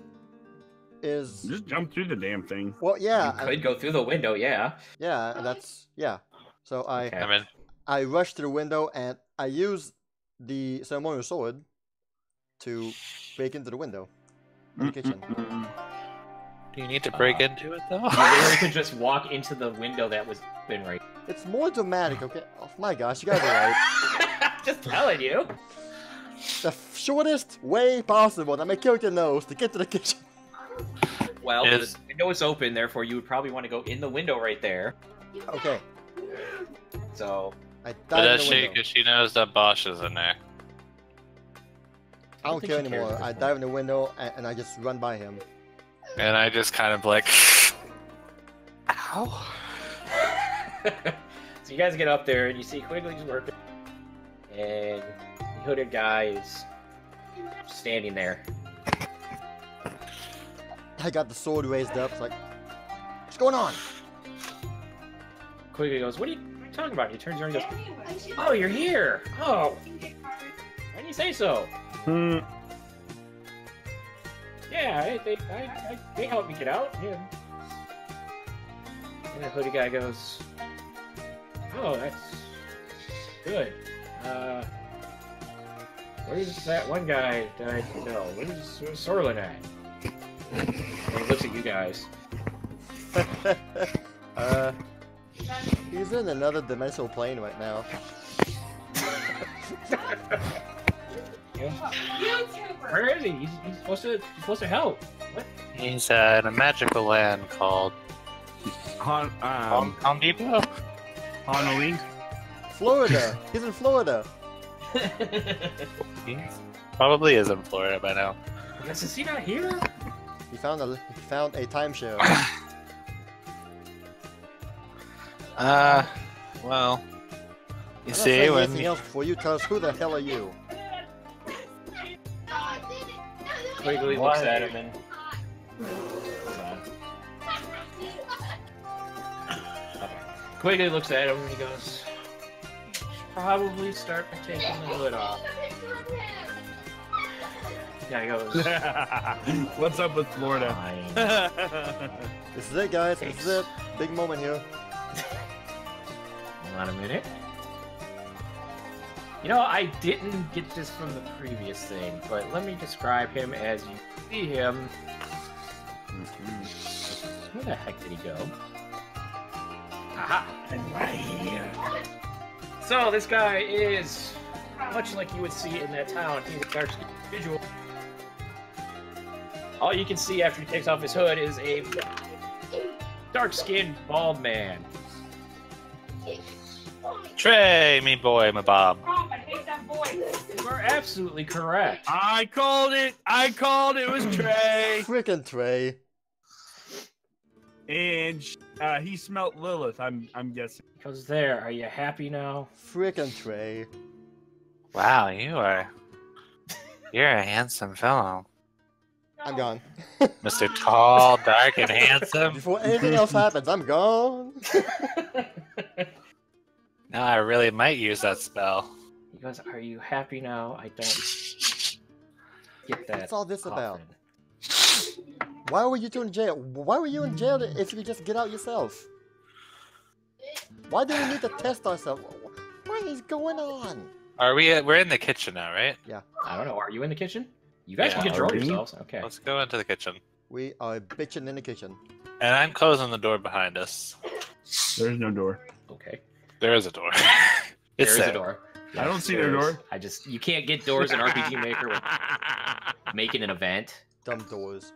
is... Just jump through the damn thing. Well, yeah, You could go through the window, yeah. yeah. So Okay. I mean, I rush to the window and I use the ceremonial sword to break into the window in the kitchen. do you need to break into it though? You literally could just walk into the window that was open right. It's more dramatic, okay? Oh my gosh, you guys are right. Just telling you. The shortest way possible that my character knows to get to the kitchen. Well, Is- the window is open, therefore you would probably want to go in the window right there. Okay, So, I But dive does in the she? window. Because she knows that Bosch is in there. I don't think care she cares anymore. at this I point. dive in the window and I just run by him. And I just kind of like, ow. so you guys get up there and you see Quigley's working, and the hooded guy is standing there. I got the sword raised up. It's like, what's going on? Quigley goes, "What are you talking about?" He turns around and goes, "Oh, you're here! Oh, why didn't you say so?" Yeah, they helped me get out. Yeah. And the hoodie guy goes, "Oh, that's good. Where's that one guy that I know? Where's Sorlin at?" And he looks at you guys. He's in another dimensional plane right now. Where is he? He's supposed to help. What? He's in a magical land called Honolulu. Florida. He's in Florida. He probably is in Florida by now. Is he not here? He found a timeshare. Well, you I'm not see, saying when anything else before you tell us who the hell are you? Quigley Why? looks at him and Quigley looks at him and he goes, "Should probably start by taking the hood off." Yeah, he goes, What's up with Florida? "Fine." This is it, guys. This is it. Big moment here. Hold on a minute. You know, I didn't get this from the previous thing, but let me describe him as you see him. Where the heck did he go? Aha! Right here. So this guy is much like you would see in that town. He's a dark individual. All you can see after he takes off his hood is a dark-skinned bald man. Trey, me boy, my Bob. You are absolutely correct. I called it. It was Trey. Frickin' Trey. And he smelt Lilith. I'm guessing. Because there, are you happy now? Frickin' Trey. Wow, you're a handsome fellow, I'm gone. Mr. Tall, dark, and handsome. Before anything else happens, I'm gone. Now I really might use that spell. He goes, "Are you happy now? I don't get that." What's all this about? often." Why were you two in jail? Why were you in jail if you could just get out yourself? Why do we need to test ourselves? What is going on? Are we? We're in the kitchen now, right? I don't know. Are you in the kitchen? You guys Yeah. can control Are we? yourselves. Okay. Let's go into the kitchen. We are bitching in the kitchen. And I'm closing the door behind us. There's no door. Okay. There is a door. It's There is there. a door. I don't see no there is. door. You can't get doors in RPG Maker with making an event. Dumb doors.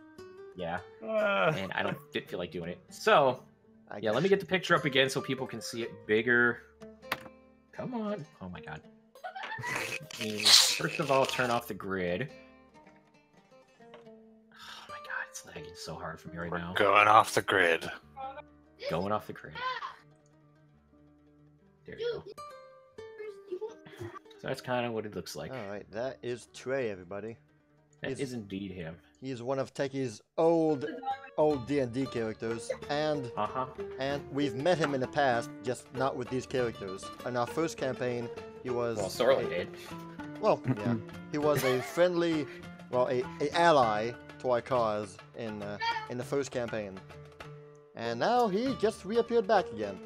Yeah. Uh, And I don't feel like doing it. So, I yeah, let me get the picture up again so people can see it bigger. Come on. Oh my god. First of all, turn off the grid. Oh my god, it's lagging so hard for me right We're now. going off the grid. Going off the grid. There you go. So that's kind of what it looks like. Alright, that is Trey, everybody. That is- is indeed him. He's one of Techie's old D&D characters, and we've met him in the past, just not with these characters. In our first campaign, he was... Well, Sorley did. Well, yeah. He was a friendly, well, a ally to our cause in the first campaign. And now he just reappeared back again.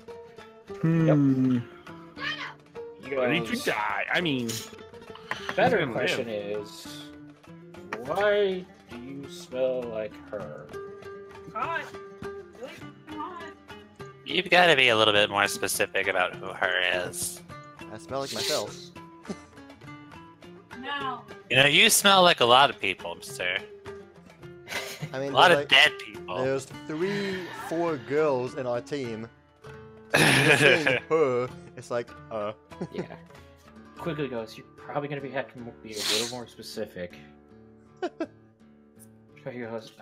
Ready to die. I mean, Better question is, why do you smell like her? God. Like, God. You've got to be a little bit more specific about who her is. I smell like myself. No. You know, you smell like a lot of people, sir. I mean, A lot of like, dead people. there's 4 girls in our team. So when you're saying her, it's like, Yeah. Quigley goes, you're probably going to have to be a little more specific. So he goes,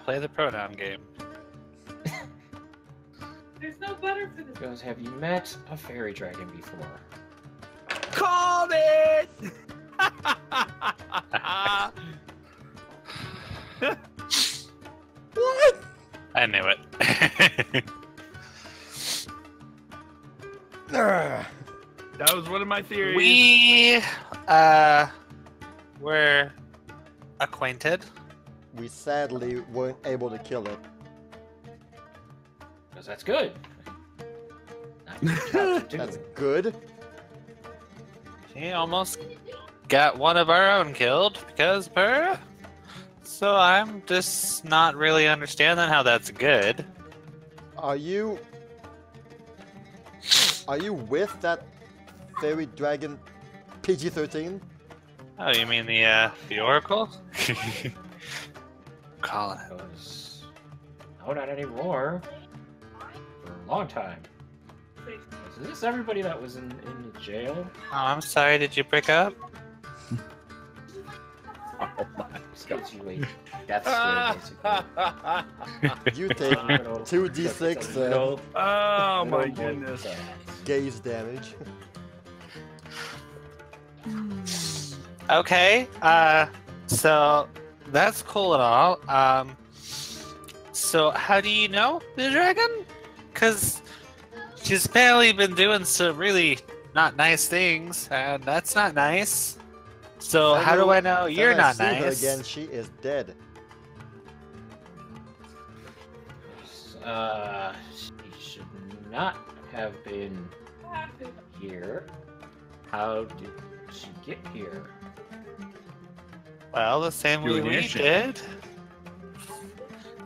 Play the pronoun game. There's no butter for this. he goes, have you met a fairy dragon before? called it. what? I knew it. That was one of my theories. We were acquainted. We sadly weren't able to kill it. Because that's good. Not your job to do. That's good. She almost got one of our own killed because of her. So I'm just not really understanding how that's good. Are you with that fairy dragon PG-13? Oh, you mean the Oracle? Colin. Goes, no, not anymore. For a long time. Is this everybody that was in the jail? Oh, I'm sorry, did you break up? Oh my, got you a death scare, basically. You take 2d6 Oh my goodness. gaze damage. Okay, so that's cool and all. So how do you know the dragon? Because she's apparently been doing some really not nice things, and that's not nice. So how do I know you're When I not see her nice? again, she is dead. She should not have been here. How did she get here? Well, the same way Doing we your shit. did.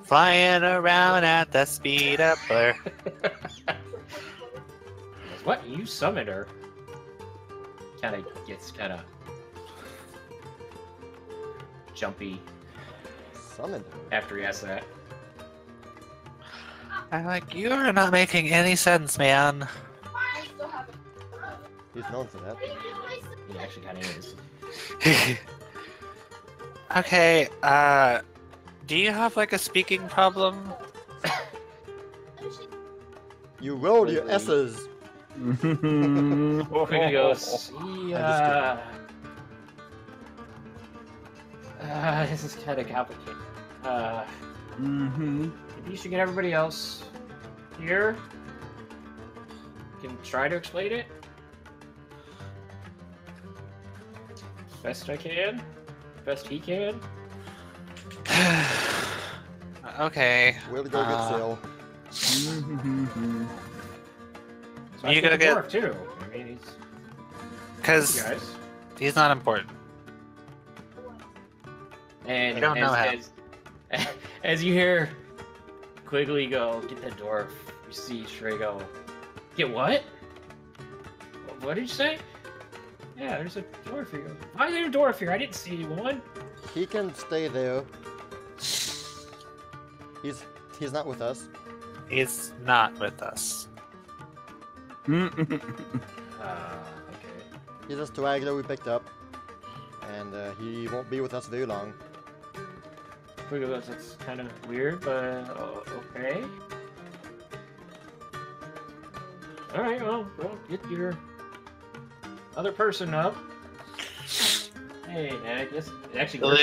Flying around at the speed of blur. What? You summoned her? Gets kind of jumpy Summoned her. after he asks that. I'm like, you're not making any sense, man. I still have it. He's known for that. He actually kind of is. Okay, do you have like a speaking problem? You rolled your Really? S's. Quigley goes, this is kind of complicated. Maybe you should get everybody else here. Can try to explain it. Best I can. Best he can. Okay. We'll go get Sil. So You I gotta think get- dwarf too. I mean, he's Because you guys. he's not important. And I don't know how. as you hear Quigley go, get that dwarf, you see Shrey go, get what? What did you say? Yeah, there's a dwarf here. Why is there a dwarf here? I didn't see one. He can stay there. He's not with us. He's not with us. Okay. He's a straggler we picked up, and he won't be with us very long. Quigley goes, that's kind of weird, but okay. Alright, well, get your other person up. Hey, Ned, this actually works.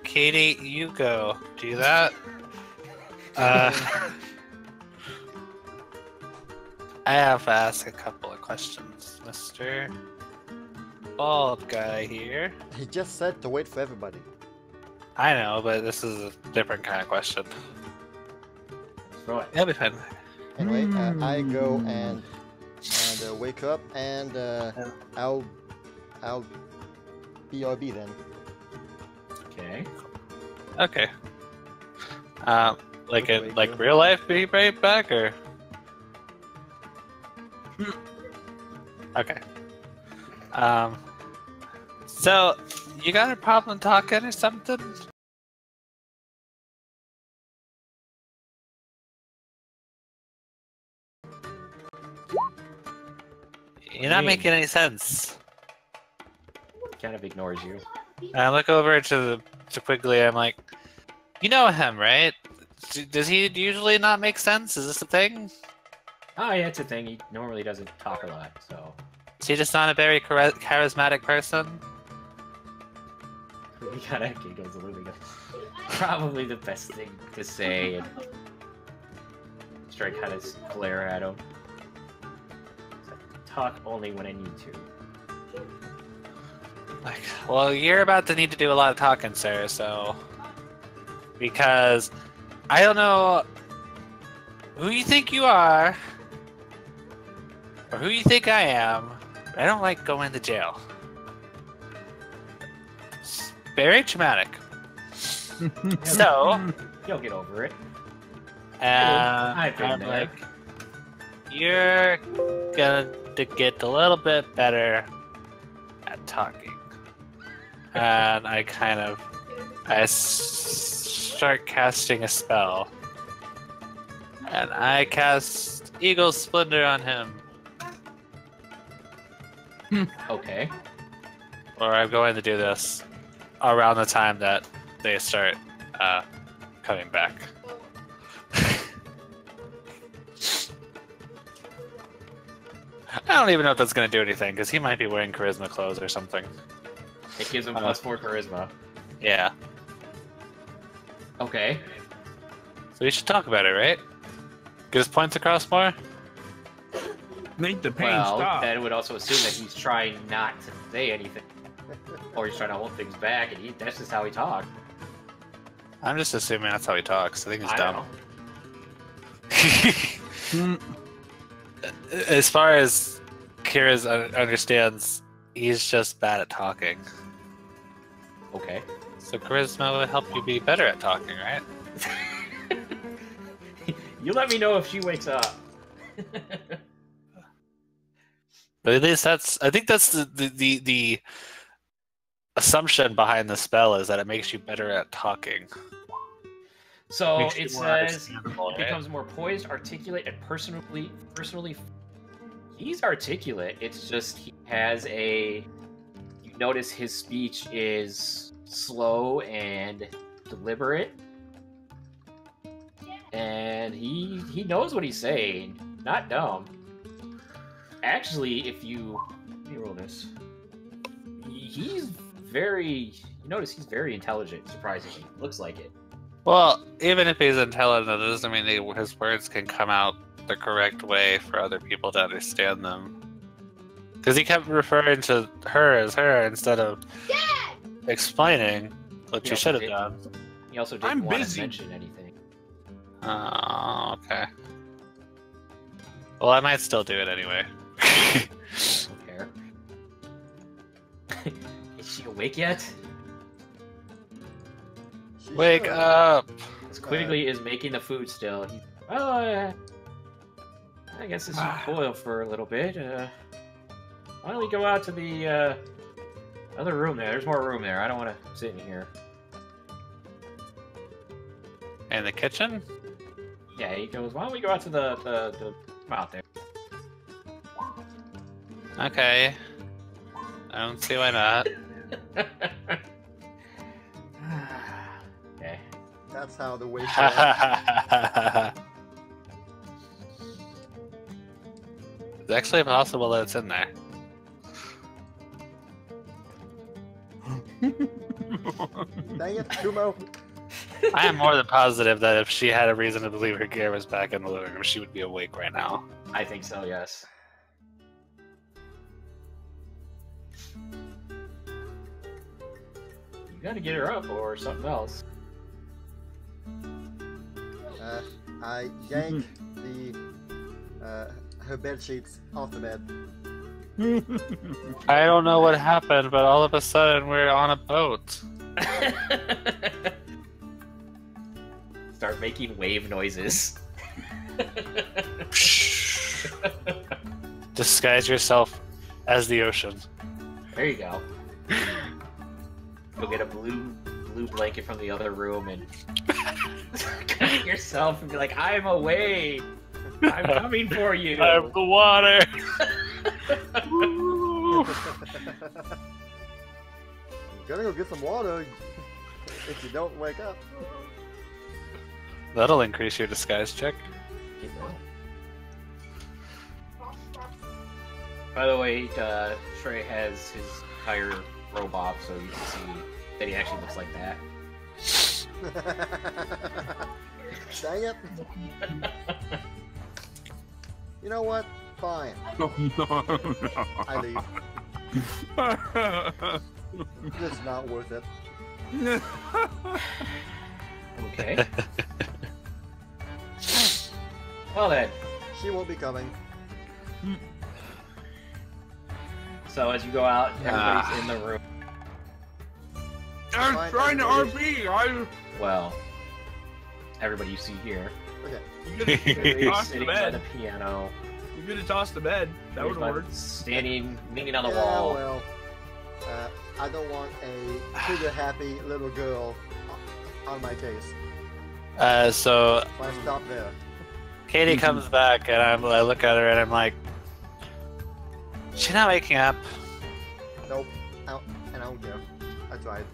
Katie, you go do that. I have to ask a couple of questions, Mr. Bald guy here. He just said to wait for everybody. I know, but this is a different kind of question. Throw it. It'll be fine. Anyway, I go and wake up, and I'll BRB then. Okay. Okay. Like Okay, in like good. real life, be right back, or okay. So you got a problem talking or something? You're not mean? making any sense. Kind of ignores you. And I look over to Quigley. I'm like, you know him, right? Does he usually not make sense? Is this a thing? Oh, yeah, it's a thing. He normally doesn't talk a lot, so. Is he just not a very charismatic person? He kind of giggles a little bit. Probably the best thing to say. And Strike kind of glare at him. Talk only when I need to. Like, well, you're about to need to do a lot of talking, sir, so... Because I don't know who you think you are, or who you think I am, but I don't like going to jail. It's very traumatic. So, You'll get over it. I'm been there. like, you're gonna get a little bit better at talking. And I start casting a spell. And I cast Eagle Splendor on him. Okay. Or I'm going to do this around the time that they start coming back. I don't even know if that's going to do anything, because he might be wearing charisma clothes or something. It gives him +4 charisma. Yeah. Okay. So we should talk about it, right? Get his points across more? Make the pain Well, stop. that would also assume that he's trying not to say anything. Or he's trying to hold things back, and that's just how he talks. I'm just assuming that's how he talks. I think he's I dumb. know. As far as Kira's understands, he's just bad at talking. Okay. So charisma would help you be better at talking, right? You let me know if she wakes up. But at least I think that's the assumption behind the spell, is that it makes you better at talking. So Makes you it more says understandable, right? becomes more poised, articulate, and personally. He's articulate. It's just he has a. You notice his speech is slow and deliberate, and he knows what he's saying. Not dumb. Actually, if you let me roll this, he's very. You notice he's very intelligent. Surprisingly, looks like it. Well, even if he's intelligent, that doesn't mean his words can come out the correct way for other people to understand them. Because he kept referring to her as her instead of explaining what He you also should have did- done. He also I'm didn't want to busy. mention anything. Oh, okay. Well, I might still do it anyway. Don't care. Is she awake yet? She Wake should. up! Because Quigley is making the food still. Well, I guess this should boil for a little bit. Why don't we go out to the other room there? There's more room there. I don't want to sit in here. In the kitchen? Yeah, he goes, why don't we go out to the out there? Okay. I don't see why not. Okay. That's how the wake up. It's actually possible that it's in there. Dang it, Kumo. I am more than positive that if she had a reason to believe her gear was back in the living room, she would be awake right now. I think so, yes. You gotta get her up or something else. I yank her bed sheets off the bed. I don't know what happened, but all of a sudden we're on a boat. Start making wave noises. Disguise yourself as the ocean. There you go. Go get a blue blanket from the other room and cover yourself and be like, I'm away. I'm coming for you. I'm the water. I'm gonna go get some water if you don't wake up. That'll increase your disguise check. By the way, Trey has his entire robe off, so you can see that he actually looks like that. Dang it. You know what? Fine. No. I leave. It's not worth it. Okay. Well then. She won't be coming. So as you go out, everybody's in the room. I'm Fine, trying to everybody. RP. Well, everybody you see here. Okay. You could have Everybody's tossed the sitting by the bed. piano. You could have tossed the bed. That would have worked. Standing, leaning on the Yeah, wall. well, I don't want a trigger-happy little girl on my case. So So I stop there. Katie comes back, and I look at her, and I'm like, she's not waking up. Nope. I don't care. I tried.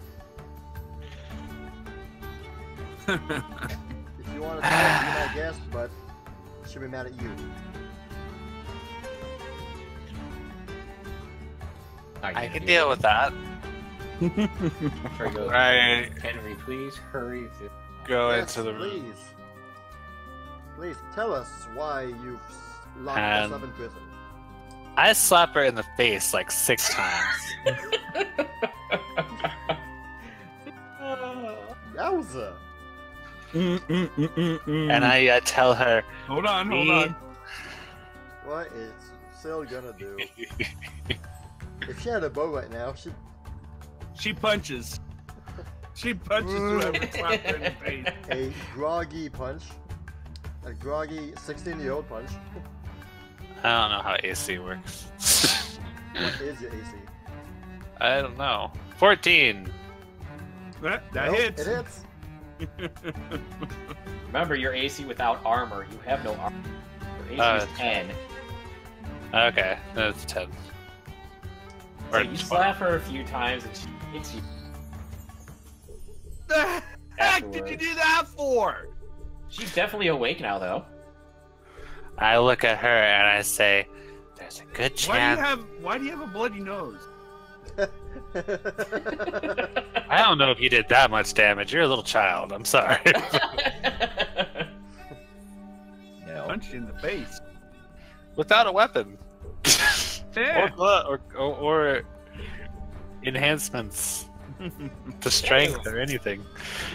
If you want to try, be my guest, but she'll be mad at you. I can deal with that. Trey goes, Right. Henry, please hurry. Go Yes, into the room. please. Please tell us why you've locked us up in prison. I slap her in the face like 6 times. Yowza! And I tell her, Hold on. What is Sil gonna do? If she had a bow right now, She punches. She punches whoever slapped her in the face. a groggy punch. A groggy 16-year-old punch. I don't know how AC works. What is your AC? I don't know. 14. That Nope, hits. It hits. Remember, your AC without armor. You have no armor. Your AC is 10. Okay, that's 10. So Or you 12. slap her a few times and she hits you. The heck did you do that for? She's definitely awake now, though. I look at her and I say, there's a good chance. Why do you have a bloody nose? I don't know if you did that much damage. You're a little child. I'm sorry. No. Punched you in the face. Without a weapon. Yeah. Or enhancements to strength or anything.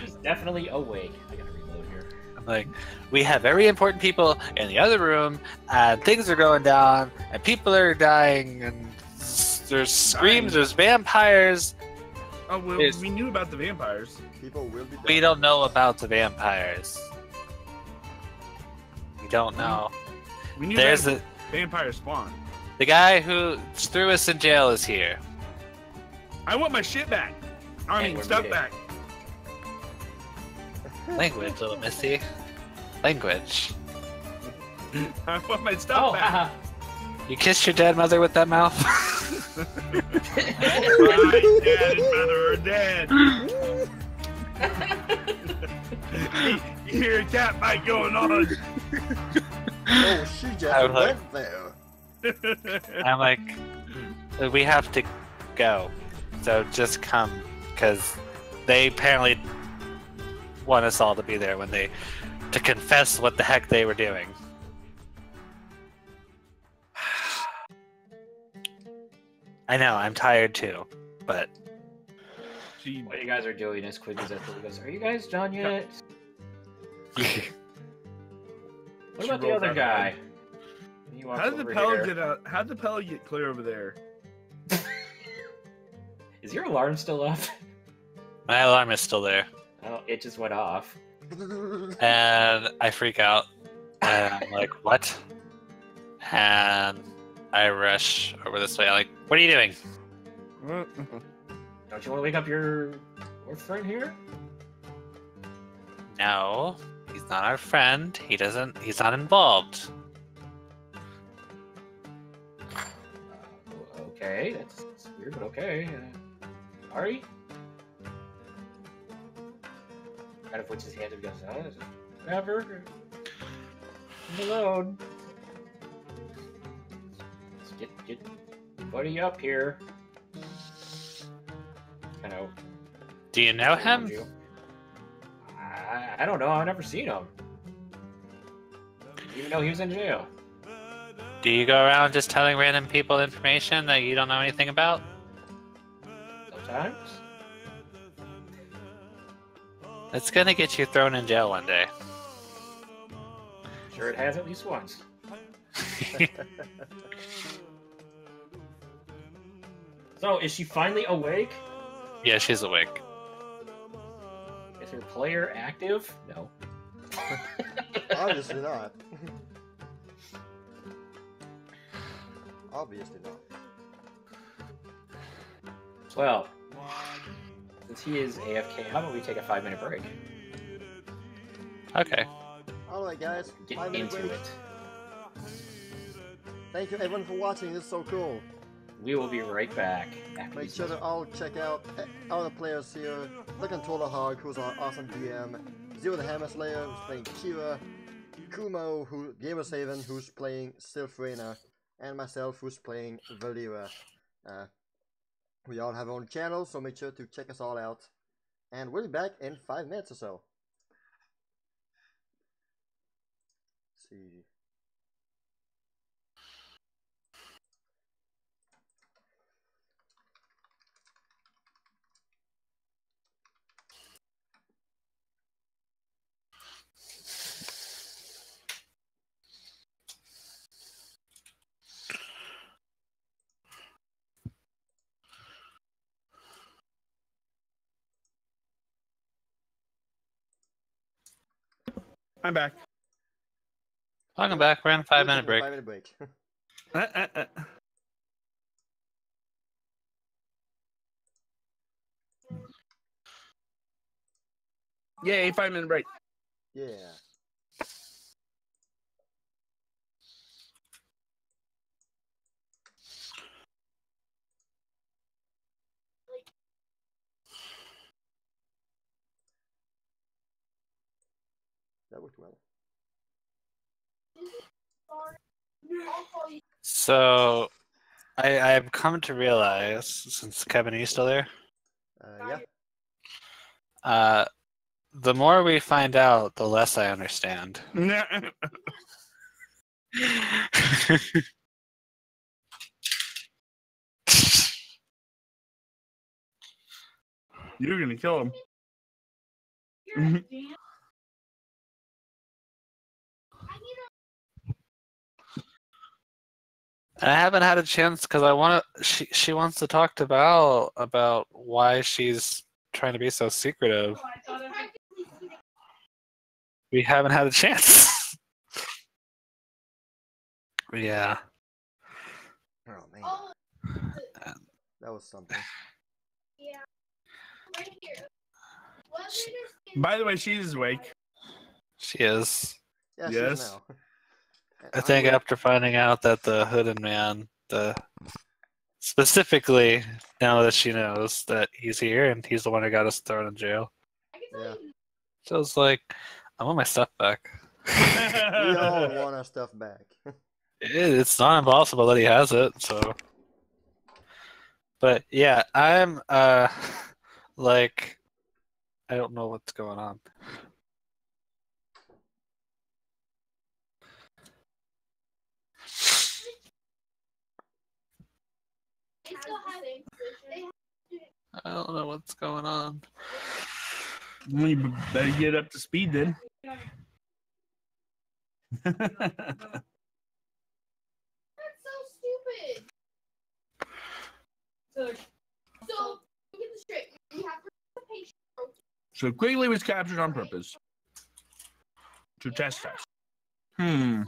She's definitely awake. I gotta reload here. I'm like, we have very important people in the other room, and things are going down, and people are dying, and there's screams, there's vampires. Oh, well, Yes. we knew about the vampires. People will be We dead. don't know about the vampires. We don't know. We knew There's that a vampire spawn. the guy who threw us in jail is here. I want my shit back. I Hey, mean, we're stuff muted. back. Language, little missy. Language. I want my Oh, stuff back. haha. You kissed your dead mother with that mouth? My dad and mother are dead. You hear a cat fight going on. Oh, she just I was like- went there. I'm like, we have to go. So just come, because they apparently want us all to be there to confess what the heck they were doing. I know, I'm tired too, but What you guys are doing as quick as that goes, are you guys done yet? What about the other guy? He walks How did over the pellet here. get out? How did the pellet get clear over there? Is your alarm still up? my alarm is still there. Oh, it just went off. And I freak out. And I'm like, what? And I rush over this way. I'm like, what are you doing? Don't you want to wake up your friend here? No, he's not our friend. He's not involved. Okay, that's weird, but okay. Sorry? Kind of puts his hand up and goes, whatever. Leave me alone. Let's get buddy up here. Kind of. Do you know him? I don't know. I've never seen him. Even though he was in jail. Do you go around just telling random people information that you don't know anything about? Sometimes. It's gonna get you thrown in jail one day. Sure, it has at least once. So, is she finally awake? Yeah, she's awake. Is her player active? No. Obviously not. Obviously not. Well, since he is AFK, how about we take a 5-minute break? Okay. Alright guys, Get 5-minute into break. it. Thank you everyone for watching, this is so cool. We will be right back after Make these sure to all check out other players here. The Controller Hog, who's our awesome DM. Zero the Hammer Slayer, who's playing Kira. Kumo, Gamersaven, who's playing Sylphrena. And myself, who's playing Valira. We all have our own channels, so make sure to check us all out. And we'll be back in 5 minutes or so. Let's see. I'm back. Welcome back. We're on a 5-minute break. 5-minute break. Yay, 5-minute break. Yeah. That worked well. So, I've come to realize, since Kevin, are you still there? Yeah. The more we find out, the less I understand. You're gonna kill him. I haven't had a chance because I want to. She wants to talk to Val about why she's trying to be so secretive. We haven't had a chance. Yeah. Oh man. That was something. By the way, she's awake. She is. Yeah, Yes. she's now. I think after finding out that the hooded man, specifically now that she knows that he's here and he's the one who got us thrown in jail. Yeah. So it's like, I want my stuff back. We all want our stuff back. It's not impossible that he has it, so. But yeah, I'm like I don't know what's going on. They still have it. I don't know what's going on. Well, you better get up to speed then. That's so stupid. So get this straight. You have participation. So Quigley was captured on purpose to test us. That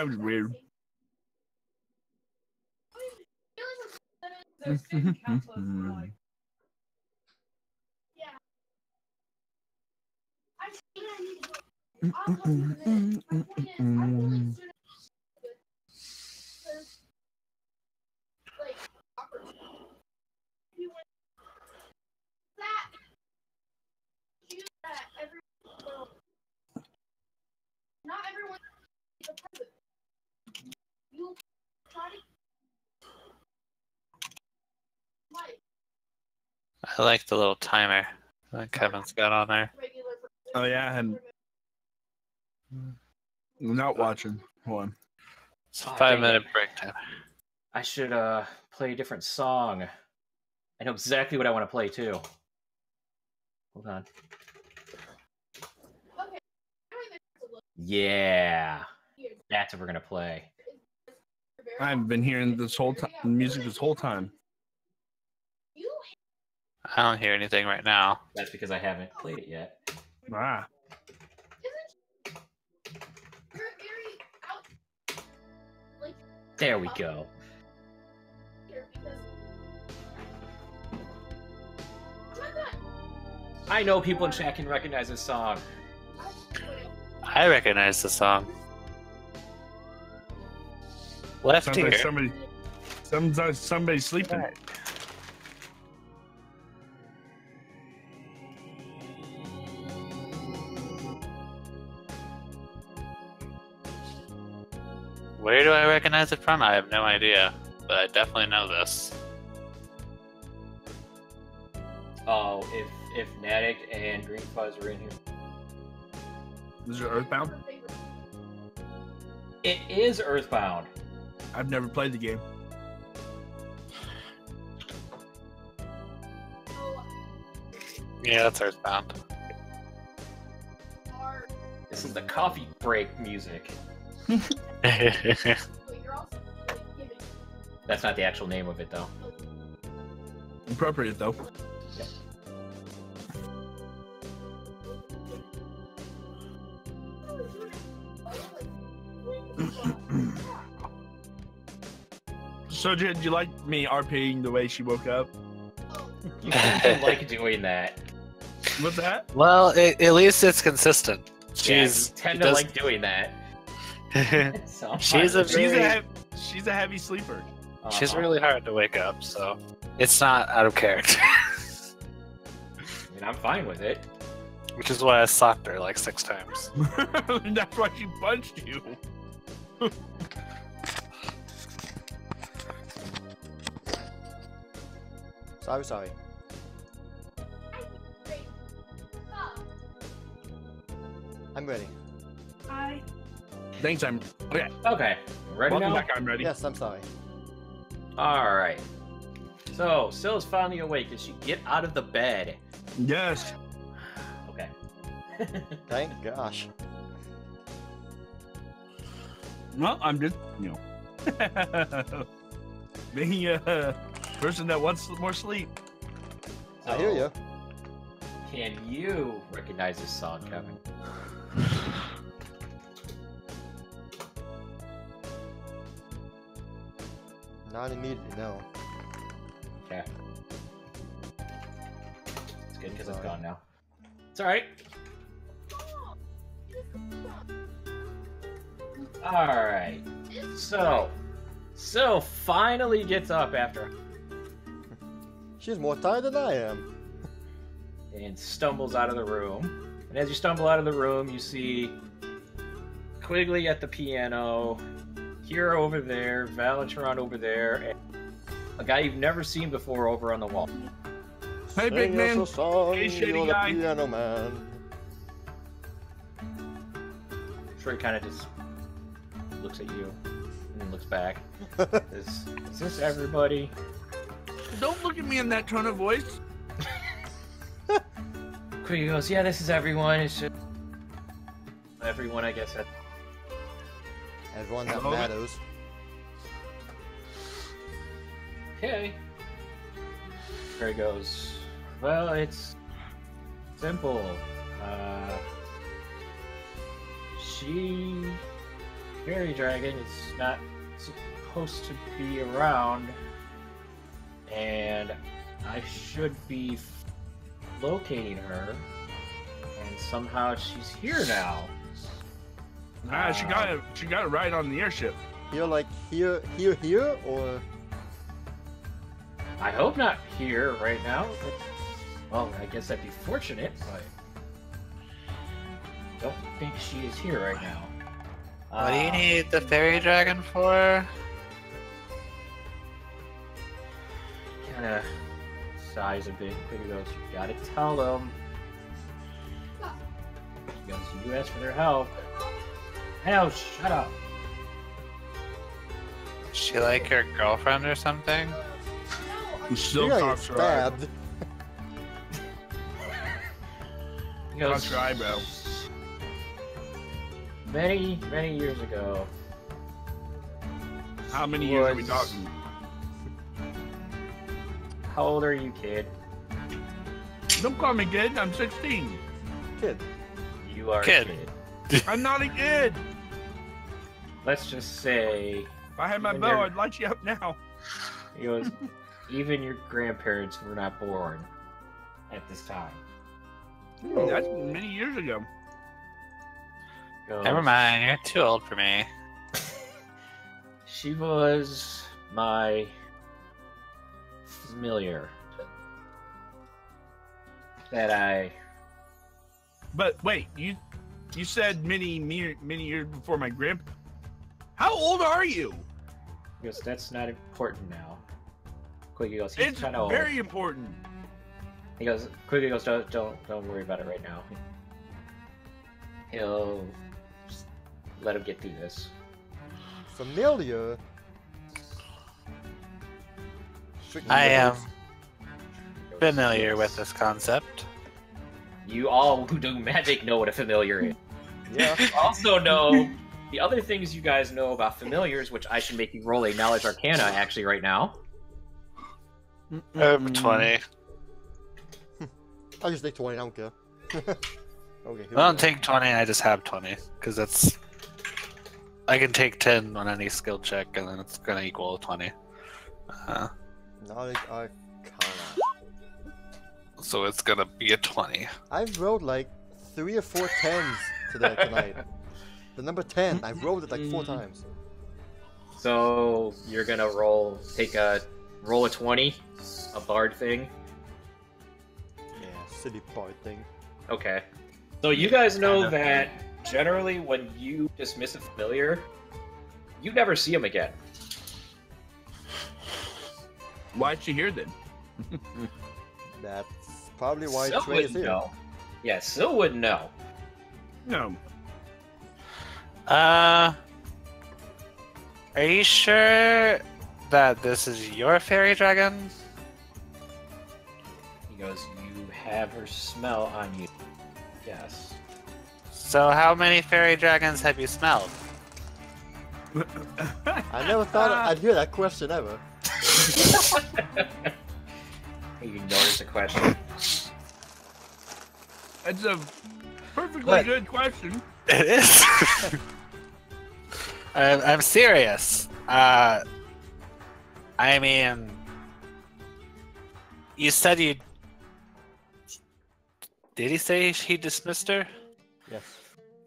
was weird. Not everyone is a president. You try to. I like the little timer that Kevin's got on there. Oh yeah, and I'm not watching. Hold on. It's a 5-minute break time. I should play a different song. I know exactly what I want to play too. Hold on. Okay. Yeah, that's what we're gonna play. I've been hearing this whole time, music this whole time. I don't hear anything right now. That's because I haven't played it yet. Ah. There we go. I know people in chat can recognize this song. I recognize the song. Left Sounds ear. like somebody's sleeping. Right. Where do I recognize it from? I have no idea, but I definitely know this. Oh, if Natick and Green Fuzz are in here. Is it Earthbound? It is Earthbound. I've never played the game. Yeah, that's Earthbound. This is the coffee break music. That's not the actual name of it, though. Appropriate though. Yep. So did you like me RPing the way she woke up? I like doing that. What's that? Well, at least it's consistent. I tend to like doing that. So She's a She's a heavy sleeper. She's really hard to wake up, so it's not out of character. I mean, I'm fine with it. Which is why I socked her like 6 times. That's why she punched you. Sorry. I'm ready. Hi. Thanks, I'm okay. Okay, ready Welcome now? back, I'm ready. Yes, I'm sorry. All right. So, Syl is finally awake. Did she get out of the bed? Yes. Okay. Thank gosh. Well, I'm just, being a person that wants more sleep. I hear you. Can you recognize this song, Kevin? Not immediately, no. Okay. It's good because it's gone now. It's alright. Alright. So finally gets up after She's more tired than I am. and stumbles out of the room. And as you stumble out of the room, you see Quigley at the piano, Kira over there, Valentron over there, and a guy you've never seen before over on the wall. Hey, big Sing us man. a song, Hey, shady you're the guy. piano man. Troy kind of just looks at you and then looks back. Is this everybody? Don't look at me in that tone of voice. Quiggy goes, yeah, this is everyone. It's just everyone, I guess. Everyone that Hello? matters. Okay. Troy goes, well, it's simple. Fairy Dragon is not supposed to be around, and I should be locating her, and somehow she's here now. Ah, she got it right on the airship. Here, like here, or I hope not here right now. Well, I guess that'd be fortunate, but don't think she is here right now. What do you need the fairy dragon for? Kinda sighs a bit. Quiggy goes, you gotta tell them. She goes, you asked for their help. Hell, shut up. Is she like your girlfriend or something? Still you're gonna get talks her stabbed. He goes, Talks her eyebrow. many years ago, How many years are we Was- talking? how old are you, kid? Don't call me kid. I'm 16. Kid. You are Kid. a kid. I'm not a kid. Let's just say, If I had my When bow, you're- I'd light you up now. he goes, even your grandparents were not born at this time. That's many years ago. Goes, Never mind, you're too old for me. She was my familiar that I But wait, you said many years before my grandpa. How old are you? he goes, that's not important now. Quiggy goes, he's It's kind of old. very important. He goes, Quiggy goes, don't worry about it right now. He'll just let him get through this. Familiar. Strictly I am levels. familiar with this concept. You all who do magic know what a familiar is. Yeah. You also know the other things you guys know about familiars, which I should make you roll a knowledge arcana actually right now. 20. I'll just take 20. I don't care. Okay. Here I we don't go. take 20, I just have 20. Because that's. I can take 10 on any skill check, and then it's gonna equal 20. Knowledge Arcana. So it's gonna be a 20. I've rolled like 3 or 4 10s tonight. The number 10, I've rolled it like 4 times. So you're gonna roll a 20, a bard thing. Yeah, silly part thing. Okay. So you guys know Kinda. that generally when you dismiss a familiar, you never see him again. Why'd she hear then? That's probably why Sil Trey is wouldn't here. know. Yeah, Sil wouldn't know. No. Are you sure that this is your fairy dragon? He goes, you have her smell on you. Yes. So how many fairy dragons have you smelled? I never thought I'd hear that question ever. He ignores the question. It's a perfectly What? good question. It is. I'm serious. I mean, you said you. Did he say he dismissed her? Yes.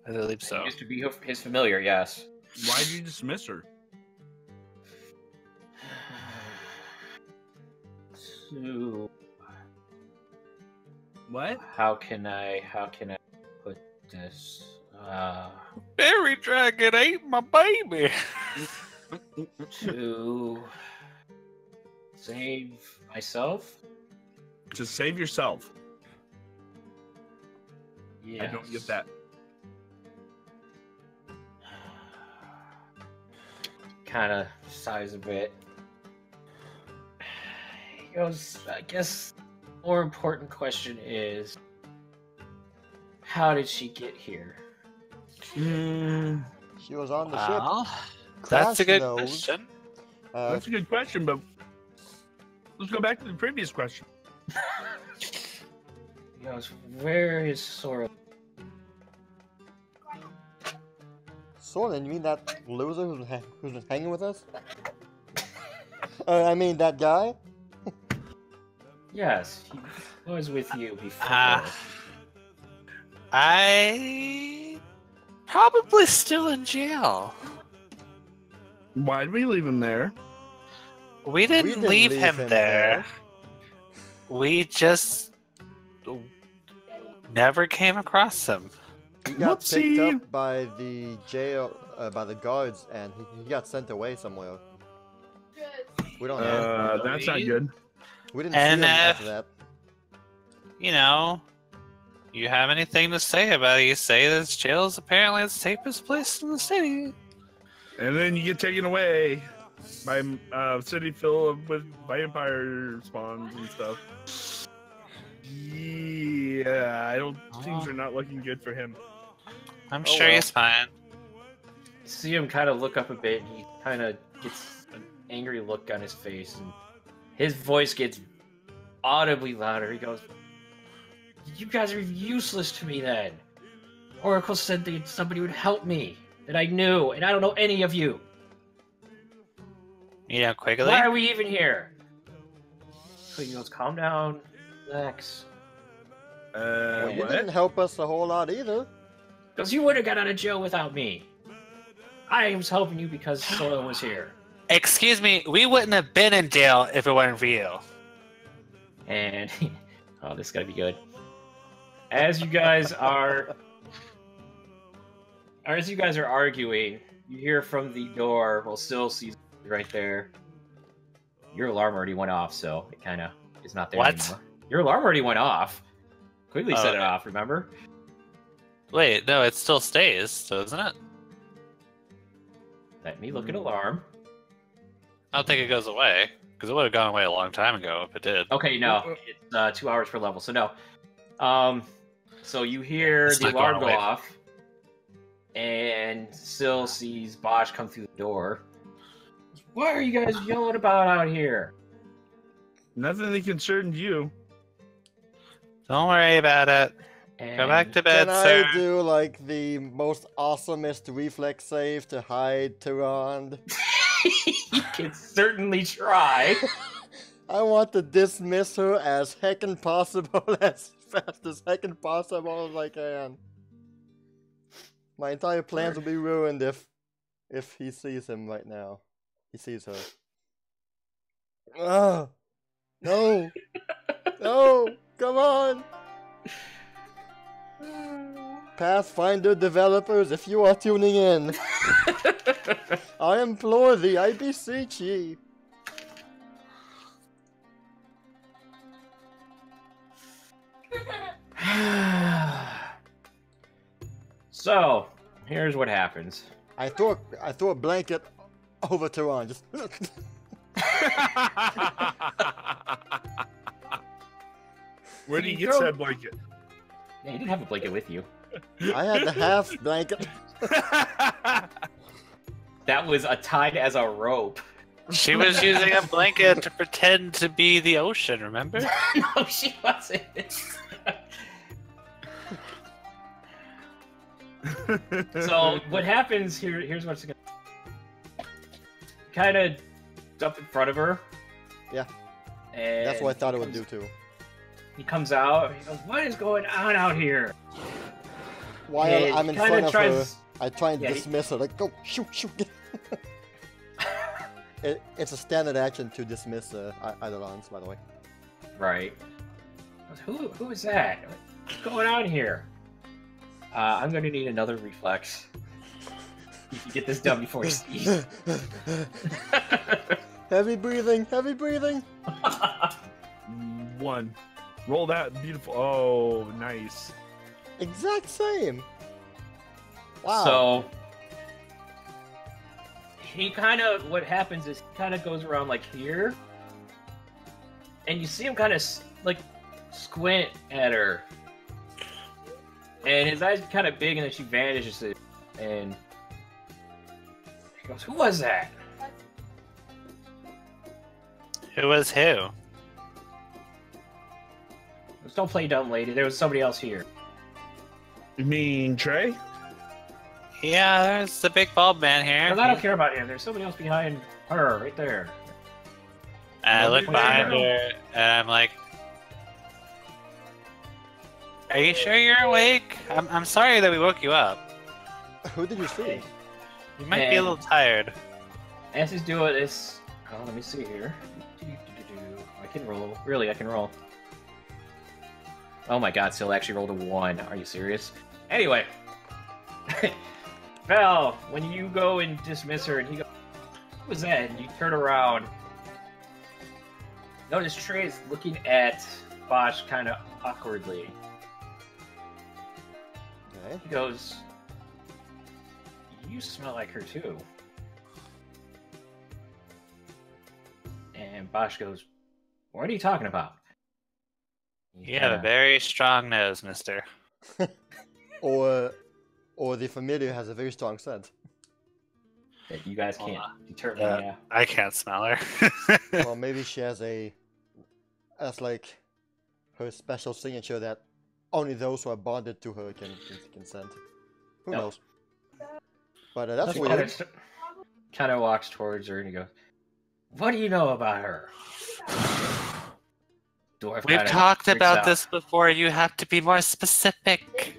I believe so. He used to be his familiar, yes. Why'd you dismiss her? So, What? how can I put this? Fairy dragon ate my baby. To save myself Just save yourself. Yeah. I don't get that. Kind of sighs a bit. He goes, I guess the more important question is, how did she get here? She was on the ship. Well, that's a Crash good knows. question. That's a good question, but let's go back to the previous question. He goes, where is Sora? Soren, you mean that loser who's been hanging with us? I mean that guy? Yes, he was with you before. I probably still in jail. Why'd we leave him there? We didn't leave him there. We just never came across him. He got Whoopsie. picked up by the jail, by the guards, and he got sent away somewhere. Good. We don't know. That's not good. We didn't see and, him after that. You know, you have anything to say about it? You say this jail is apparently the safest place in the city. And then you get taken away by a city filled with vampire spawns and stuff. Yeah, things are not looking good for him. I'm sure well. he's fine. See him kind of look up a bit, and he kind of gets an angry look on his face, and his voice gets audibly louder. He goes, "You guys are useless to me then. Oracle said that somebody would help me, that I knew, and I don't know any of you. You know, Quigley? Why are we even here?" So he goes, "Calm down, relax." Well, you What? didn't help us a whole lot either. Because you wouldn't have got out of jail without me. I was helping you because Sora was here. Excuse me, we wouldn't have been in jail if it weren't for you. And oh, this is gonna be good. As you guys are arguing, you hear from the door. Well, still sees right there. Your alarm already went off, so it kind of is not there What? anymore. Your alarm already went off. Quigley set it Okay. off. Remember? Wait, no, it still stays, so isn't it? Let me look at alarm. I don't think it goes away, because it would have gone away a long time ago if it did. Okay, no, it's 2 hours per level, so no. So you hear It's the not going alarm go away. off, and still sees Bosch come through the door. What are you guys yelling about out here? Nothing that concerned you. Don't worry about it. And Go back to bed, Can sir. I do like the most awesomest reflex save to hide Tyrande? you can certainly try. I want to dismiss her as heckin' possible, as fast as heckin' possible as I can. My entire plans will be ruined if he sees him right now. He sees her. Ugh! No! No! Come on! Pathfinder developers, if you are tuning in, I implore thee, I beseech ye. So, here's what happens. I throw a blanket over Tehran. Just Where do you You get throw- said blanket? Yeah, you didn't have a blanket with you. I had the half blanket. That was tied as a rope. She was using a blanket to pretend to be the ocean, remember? No, she wasn't. So what happens here? Here's what's gonna kind of up in front of her. Yeah. And That's what I thought it would do too. He comes out. He goes, "What is going on out here?" While And I'm he in kinda front of her, tries- I try and Yeah, he- dismiss her. Like, go, shoot, shoot. It's a standard action to dismiss Eidolons, by the way. Right. He goes, Who is that? What's going on here? I'm gonna need another reflex. You can get this done before he sneezes. Heavy breathing, heavy breathing. 1. Roll that beautiful. Oh, nice. Exact same. Wow. So he kind of, what happens is he kind of goes around like here, and you see him kind of like squint at her, and his eyes kind of big, and then she vanishes it, and he goes, "Who was that?" Who was who? Don't play dumb, lady. There was somebody else here. You mean Trey? Yeah, there's the big bald man here. Because I don't care about him. There's somebody else behind her, right there. And I look Nobody behind there. her, and I'm like, "Are you sure you're awake? I'm sorry that we woke you up. Who did you see? You might be a little tired." As he's doing this, oh, let me see here. I can roll. Really, I can roll. Oh my god, Syl actually rolled a 1. Are you serious? Anyway. Val, when you go and dismiss her, and he goes, "Who was that?" And you turn around. Notice Trey is looking at Bosch kind of awkwardly. Okay. He goes, "You smell like her too." And Bosch goes, "What are you talking about?" You have a very strong nose, mister. Or the familiar has a very strong scent. That you guys can't determine. Uh, Yeah. I can't smell her. Or maybe she has as like her special signature that only those who are bonded to her can scent. Who Nope. knows? But that's weird. Kind of walks towards her and he goes, "What do you know about her?" Dwarf We've kinda talked freaks about out. this before. You have to be more specific.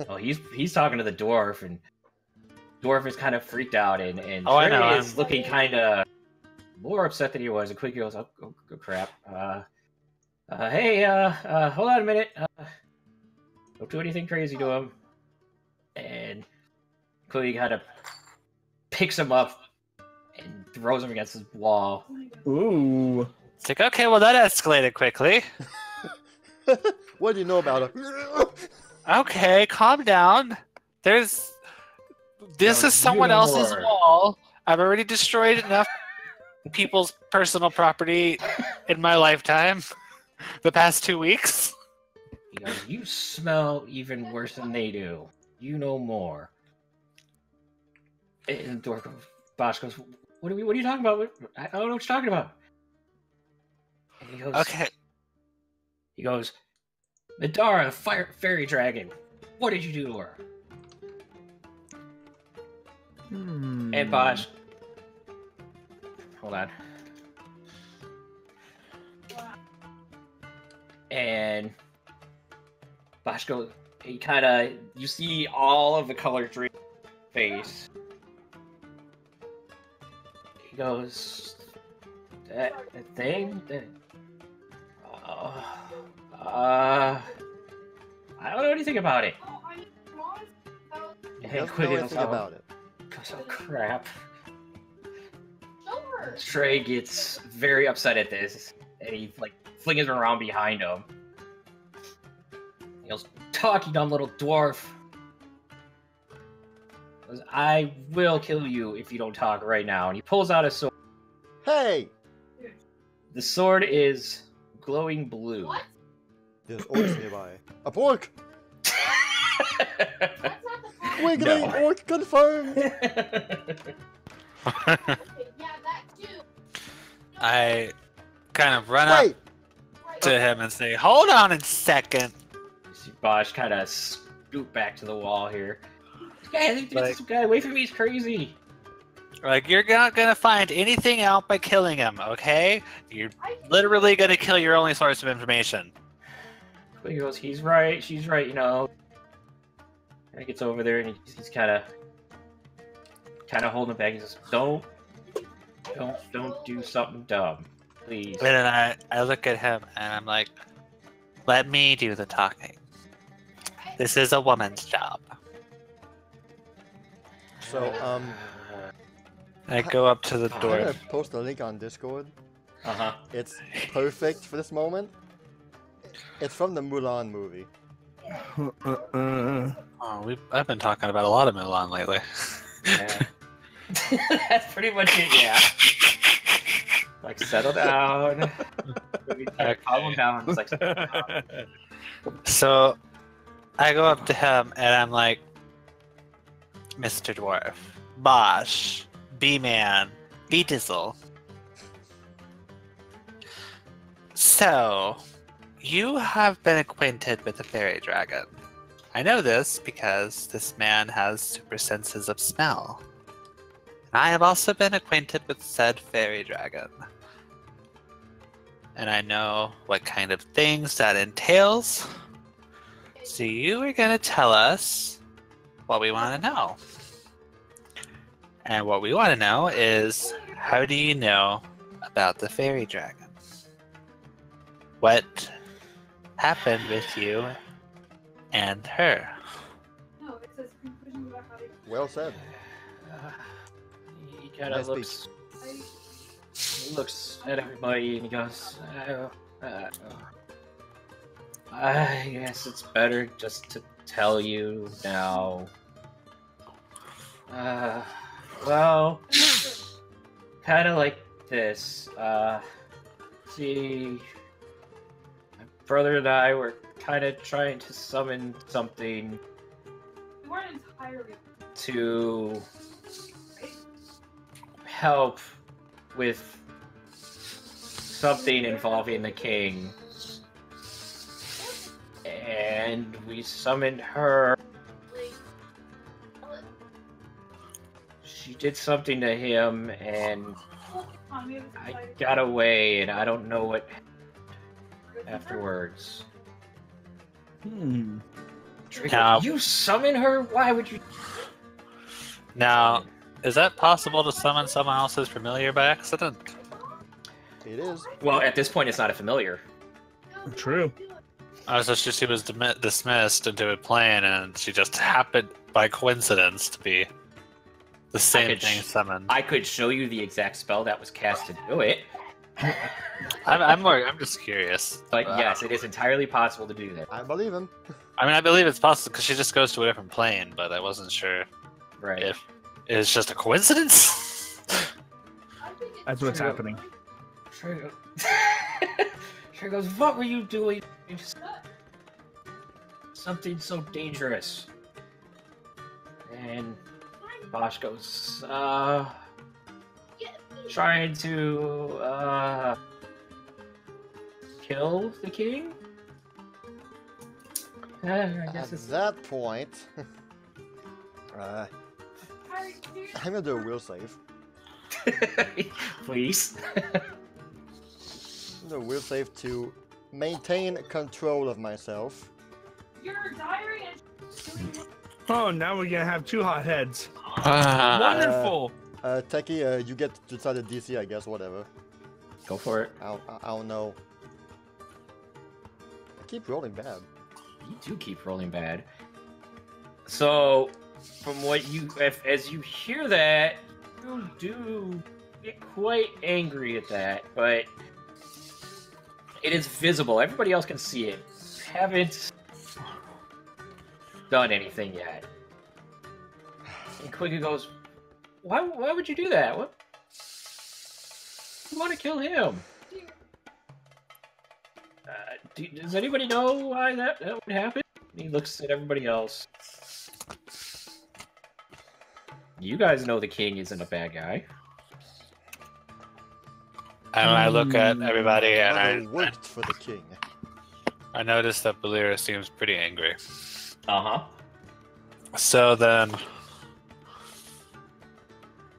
Oh, he's talking to the dwarf, and dwarf is kind of freaked out, and Oh, I Trey know, is looking kind of more upset than he was. And Quick goes, "Oh, crap! Hey, hold on a minute. Don't do anything crazy to him." And Quick kind of picks him up and throws him against his wall. Ooh. It's like, okay, well, that escalated quickly. What do you know about her? Okay, calm down. This No, is someone you know else's more. wall. I've already destroyed enough people's personal property in my lifetime. The past 2 weeks. He goes, "You smell even worse than they do. You know more." And Dwarf goes, Bosch goes, what are you talking about? I don't know what you're talking about." And he goes, Okay. He goes, "Madara, the fairy dragon. What did you do to her?" And Bosch, hold on. And Bosch goes, he kind of, you see all of the colors in his face. He goes, that thing? I don't know anything about it. He And doesn't Quick know goes, anything "Oh, about it. goes, oh crap." Show her. Trey gets very upset at this, and he like flings her around behind him. He goes, "Talk, you dumb little dwarf." He goes, "I will kill you if you don't talk right now." And he pulls out a sword. Hey! The sword is glowing blue. What? There's orcs nearby. A pork! That's not the problem. Wiggly No. orc confirmed! Okay, yeah, that too. I kind of run up Wait! Right. to him and say, "Hold on a second." You see Bosch kind of scoot back to the wall here. This Like- guy away from me is crazy. Like, you're not gonna find anything out by killing him, okay? You're I- literally gonna kill your only source of information. He goes, "He's right, she's right, you know." And he gets over there and he's kind of holding him back. He says, Don't do something dumb, please." And then I look at him and I'm like, "Let me do the talking. This is a woman's job." So, I go up to the I'm door. gonna post a link on Discord. Uh-huh. It's perfect for this moment. It's from the Mulan movie. Oh, I've been talking about a lot of Mulan lately. Yeah. That's pretty much it, yeah. Like, settle down. Okay. Calm down. It's like, So I go up to him and I'm like, Mr. Dwarf, Bosch, B-Man, B-Dizzle. So, you have been acquainted with the fairy dragon. I know this because this man has super senses of smell. And I have also been acquainted with said fairy dragon. And I know what kind of things that entails. So you are going to tell us what we want to know. And what we want to know is, how do you know about the fairy dragon? What happened with you and her? No, it says conclusion about how they. Well said. he kind of Nice looks at everybody and he goes, I guess it's better just to tell you now. Well, kind of like this. See, my brother and I were kind of trying to summon something We weren't entirely. to help with something involving the king. And we summoned her. She did something to him, and I got away, and I don't know what afterwards. Draco, Now- you summon her? Why would you? Now, is that possible to summon someone else's familiar by accident? It is. Well, at this point, it's not a familiar. True. Oh, so she was dismissed into a plane, and she just happened by coincidence to be the same could thing summoned. I could show you the exact spell that was cast to do it, I'm just curious. but yes, it is entirely possible to do that. I believe him. I mean, I believe it's possible because she just goes to a different plane, but I wasn't sure Right. if it's just a coincidence. That's what's True. happening. True. She goes, what were you doing? Something so dangerous. And Bosch goes, trying to, kill the king? I guess At it's... that point, I'm gonna do a will save. Please. I'm gonna will save to maintain control of myself. Your diary and. Oh, now we're gonna have two hot heads. Ah. Wonderful. Techie, you get to decide the DC, I guess. Whatever. Go for it. I don't know. I keep rolling bad. You do keep rolling bad. So, from what you, as you hear that, you do get quite angry at that, but it is visible. Everybody else can see it. Haven't done anything yet. And Quiggy goes, why would you do that? What? You want to kill him? Does anybody know why that would happen? He looks at everybody else. You guys know the king isn't a bad guy. And I look at everybody, and Never worked for the king. I notice that Balira seems pretty angry. Uh-huh. So then,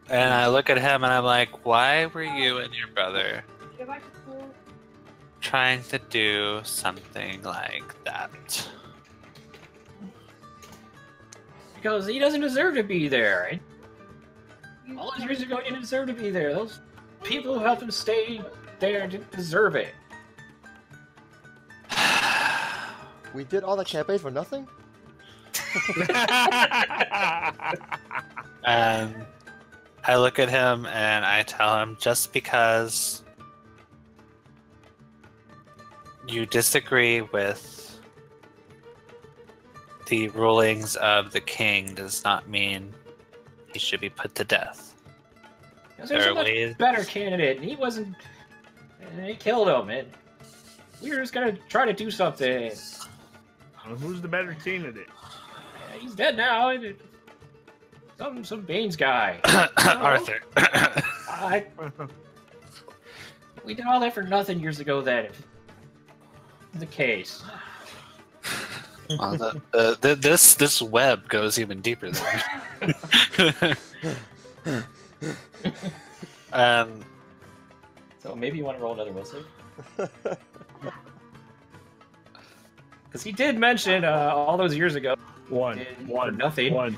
and I look at him, and I'm like, why were you and your brother Go back to school. trying to do something like that? Because he doesn't deserve to be there. All those years ago, he didn't deserve to be there. Those people who helped him stay there didn't deserve it. We did all the campaigns for nothing? And I look at him and I tell him, just because you disagree with the rulings of the king does not mean he should be put to death. There's There a are much ways. better candidate, and he wasn't. And they killed him, and we were just gonna try to do something. Who's the better candidate? Yeah, he's dead now. And some Baines guy. Arthur. We did all that for nothing years ago. Then the case. Well, this web goes even deeper than. So maybe you want to roll another will save? Because he did mention all those years ago. Nothing. If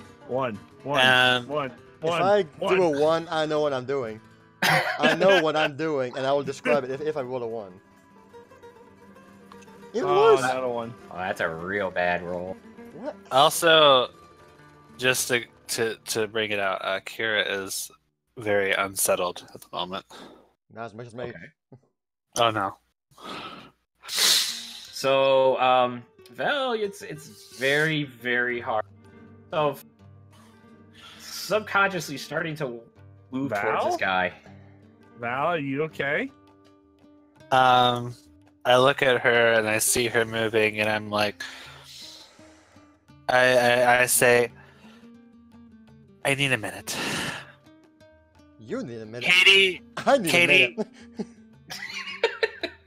I do a 1, I know what I'm doing. I know what I'm doing, and I will describe it if I roll a 1. Even worse. Not a 1. Oh, that's a real bad roll. What? Also, just to bring it out, Kira is very unsettled at the moment. Not as much as me. Okay. Oh no. So, Val, it's very, very hard. So, subconsciously starting to move towards this guy. Val, are you okay? I look at her and I see her moving, and I'm like, I say, I need a minute. You need a minute. Katie, I need Katie. a minute.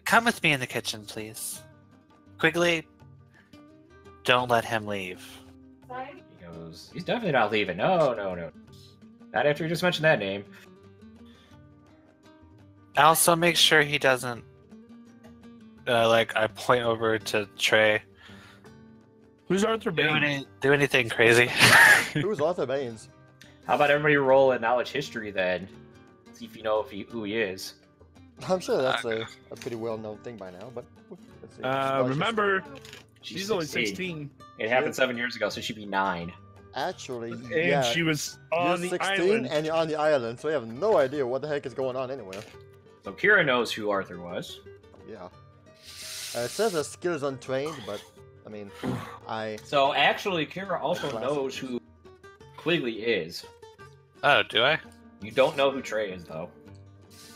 come with me in the kitchen, please. Quigley, don't let him leave. He goes, he's definitely not leaving. No. Not after you just mentioned that name. Also, make sure he doesn't. I point over to Trey. Who's Arthur Baines? Do anything crazy. Who's Arthur Baines? How about everybody roll a knowledge history then? See if you know who he is. I'm sure that's a pretty well-known thing by now, but let's see. Remember, She's she's only 16. 16. It happened 7 years ago, so she'd be 9. Actually, And yeah, she was you're on the 16 island. and you're on the island, so you have no idea what the heck is going on anywhere. So Kira knows who Arthur was. Yeah. It says her skill is untrained, but I mean, So actually, Kira also Classic. knows who Quigley is. Oh, do I? You don't know who Trey is, though.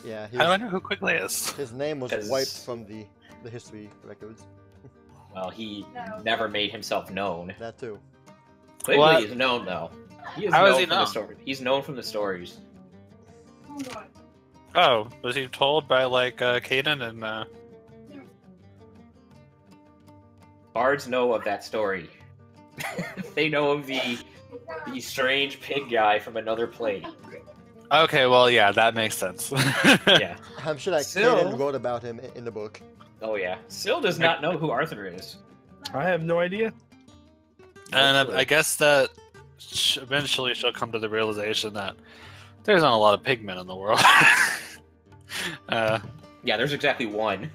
yeah, How do I know who Quigley is? his name was 'Cause- wiped from the history records. Well, he never made himself known. That too. Quigley What? is known, though. He is How is known he from the known? story. He's known from the stories. Oh, was he told by Caden and? Bards know of that story. They know of the strange pig guy from another plane. Okay, well, yeah, that makes sense. Yeah. I'm sure that Still- Kaden wrote about him in the book. Oh yeah. Syl does not know who Arthur is. I have no idea. And I guess that eventually she'll come to the realization that there's not a lot of pigmen in the world. Yeah, there's exactly one.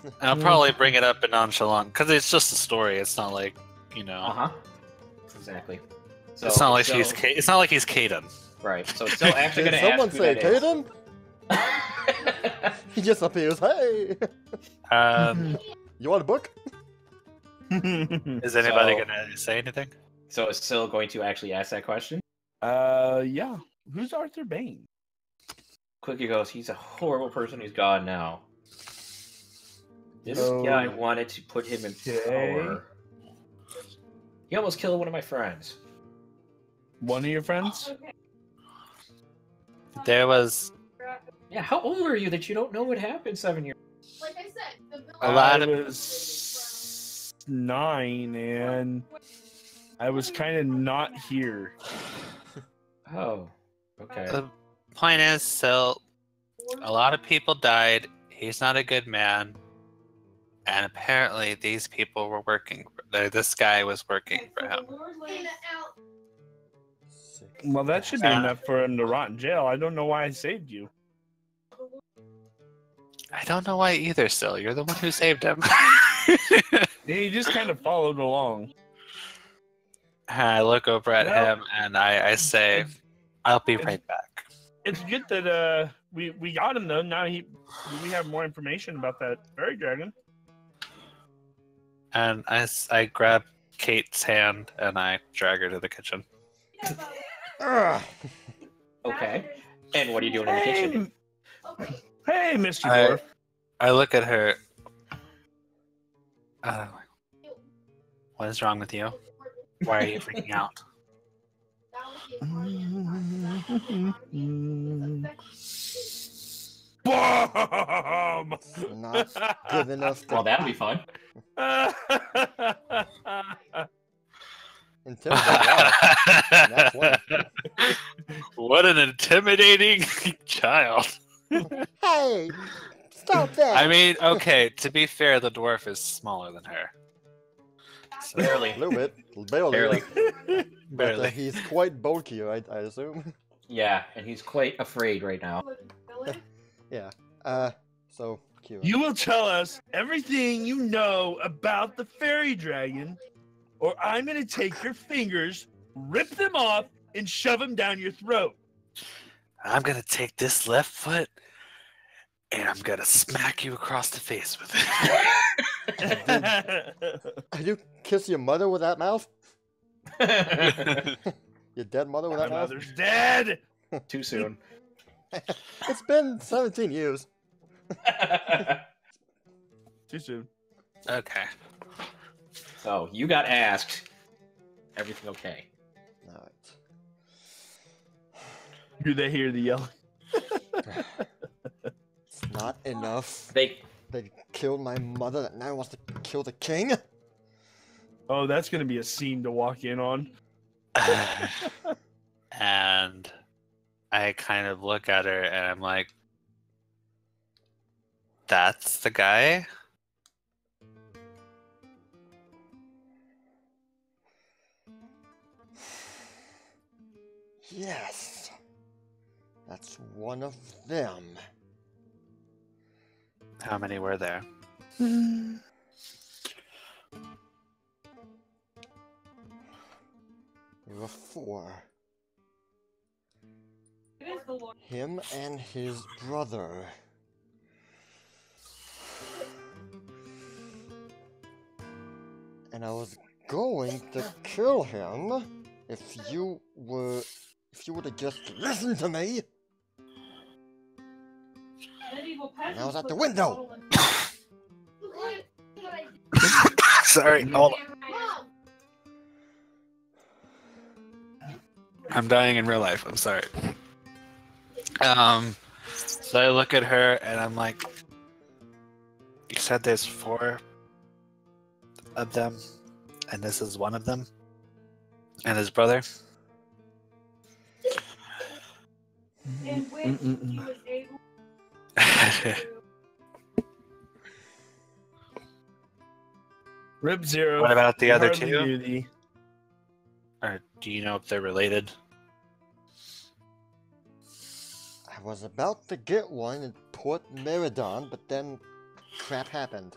And I'll probably bring it up in nonchalant because it's just a story. It's not like Uh-huh. Exactly. So, it's not like so- it's not like he's Caden. Right. So it's still actually Did gonna someone ask who say that is. Kaden? He just appears. Hey, you want a book? Is anybody So- gonna say anything? So is Syl going to actually ask that question? Yeah. Who's Arthur Baines? Quickie goes, he's a horrible person who's gone now. This Oh. guy wanted to put him in Okay. power. He almost killed one of my friends. One of your friends? There was Yeah, how old are you that you don't know what happened 7 years? Like I said, the village. A lot I of- was 9, and I was kind of not here. Oh, okay. the point is, so a lot of people died. He's not a good man, and apparently these people were working. This guy was working for him. In and out. Well, that should be enough for him to rot in jail. I don't know why I saved you. I don't know why either. Still, you're the one who saved him. He just kind of followed along. I look over at Well, him and I say, "I'll be right back." It's good that we got him though. Now we have more information about that fairy dragon. And I grab Kate's hand and I drag her to the kitchen. Ugh. Okay. And what are you doing in the kitchen? Hey, Mr. Dwarf. I look at her. What is wrong with you? Why are you freaking out? Bomb! Not good enough Well, to that'll be fun. intimidate love. That's one. What an intimidating child. Hey! Stop that! I mean, okay, to be fair, the dwarf is smaller than her. So, Barely. A little bit. Barely. Barely. But barely. he's quite bulky, I assume. Yeah, and he's quite afraid right now. Yeah. So, Kira. You will tell us everything you know about the fairy dragon, or I'm going to take your fingers, rip them off, and shove them down your throat. I'm gonna take this left foot and I'm gonna smack you across the face with it. Did you kiss your mother with that mouth? Your dead mother with My that mouth? mother's dead. Too soon. It's been 17 years. Too soon. Okay. So, you got asked. Everything okay? Alright. Do they hear the yelling? It's not enough. They They killed my mother that now wants to kill the king? Oh, that's going to be a scene to walk in on. And I kind of look at her and I'm like, that's the guy? Yes. That's one of them. How many were there? There were 4. Him and his brother. And I was going to kill him if you would have just listened to me. And I was at the window. Sorry, hold on. I'm dying in real life. I'm sorry. So I look at her and I'm like, you said there's 4 of them, and this is one of them, and his brother. In which he was able Rip Zero. What about the you other hardly 2? knew thee. Or do you know if they're related? I was about to get one in Port Meridon, but then crap happened.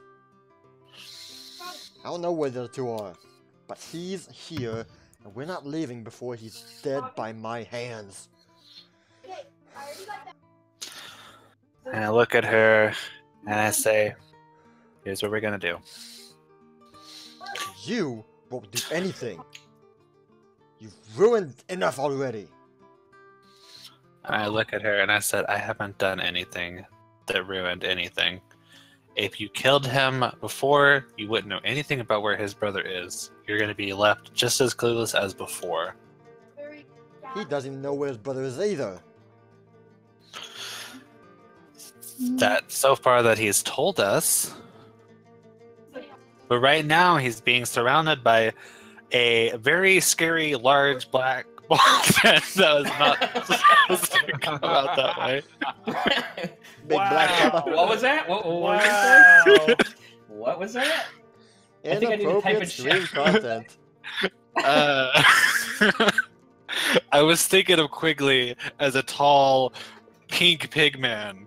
I don't know where the 2 are, but he's here, and we're not leaving before he's dead by my hands. And I look at her and I say, here's what we're gonna do. You won't do anything. You've ruined enough already. And I look at her and I said, I haven't done anything that ruined anything. If you killed him before, you wouldn't know anything about where his brother is. You're going to be left just as clueless as before. He doesn't even know where his brother is either. That so far that he's told us. But right now he's being surrounded by a very scary, large black ball pen that was not supposed to come out that way. Big black pepper. What was that? What Wow. did you say? What was that? I think I need to type Inappropriate in stream chat. content. I was thinking of Quigley as a tall, pink pig man.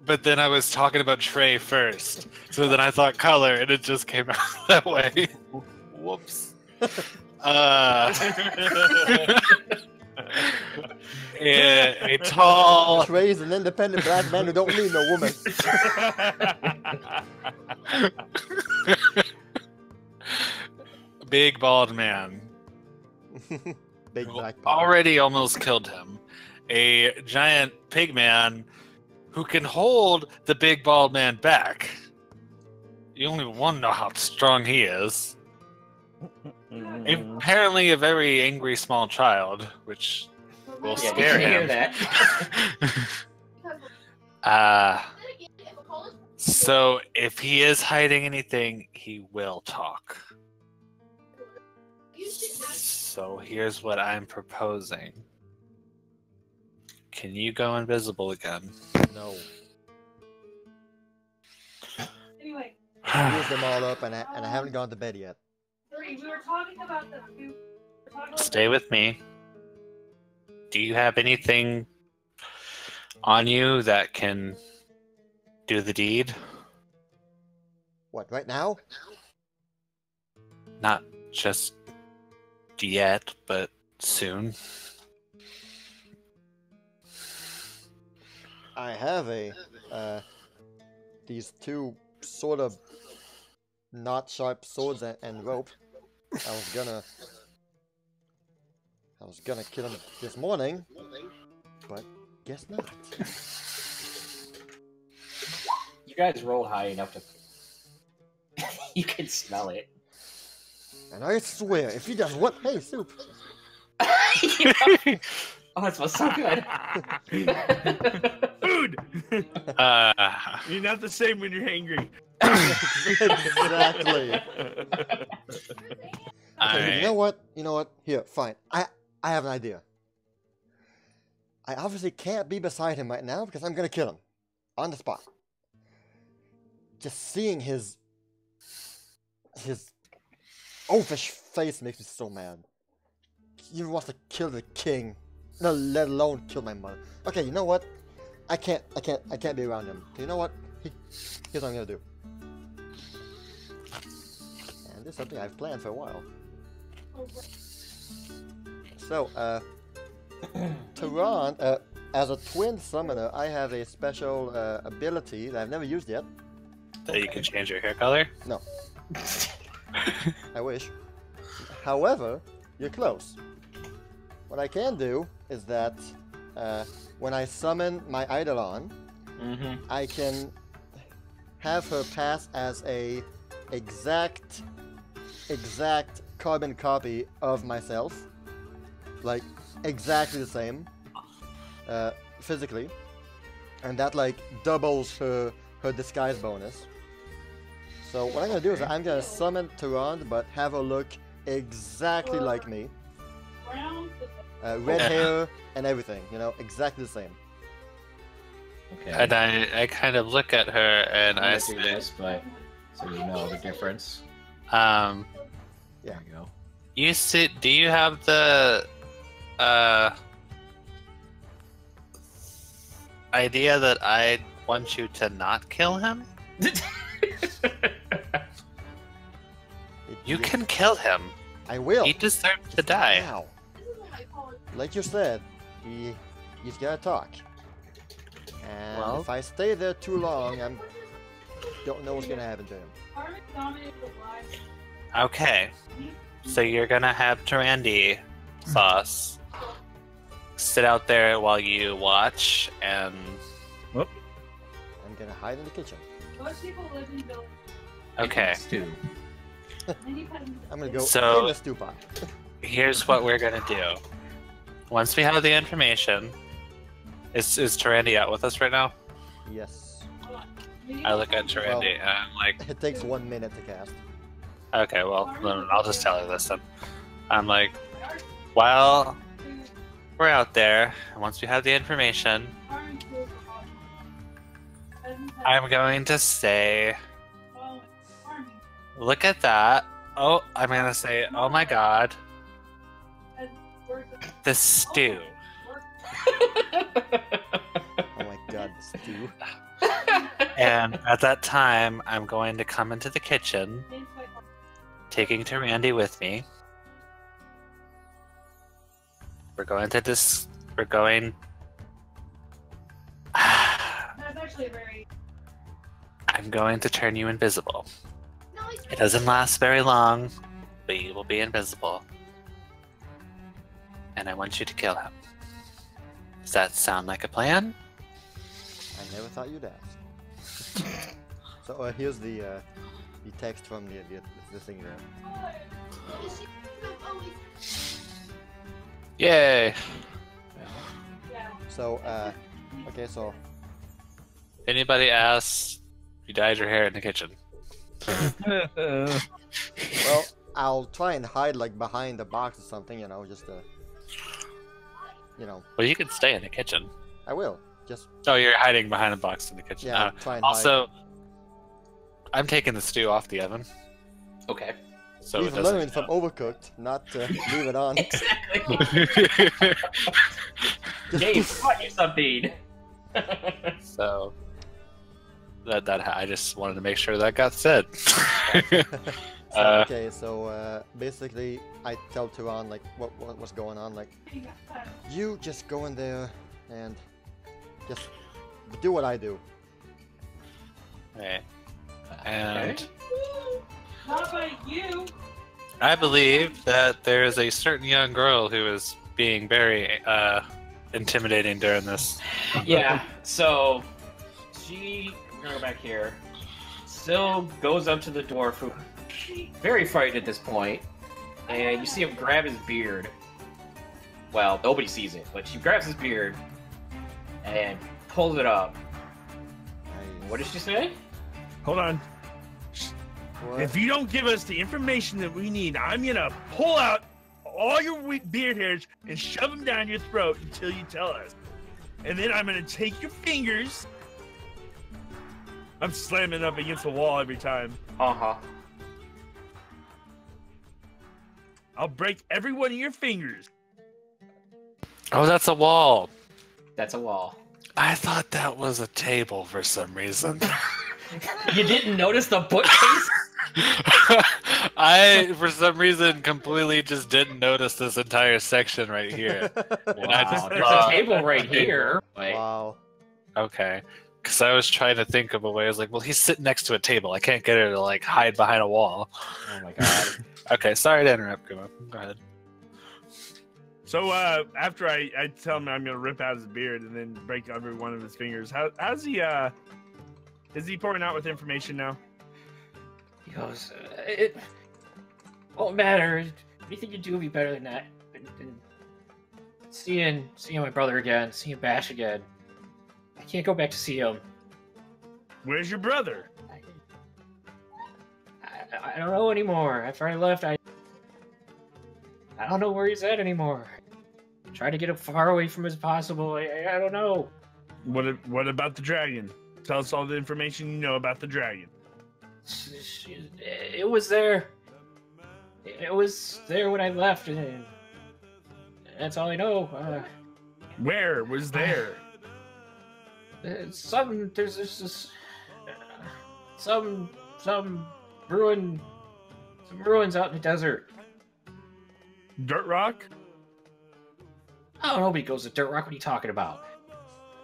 But then I was talking about Trey first. So then I thought color, and it just came out that way. Whoops. A tall... Trey's an independent black man who don't need no woman. big bald man. Big who black pop. already almost killed him. A giant pig man who can hold the big bald man back. You only want to know how strong he is. Apparently a very angry small child, which will Yeah, scare you can hear him. that. So if he is hiding anything, he will talk. So here's what I'm proposing. Can you go invisible again? No. Anyway, I used them all up, and I haven't gone to bed yet. we were talking about the. Stay with me. Do you have anything on you that can do the deed? What, right now? Not just yet, but soon. I have these two sort of not sharp swords and rope. I was gonna kill him this morning, but guess not. You guys rolled high enough to. You can smell it. And I swear, if he does what? Hey, soup. Oh, it smells so good. Food! Uh, You're not the same when you're hangry. Exactly. Okay, you know I, what? You know what? Here, fine. I have an idea. I obviously can't be beside him right now because I'm gonna kill him on the spot. Just seeing his oafish face makes me so mad. He wants to kill the king, no, let alone kill my mother. Okay, you know what? I can't be around him. You know what? Here's what I'm gonna do. And this is something I've planned for a while. So, Tehran, as a twin summoner, I have a special ability that I've never used yet. that you can change your hair color? No. I wish. However, you're close. What I can do is that when I summon my Eidolon, I can have her pass as a exact carbon copy of myself, like exactly the same, physically, and that like doubles her disguise bonus. So what I'm gonna do is I'm gonna summon Tehran, but have her look exactly like me, red hair and everything, you know, exactly the same. Okay. And I kind of look at her and I'm I gonna say, do this, but so you know the difference. Yeah. There you go. do you have the idea that I want you to not kill him? You can kill him. I will. He deserves to die. Now, like you said, he's gotta talk. And Well- if I stay there too long, don't know what's gonna happen to him. Okay. So you're gonna have Tarandi sauce sit out there while you watch, and I'm gonna hide in the kitchen. Most people live in buildings. okay. Stew. I'm gonna go So- in the stew pot. Here's what we're gonna do. Once we have the information, is Tarandi out with us right now? Yes. I look at Tarandi and I'm like, It takes 1 minute to cast. okay, well, then I'll just tell her this then. I'm like, while we're out there, and once we have the information, I'm going to say, look at that. Oh, I'm gonna say, oh my god, the stew. Oh my god, stew. And at that time, I'm going to come into the kitchen, taking Tarandi with me. We're going. That's actually a very. I'm going to turn you invisible. It doesn't last very long, we will be invisible. And I want you to kill him. Does that sound like a plan? I never thought you'd ask. So here's the text from the thing there. Yay! So okay, so Anybody asks, you dyed your hair in the kitchen. well, I'll try and hide like behind the box or something, you know, just Well, you can stay in the kitchen. I will just Oh, you're hiding behind a box in the kitchen. yeah, try and hide. Also, I'm taking the stew off the oven, Okay. so We've it doesn't. learned from Overcooked not to leave it on. Exactly. Dave, taught you something. So that I just wanted to make sure that got said. Okay, so basically, I tell Turan like what's going on. Like, you just go in there and just do what I do. Okay. And Not by you. I believe that there is a certain young girl who is being very intimidating during this. Yeah, so she, go back here, still goes up to the dwarf, who very frightened at this point, and you see him grab his beard. Well, nobody sees it, but she grabs his beard and pulls it up. Nice. What did she say? Hold on. What? If you don't give us the information that we need, I'm gonna pull out all your beard hairs and shove them down your throat until you tell us. And then I'm gonna take your fingers. I'm slamming up against the wall every time. Uh-huh. I'll break every one of your fingers. Oh, that's a wall. That's a wall. I thought that was a table for some reason. You didn't notice the bookcase? I, for some reason, completely just didn't notice this entire section right here. And I just There's a thought, table right here. Wait. Wow. okay. Because I was trying to think of a way. I was like, well, he's sitting next to a table. I can't get her to, like, hide behind a wall. Oh my god. Okay, sorry to interrupt. Go ahead. So after I tell him I'm gonna rip out his beard and then break every one of his fingers, how's he is he pouring out with information now? He goes, it won't matter. Anything you do will be better than that. And seeing my brother again, seeing Bash again. I can't go back to see him. Where's your brother? I don't know anymore. After I left, I don't know where he's at anymore. Try to get him far away from as possible. I don't know. What about the dragon? Tell us all the information you know about the dragon. It was there. It was there when I left, and that's all I know. Where was there? There's this some ruins out in the desert. Dirt Rock? Oh, nobody goes to Dirt Rock. What are you talking about?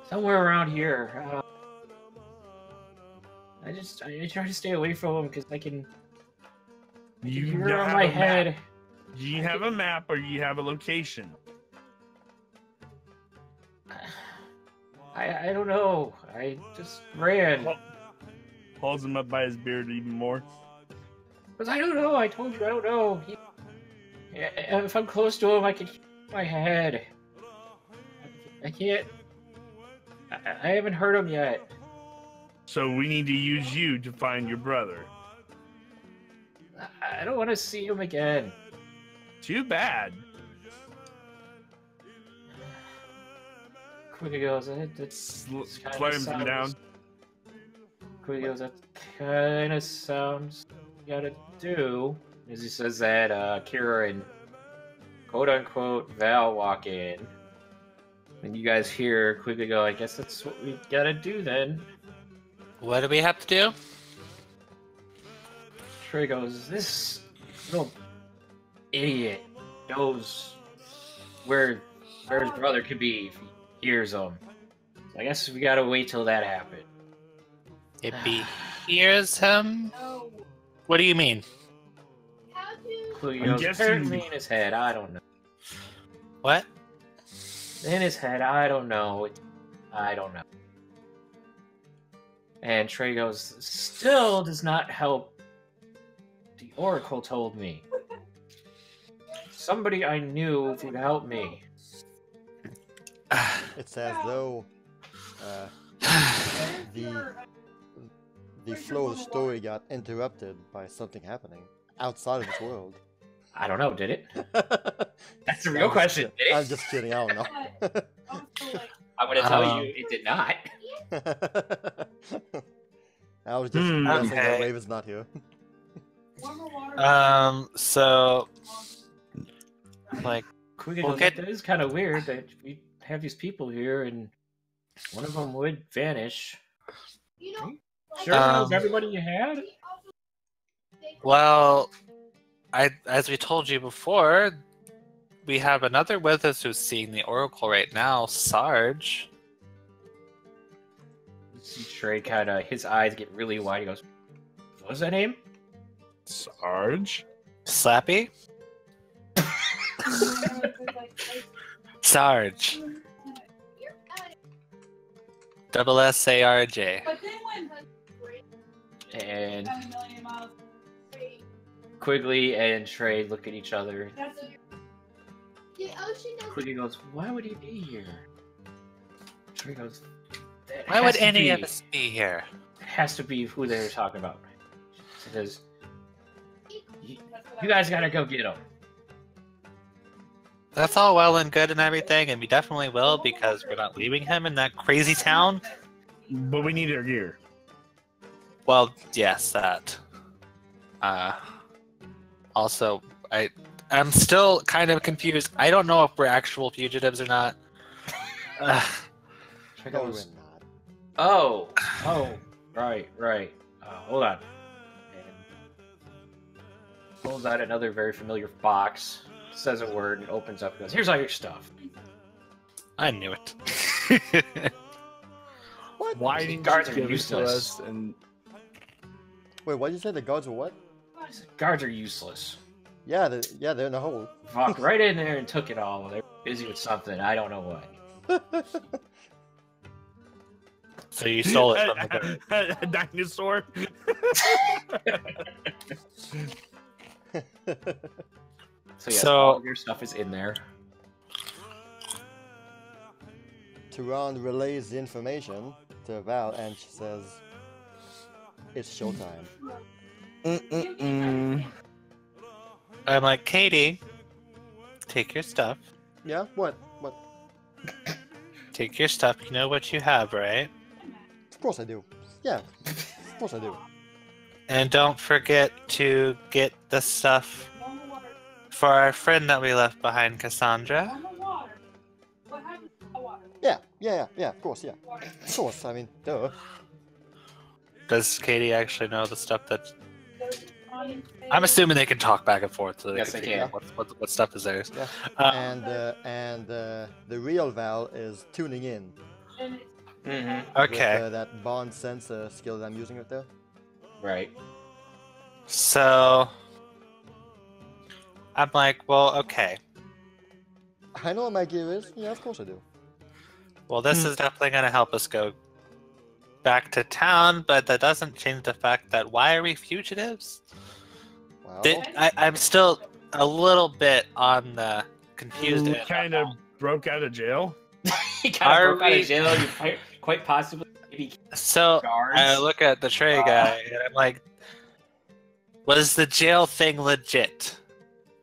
Somewhere around here. I try to stay away from them because I can hear it on my head. Do you have a map or you have a location? I don't know. I just ran. Pulls him up by his beard even more. Because I don't know. I told you I don't know. If I'm close to him, I can hear my head. I can't. I haven't heard him yet. So we need to use you to find your brother. I don't want to see him again. Too bad. Quick goes, that's Slams him down. Quick goes, that kind of sounds you gotta do. As he says that, Kira and quote-unquote Val walk in. And you guys hear quickly go, I guess that's what we gotta do then. What do we have to do? Trey goes, this little idiot knows where his brother could be if he hears him. So I guess we gotta wait till that happens. If he hears him? No. What do you mean? How do Quigley I'm goes, guessing- apparently in his head, I don't know. What? In his head, I don't know. I don't know. And Trey goes, still does not help. The Oracle told me. Somebody I knew would help me. It's as though the flow of the story got interrupted by something happening outside of this world. I don't know, did it? That's a I'm real just question. Did I'm it? just kidding. I don't know. I'm going to tell you it did not. I was just guessing Okay. that Raven's not here. So, like, Quigley Well, goes, get- that is kind of weird that we have these people here and one of them would vanish. Sure, that was everybody you had? well, as we told you before, we have another with us who's seeing the Oracle right now, Sarge. You see Trey kind of, his eyes get really wide. He goes, what was that name? Sarge? Slappy? Sarge. Double S-A-R-J. And Quigley and Trey look at each other. Quigley goes, why would he be here? Trey goes, "That Why has would to any be- of us be here? has to be who they were talking about." She says, you guys gotta go get him. That's all well and good and everything, and we definitely will because we're not leaving him in that crazy town. But we need our gear. Well, yes, that. Also, I'm still kind of confused. I don't know if we're actual fugitives or not. Trey No, we're goes, not. oh, right. Hold on. And pulls out another very familiar box, says a word, and opens up and goes, here's all your stuff. I knew it. What? Why The didn't guards you are give it to useless. us? And Wait, what did you say? The guards are what? Guards are useless. Yeah, they're in the hole. Walked right in there and took it all. They're busy with something. I don't know what. So you stole it from the guard. a dinosaur. So yeah, So- all of your stuff is in there. Turan relays the information to Val, and she says, "It's showtime." I'm like, Katie, take your stuff. Yeah. What? What? Take your stuff. You know what you have, right? Of course I do. Yeah. Of course I do. And don't forget to get the stuff for our friend that we left behind, Cassandra. Yeah. Of course, yeah. Of course. I mean, duh. Does Katie actually know the stuff that? I'm assuming they can talk back and forth, so they Yes, can they figure can. out what stuff is theirs. Yeah. Uh, The real Val is tuning in. Mm-hmm. Okay, With, that bond sensor skill that I'm using right there. Right. so I'm like, well, okay. I know what my gear is. Yeah, of course I do. Well, this is definitely going to help us go back to town, but that doesn't change the fact that why are we fugitives? Well, I'm still a little bit on the confused You end. kind of broke out of jail. He kind Are of broke out we- of jail. You quite possibly maybe So guards. I look at the tray guy and I'm like, was the jail thing legit?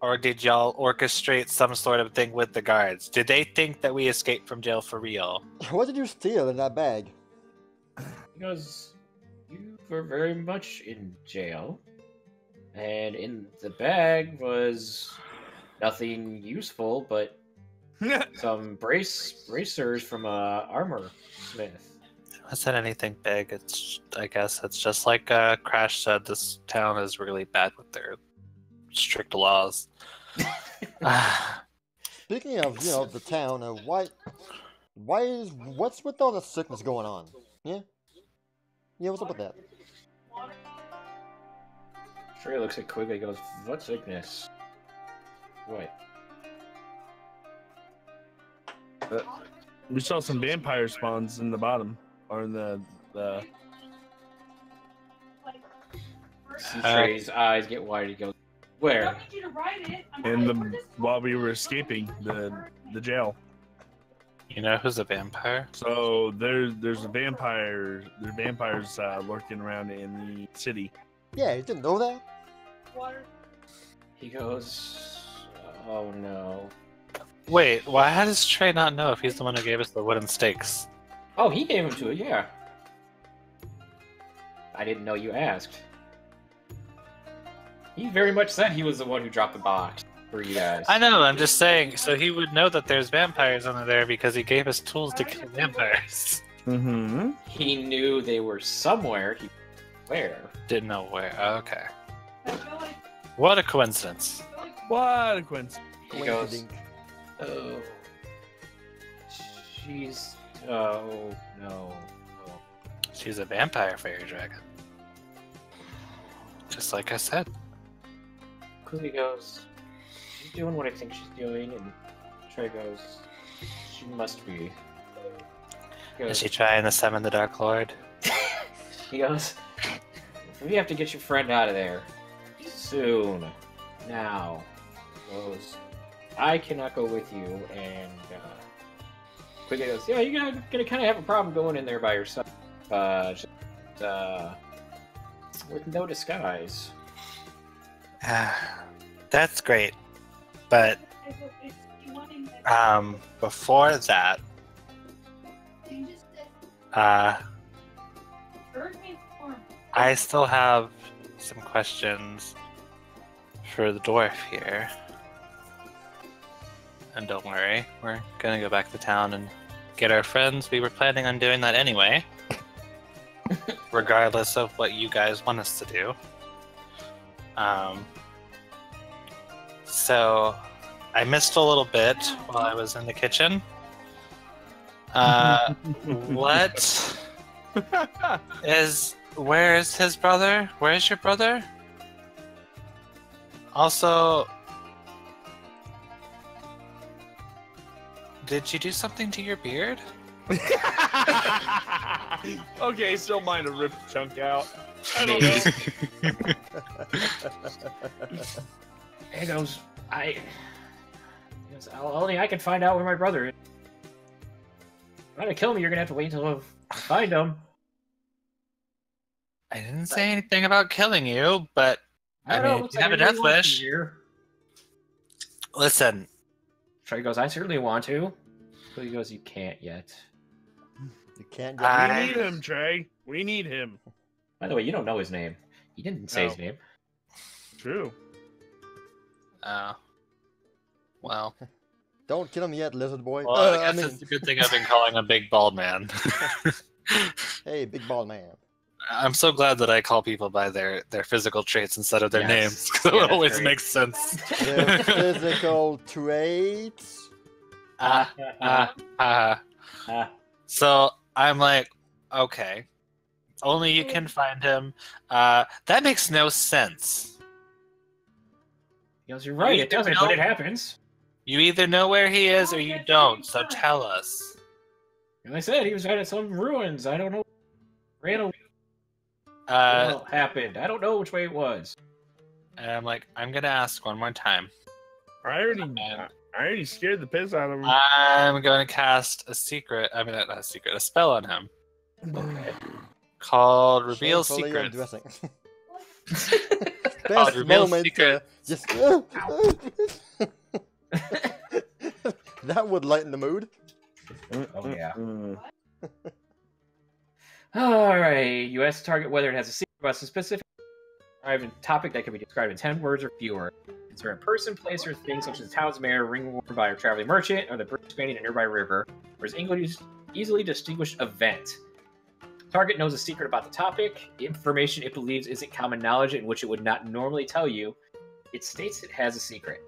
Or did y'all orchestrate some sort of thing with the guards? Did they think that we escaped from jail for real? what did you steal in that bag? Because you were very much in jail, and in the bag was nothing useful but some bracers from a armor smith. It wasn't anything big. I guess it's just like Crash said, this town is really bad with their strict laws. Speaking of, the town, what's with all the sickness going on? Yeah? Yeah, what's up with that? Trey looks at Quigley and goes, what sickness? What? We saw some vampire spawns in the bottom, or in the. See Trey's eyes get wide. He goes, "Where?" While we were escaping the jail. You know who's a vampire? So there's a vampire. There's vampires lurking around in the city. Yeah, you didn't know that? He goes, "Oh no." Wait, why does Trey not know if he's the one who gave us the wooden stakes? Oh, he gave him to it. Yeah. I didn't know you asked. He very much said he was the one who dropped the box for you guys. I know, I'm just saying, so he would know that there's vampires under there because he gave us tools to kill vampires. Mm-hmm. He knew they were somewhere. He where? Didn't know where. Okay. What a coincidence. What a coincidence. He goes, "Oh, she's... Oh, no. Oh. She's a vampire fairy dragon. Just like I said. Kuli goes, "She's doing what I think she's doing," and Trey goes, "She must be." He Is goes, she trying to summon the Dark Lord? he goes, "We have to get your friend out of there. Soon. Now." He goes, "I cannot go with you," and Quick goes, "Yeah, you're gonna kind of have a problem going in there by yourself. With no disguise." That's great. But before that, I still have some questions for the dwarf here. And don't worry, we're gonna go back to town and get our friends. We were planning on doing that anyway. Regardless of what you guys want us to do. So I missed a little bit while I was in the kitchen. Where's his brother? Where's your brother? Also, did you do something to your beard? Okay, still mind to rip a chunk out. I don't know. He goes, only I can find out where my brother is. If you want to kill me, you're gonna have to wait until I find him. I didn't say anything about killing you, but I mean, if you have a death wish. Listen. Trey goes, "I certainly want to." So he goes, "You can't yet." You can't We get need him, Trey. We need him. By the way, you don't know his name. He didn't say his name. True. Well. Don't kill him yet, lizard boy. Well, I guess it's a good thing I've been calling a big bald man. Hey, big bald man. I'm so glad that I call people by their physical traits instead of their Yes. names, because Yeah, it always that's makes sense. Their physical traits. So I'm like, okay, only you can find him. That makes no sense. He goes, "You're right, it doesn't, but it happens." You either know where he is or you don't, so tell us. And I said he was at some ruins. I don't know. Ran away. What happened? I don't know which way it was. And I'm like, I'm gonna ask one more time. I already scared the piss out of him. I'm going to cast a secret. I mean, not a secret, a spell on him. Okay. Called Reveal Shamefully Secrets. undressing. Called Best Reveal moment. Secret. Just. That would lighten the mood. Oh, yeah. Alright. You ask the target whether it has a secret about a specific topic that can be described in 10 words or fewer. Concern a person, place, or thing such as the town's mayor, ring worn by a traveling merchant, or the bridge spanning a nearby river, or is easily distinguished event. Target knows a secret about the topic, information it believes isn't common knowledge in which it would not normally tell you. It states it has a secret.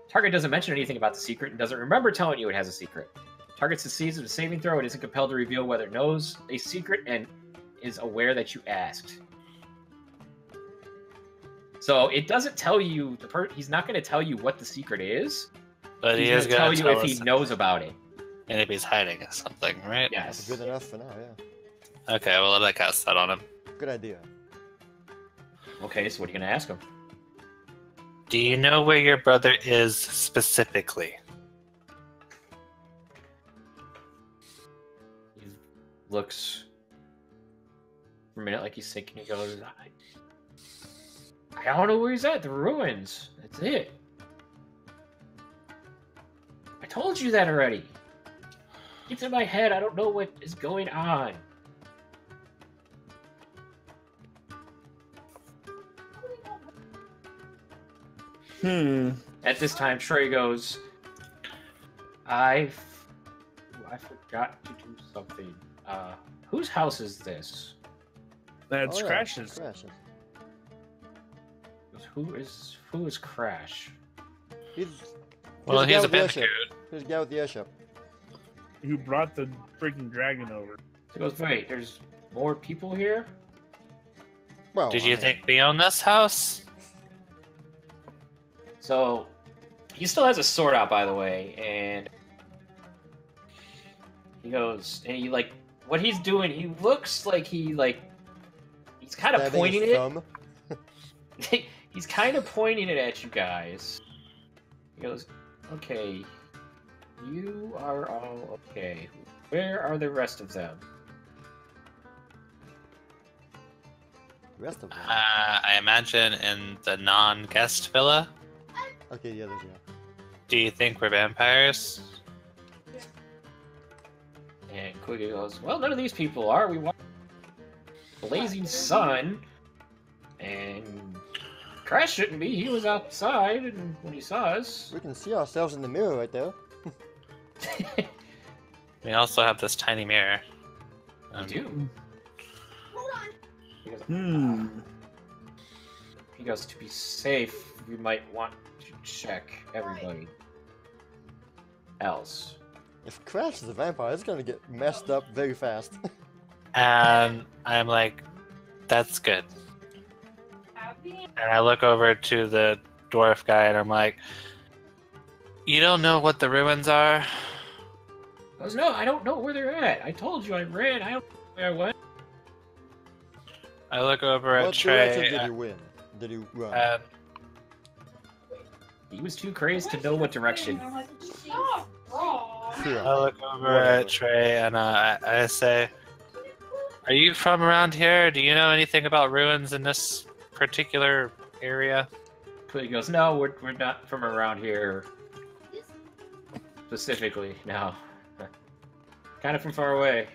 Target doesn't mention anything about the secret and doesn't remember telling you it has a secret. Target succeeds in a saving throw and isn't compelled to reveal whether it knows a secret and is aware that you asked. So it doesn't tell you he's not going to tell you what the secret is. But He's he is going to going tell to you if he knows about it. And if he's hiding something, right? Yes. Good enough for now, yeah. Okay, well, let that cast that on him. Good idea. Okay, so what are you going to ask him? Do you know where your brother is specifically? He looks for a minute like he's thinking. He goes, I don't know where he's at. The ruins. That's it. I told you that already. It's in my head. I don't know what is going on. At this time, Trey goes, I forgot to do something. Whose house is this? That's Oh, yeah, Crash's. Crashes. Who is Crash? Well, he's a with the bandicoot. airship. He's the guy with the airship. Who brought the freaking dragon over? He goes, wait, there's more people here? Well, Did I you mean, think we own this house? So, he still has a sword out, by the way, and he goes, and he, like, what he's doing, he looks like he's kind of stabbing pointing his it. thumb? He's kind of pointing it at you guys. He goes, okay, you are all okay. Where are the rest of them? The rest of them. I imagine in the non-guest villa. Okay, the others, yeah. Do you think we're vampires? And Quigley goes, well, none of these people are. We want blazing sun, and Crash shouldn't be. He was outside, and when he saw us, We can see ourselves in the mirror right there. We also have this tiny mirror. we do. He goes, he goes, to be safe, we might want to check everybody else. If Crash is a vampire, it's gonna get messed up very fast. And I'm like, that's good. And I look over to the dwarf guy and I'm like, you don't know what the ruins are? He goes, no, I don't know where they're at. I told you I ran. I don't know where I went. I look over at What direction Trey. did you win? Did you run? And He was too crazed to know what direction. Sure. I look over at Trey and I say, are you from around here? Do you know anything about ruins in this particular area? He goes, no, we're not from around here. Specifically, no. Kind of from far away.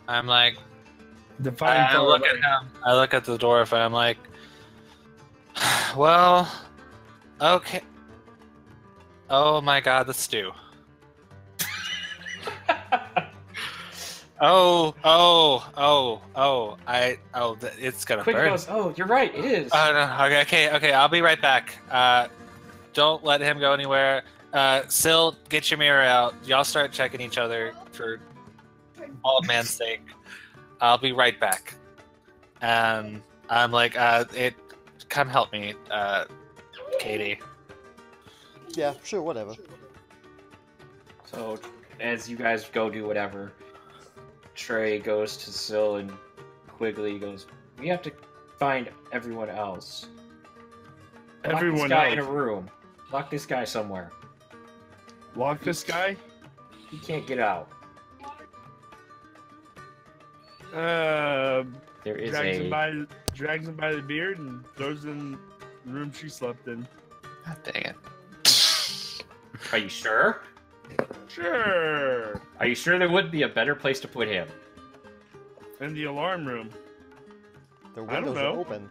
I'm like, Define I far look away. at him. I look at the dwarf and I'm like, well, okay. Oh my god, the stew. It's gonna Quick burn. goes, oh, you're right, it is. Oh no, okay, I'll be right back. Don't let him go anywhere. Syl, get your mirror out. Y'all start checking each other for old man's sake. I'll be right back. And I'm like, come help me, Katie. Yeah, sure, whatever. So, as you guys go do whatever, Trey goes to Syl and Quigley goes, we have to find everyone else. Lock Everyone this guy else. in a room. Lock this guy somewhere. Walk this guy? He can't get out. There There is drags him by the beard and throws him in the room she slept in. God dang it. Are you sure? Sure. Are you sure there would be a better place to put him? In the alarm room. The I don't windows are know. open.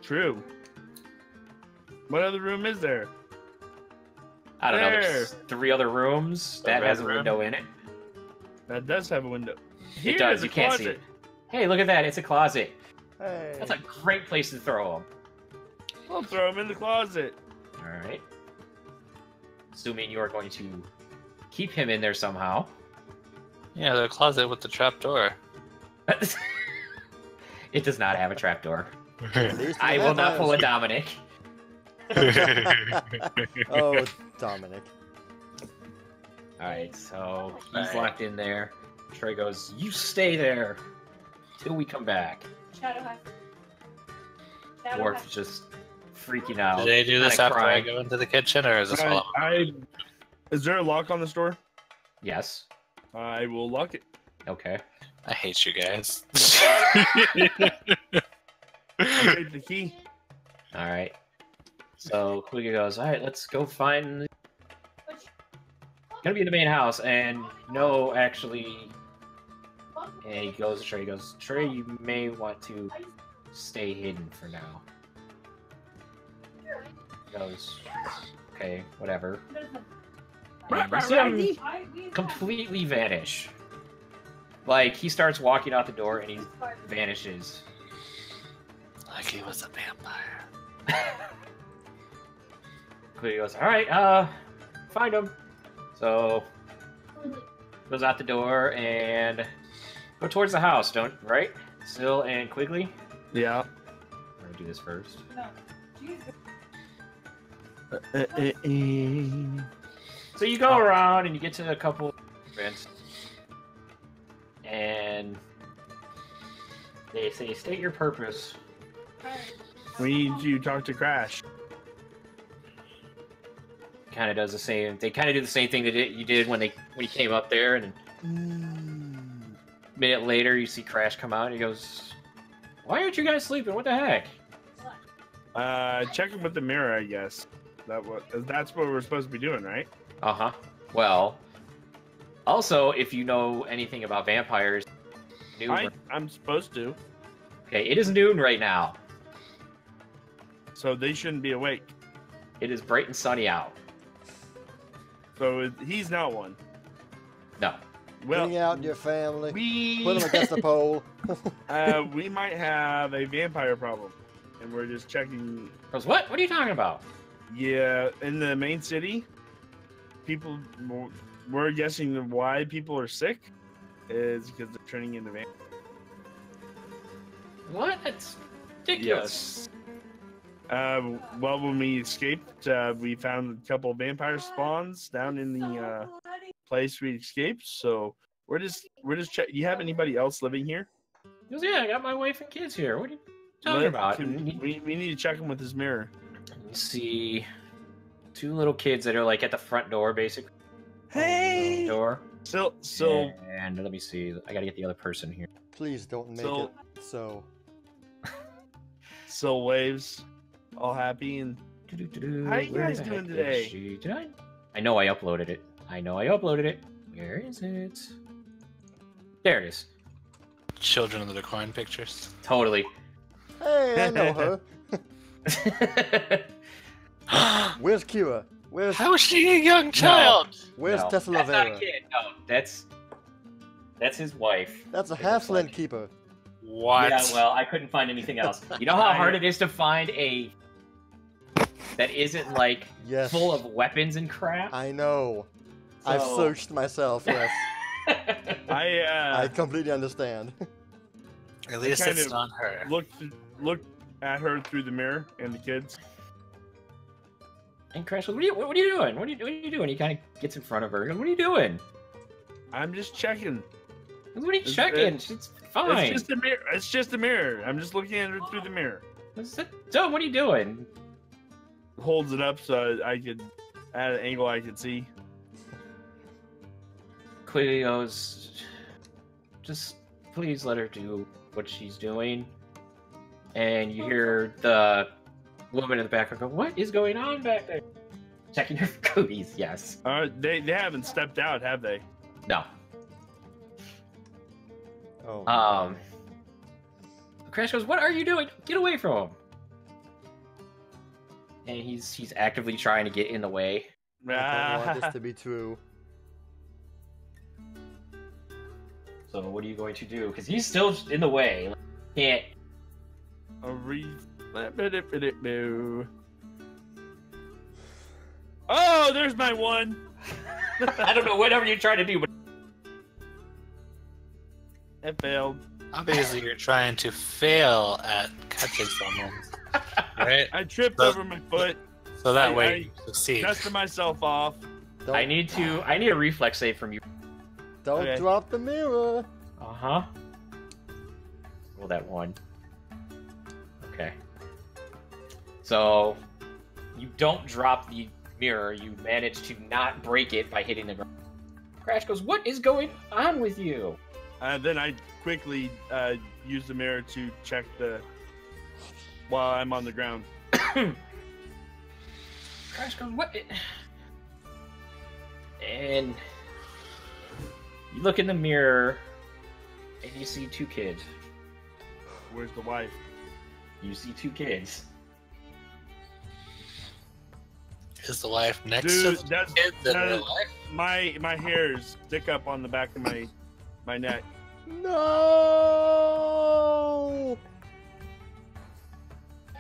True. What other room is there? I don't know. There. There's 3 other rooms that red has a room? window in it. That does have a window. Here It does. is You a can't see closet. it. Hey, look at that. It's a closet. Hey. That's a great place to throw him. I'll throw him in the closet. All right. Assuming you are going to keep him in there somehow. Yeah, the closet with the trap door. It does not have a trapdoor. At least I we will have not pull a vampires. Dominic. Oh, Dominic. Alright, so he's Alright. locked in there. Trey goes, "You stay there till we come back." Shadow High. Shadow Dwarf High. is just freaking out. Did I do this kinda after I crying. go into the kitchen, or is this while Is there a lock on this door? Yes. I will lock it. Okay. I hate you guys. I'll take the key. Alright. So Quiga goes, "Alright, let's go find gonna be in the main house," and no, actually, and he goes to Trey. He goes, "Trey, you may want to stay hidden for now." He goes, "Okay, whatever." And you see him completely vanish. Like he starts walking out the door and he vanishes. Like he was a vampire. Quiga goes, "Alright, find him." So goes out the door and go towards the house, right? Syl and Quigley. Yeah. I'm gonna do this first. So you go around and you get to a couple events, and they say, "State your purpose." We need to talk to Crash. Kind of does the same. They kind of do the same thing that you did when you came up there, and a minute later you see Crash come out and he goes, "Why aren't you guys sleeping? What the heck?" Check him with the mirror, I guess. That's what we're supposed to be doing, right? Uh-huh. Well, also, if you know anything about vampires, I'm supposed to. okay, it is noon right now. So they shouldn't be awake. It is bright and sunny out. So he's not one. No. Bring Well, out your family. we Put them against the pole. we might have a vampire problem, and we're just checking. Goes, what? What are you talking about? Yeah, in the main city, people. We're guessing why people are sick is because they're turning into vampires. What? That's ridiculous. Well, when we escaped, we found a couple of vampire spawns down in the place we escaped. So we're just checking. You have anybody else living here? He goes, "Yeah, I got my wife and kids here. What are you talking about?" We need to check him with his mirror. You see two little kids that are like at the front door, basically. Hey! Door. So And let me see. I gotta get the other person here. Please don't make So- it so. Still waves, all happy and How you Where guys the doing heck today? is she? I know I uploaded it. Where is it? There it is. Children of the Decline pictures. Totally. Hey, I know her. Where's Kira? Where's How is she a young child? Where's No, Tessa that's not a Lavera? kid. No, that's his wife. That's a It looks halfling like. keeper. What? Yeah, well, I couldn't find anything else. You know how hard it is to find a that isn't like Yes. full of weapons and crap? I know. I've So- searched myself. Yes, I completely understand. At least kind it's of not her. look at her through the mirror and the kids. And Crash goes, what are you doing? What are you doing? He kind of gets in front of her. He goes, "What are you doing?" I'm just checking. He goes, "What are you It's- checking? It's fine." It's just a mirror. It's just a mirror. I'm just looking at her through the mirror. So, what are you doing? Holds it up so I could, at an angle I could see. Quigley goes, "Just please let her do what she's doing." And you hear the woman in the background go, "What is going on back there?" Checking your cooties, yes. They haven't stepped out, have they? No. Oh. Crash goes, "What are you doing? Get away from him!" And he's actively trying to get in the way. I don't want this to be true. So what are you going to do? Because he's still in the way. Can't. Oh, there's my one. I don't know whatever you're trying to do, but It failed. Obviously, you're trying to fail at catching someone, right? I tripped But- over my foot, So that I- way I you succeed. dusted myself off. Don't, I need a reflex save from you. don't Okay. drop the mirror. Uh-huh. Roll that one. Okay. So, you don't drop the mirror. You manage to not break it by hitting the ground. Crash goes, what is going on with you? Then I quickly use the mirror to check while I'm on the ground. Crash goes, what? And you look in the mirror, and you see two kids. Where's the wife? You see two kids. Is the wife next Dude, to the that's kid in that real is- life? my hairs stick up on the back of my neck. No.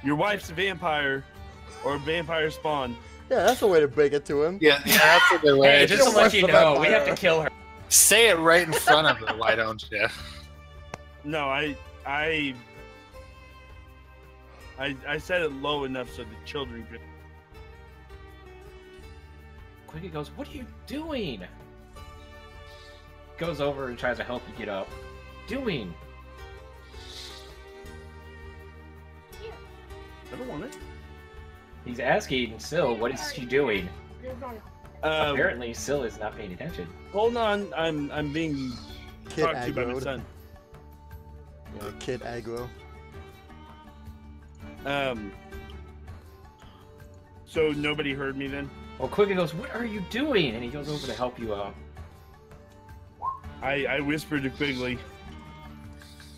Your wife's a vampire, or vampire spawn. Yeah, that's a way to break it to him. Yeah, that's a good way. Hey, Just just to let you watch the know, we vampire. have to kill her. say it right in front of her. Why don't you? No, I said it low enough so the children could. Quiggy goes, what are you doing? Goes over and tries to help you get up. Doing? I don't want it. He's asking Syl, what is she doing? Apparently, Syl is not paying attention. Hold on, I'm being Kid talked to by my aggroed. son. Yeah, kid aggro. So nobody heard me then? Well, Quiggy goes, what are you doing? And he goes over to help you out. I whispered to Quigley,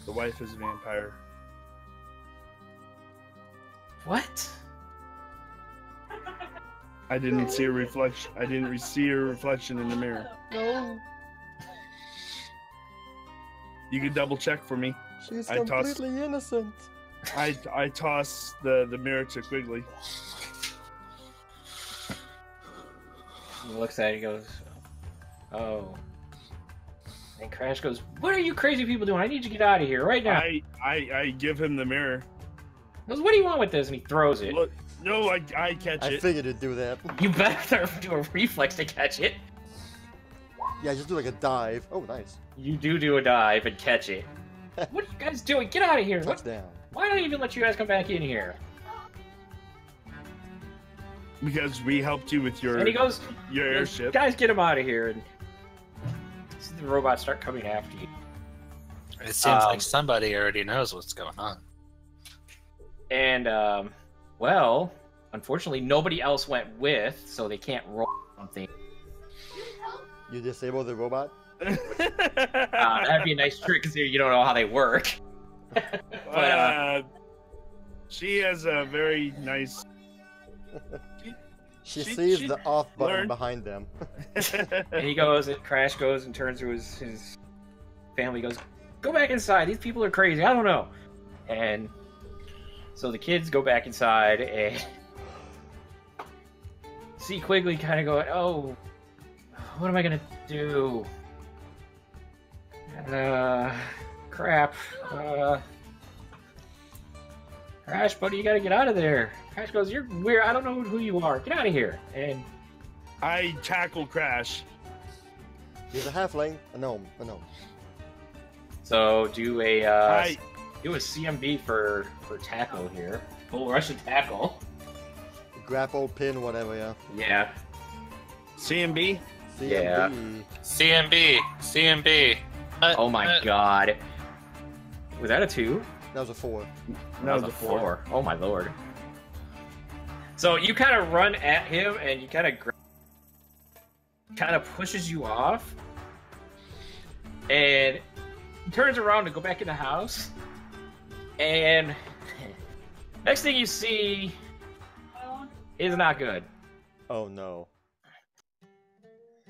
the wife is a vampire. What? I didn't see a reflection. I didn't see a reflection in the mirror. No, You could double check for me. she's I tossed- completely innocent. I toss the mirror to Quigley. He looks at it, he goes, oh. And Crash goes, what are you crazy people doing? I need you to get out of here right now. I give him the mirror. He goes, what do you want with this? And he throws it. Look, no, I catch I it. figured you'd do that. You better do a reflex to catch it. Yeah, just do like a dive. Oh, nice. You do a dive and catch it. What are you guys doing? Get out of here. What? Touchdown. Why don't I even let you guys come back in here? Because we helped you with your And he goes, airship. guys, get him out of here. And see the robots start coming after you. It seems like somebody already knows what's going on. And, well, unfortunately, nobody else went with, so they can't roll something. You disable the robot? That'd be a nice trick, because you don't know how they work. But, she has a very nice. She She- sees she the off button learned. behind them. and he goes, and Crash goes and turns to his family, goes, go back inside. These people are crazy. I don't know. And so the kids go back inside and see Quigley kind of going, oh, what am I going to do? Crap. Crash, buddy, you got to get out of there. Crash goes, you're weird. I don't know who you are. Get out of here. And I tackle Crash. He's a halfling. A gnome. A gnome. so do a I CMB for tackle here. Full Russian tackle. Grapple, pin, whatever, yeah. Yeah. CMB. Yeah. CMB. CMB. Oh my god. Was that a 2? That was a 4. That was a 4. Oh my lord. So you kind of run at him and you kind of pushes you off. And he turns around to go back in the house. And next thing you see is not good. Oh no.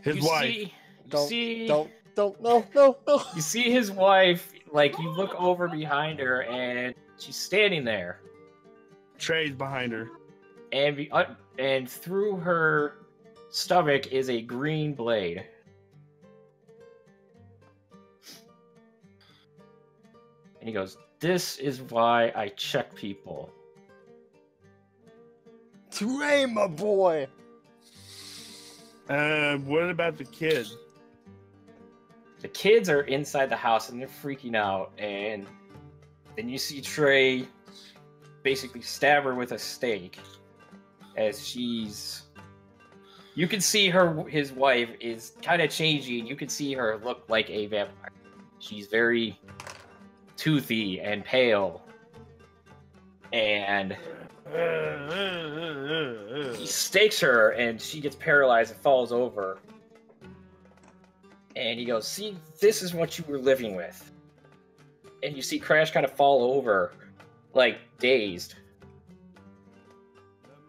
His You wife. see- you Don't, see, no. You see his wife, like, you look over behind her, and she's standing there. Trey's behind her. And through her stomach is a green blade. And he goes, "This is why I check people." Trey, my boy. What about the kid? The kids are inside the house and they're freaking out, and then you see Trey basically stab her with a stake as she's... You can see his wife is kind of changing. You can see her look like a vampire. She's very toothy and pale. And he stakes her and she gets paralyzed and falls over. And he goes, "See, this is what you were living with." And you see Crash kind of fall over, like, dazed.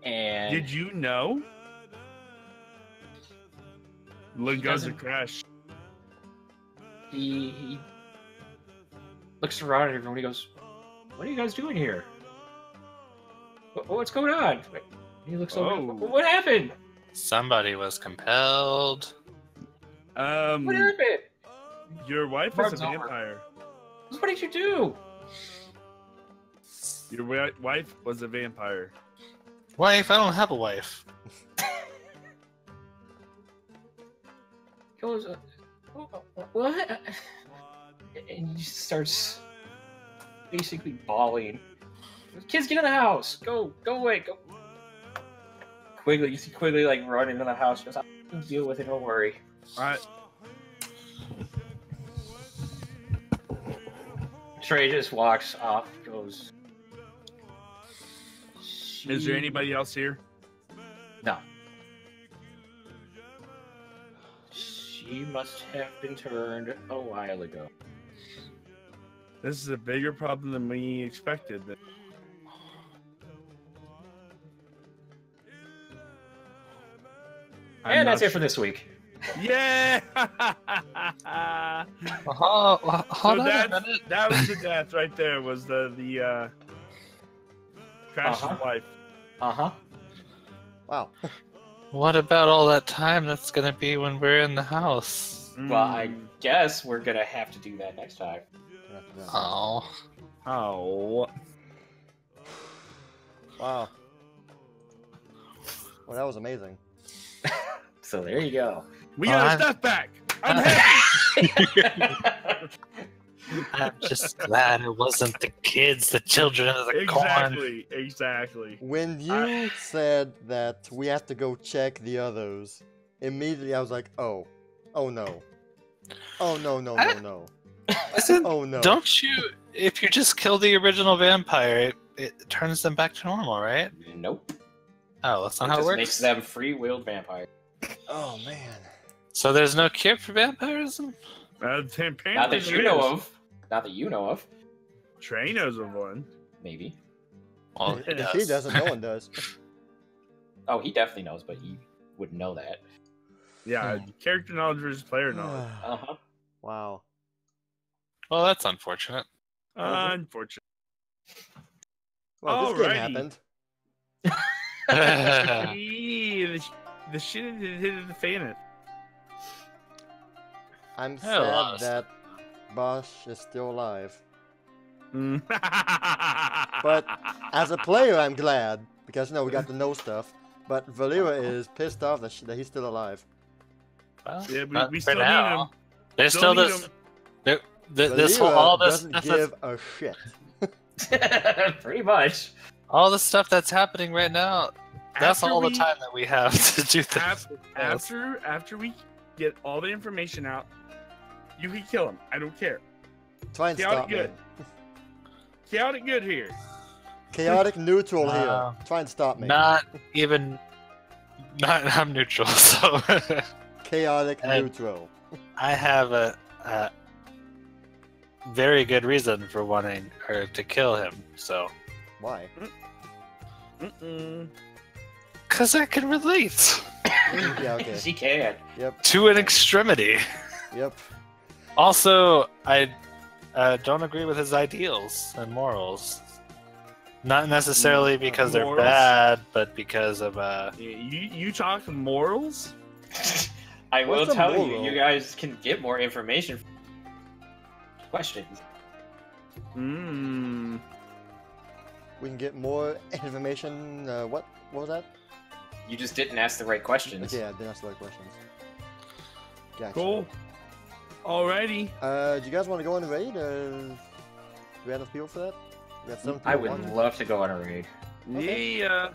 And... Did you know? Look goes to doesn't- Crash. He looks around at everyone. He goes, "What are you guys doing here? What's going on?" He looks over. Oh. "What happened? Somebody was compelled. What happened? Your wife is a Party's over. vampire. What did you do?" Your wife was a vampire. Wife? I don't have a wife. He goes, "What?" And he starts basically bawling. "Kids, get in the house! Go away! Go!" Quigley, you see Quigley like run into the house. He goes, "I can deal with it. Don't worry." Alright. Trey just walks off. Goes. Is there anybody else here? No. She must have been turned a while ago. This is a bigger problem than we expected. And that's it for this week. Yeah! Hold So on a minute. that was the death right there. Was the Crash's wife? Wow. What about all that time that's gonna be when we're in the house? Well, I guess we're gonna have to do that next time. Oh. Oh. Wow. Well, that was amazing. So there you go. We got our stuff back. I'm happy. I'm just glad it wasn't the kids, the children of the corn. Exactly. When you said that we have to go check the others, immediately I was like, oh no. Oh no. Listen, Oh no. don't you? If you just kill the original vampire, it turns them back to normal, right? Nope. Oh, that's It not how it just works. makes them free-willed vampires. Oh man. So there's no cure for vampirism? Apparently Not that there you know is. of. Not that you know of. Trey knows of one. Maybe. Well, he If he doesn't, no one does. Oh, he definitely knows, but he wouldn't know that. Yeah, character knowledge versus player knowledge. Uh-huh. Wow. Well, that's unfortunate. Unfortunate. Well, this game Alrighty. happened. The shit hit the fan. I'm Yeah, a lot sad of that Bosch is still alive. But But as a player, I'm glad because we got to know stuff. But Valera is pissed off that he's still alive. Well, Yeah, not we for still need now. him. There's Still still need this. him. This whole, Valera all this doesn't stuff give a shit. Pretty much. all the stuff that's happening right now. That's After all the we- time that we have to do things. After we get all the information out, you can kill him. I don't care. Try and Chaotic stop me. good. Chaotic good here. Chaotic neutral No. here. Try and stop me. Not even. Not. I'm neutral, so Chaotic And- neutral. I have a very good reason for wanting her to kill him. So, Why? because I can relate Yeah, okay. She can. Yep, to an extremity. yep. Also, I don't agree with his ideals and morals. Not necessarily because they're Morals? bad, but because of You talk morals? I will What's a tell you, moral? you guys can get more information. Questions. Mmm. We can get more information. What was that? You just didn't ask the right questions. Okay, I didn't ask the right questions. Gotcha. Cool. Alrighty. Do you guys want to go on a raid? Do we have enough people for that? We got 7 people. I would love to go on a raid. Okay. Yeah.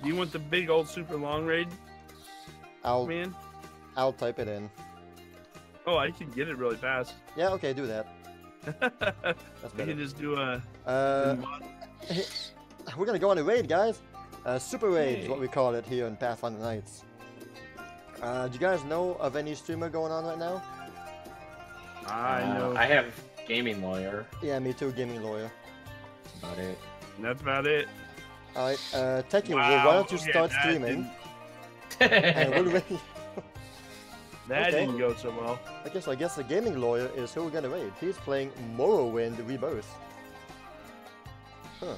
Do you want the big old super long raid, I'll type it in. Oh, I can get it really fast. Yeah, okay, do that. We That's better. can just do a. We're gonna go on a raid, guys. Super raid is what we call it here in Pathfinder Nights. Do you guys know of any streamer going on right now? I know. I have gaming lawyer. Yeah, me too, gaming lawyer. About it. That's about it. Alright, Techie, Wow, why don't you okay, start that streaming? And we'll raid. That Okay. didn't go so well. Okay, so I guess the gaming lawyer is who we're gonna raid. He's playing Morrowind Rebirth. Huh.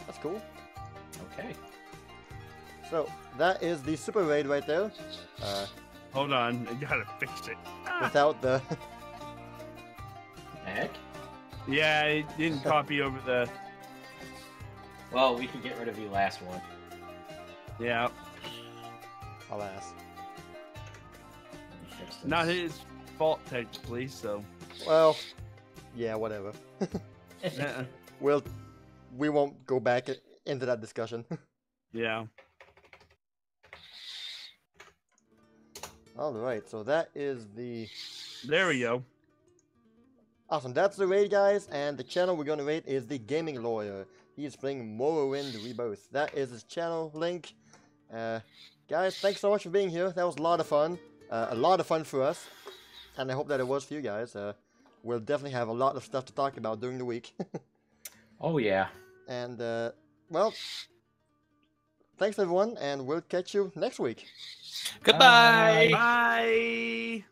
That's cool. Okay. So, that is the super raid right there. Hold on, I gotta fix it. Without the... Heck? Yeah, it didn't copy over the. Well, we can get rid of the last one. Yeah, Alas. Fix this. not his fault technically. So. Well, yeah, whatever. Uh-uh. We won't go back into that discussion. Yeah. Alright, so that is the... There we go. Awesome, that's the raid, guys, and the channel we're gonna raid is the Gaming Lawyer. He is playing Morrowind Rebirth. That is his channel link. Guys, thanks so much for being here. That was a lot of fun. A lot of fun for us. And I hope that it was for you guys. We'll definitely have a lot of stuff to talk about during the week. Oh, yeah. And, well, thanks everyone, and we'll catch you next week. Goodbye. Bye.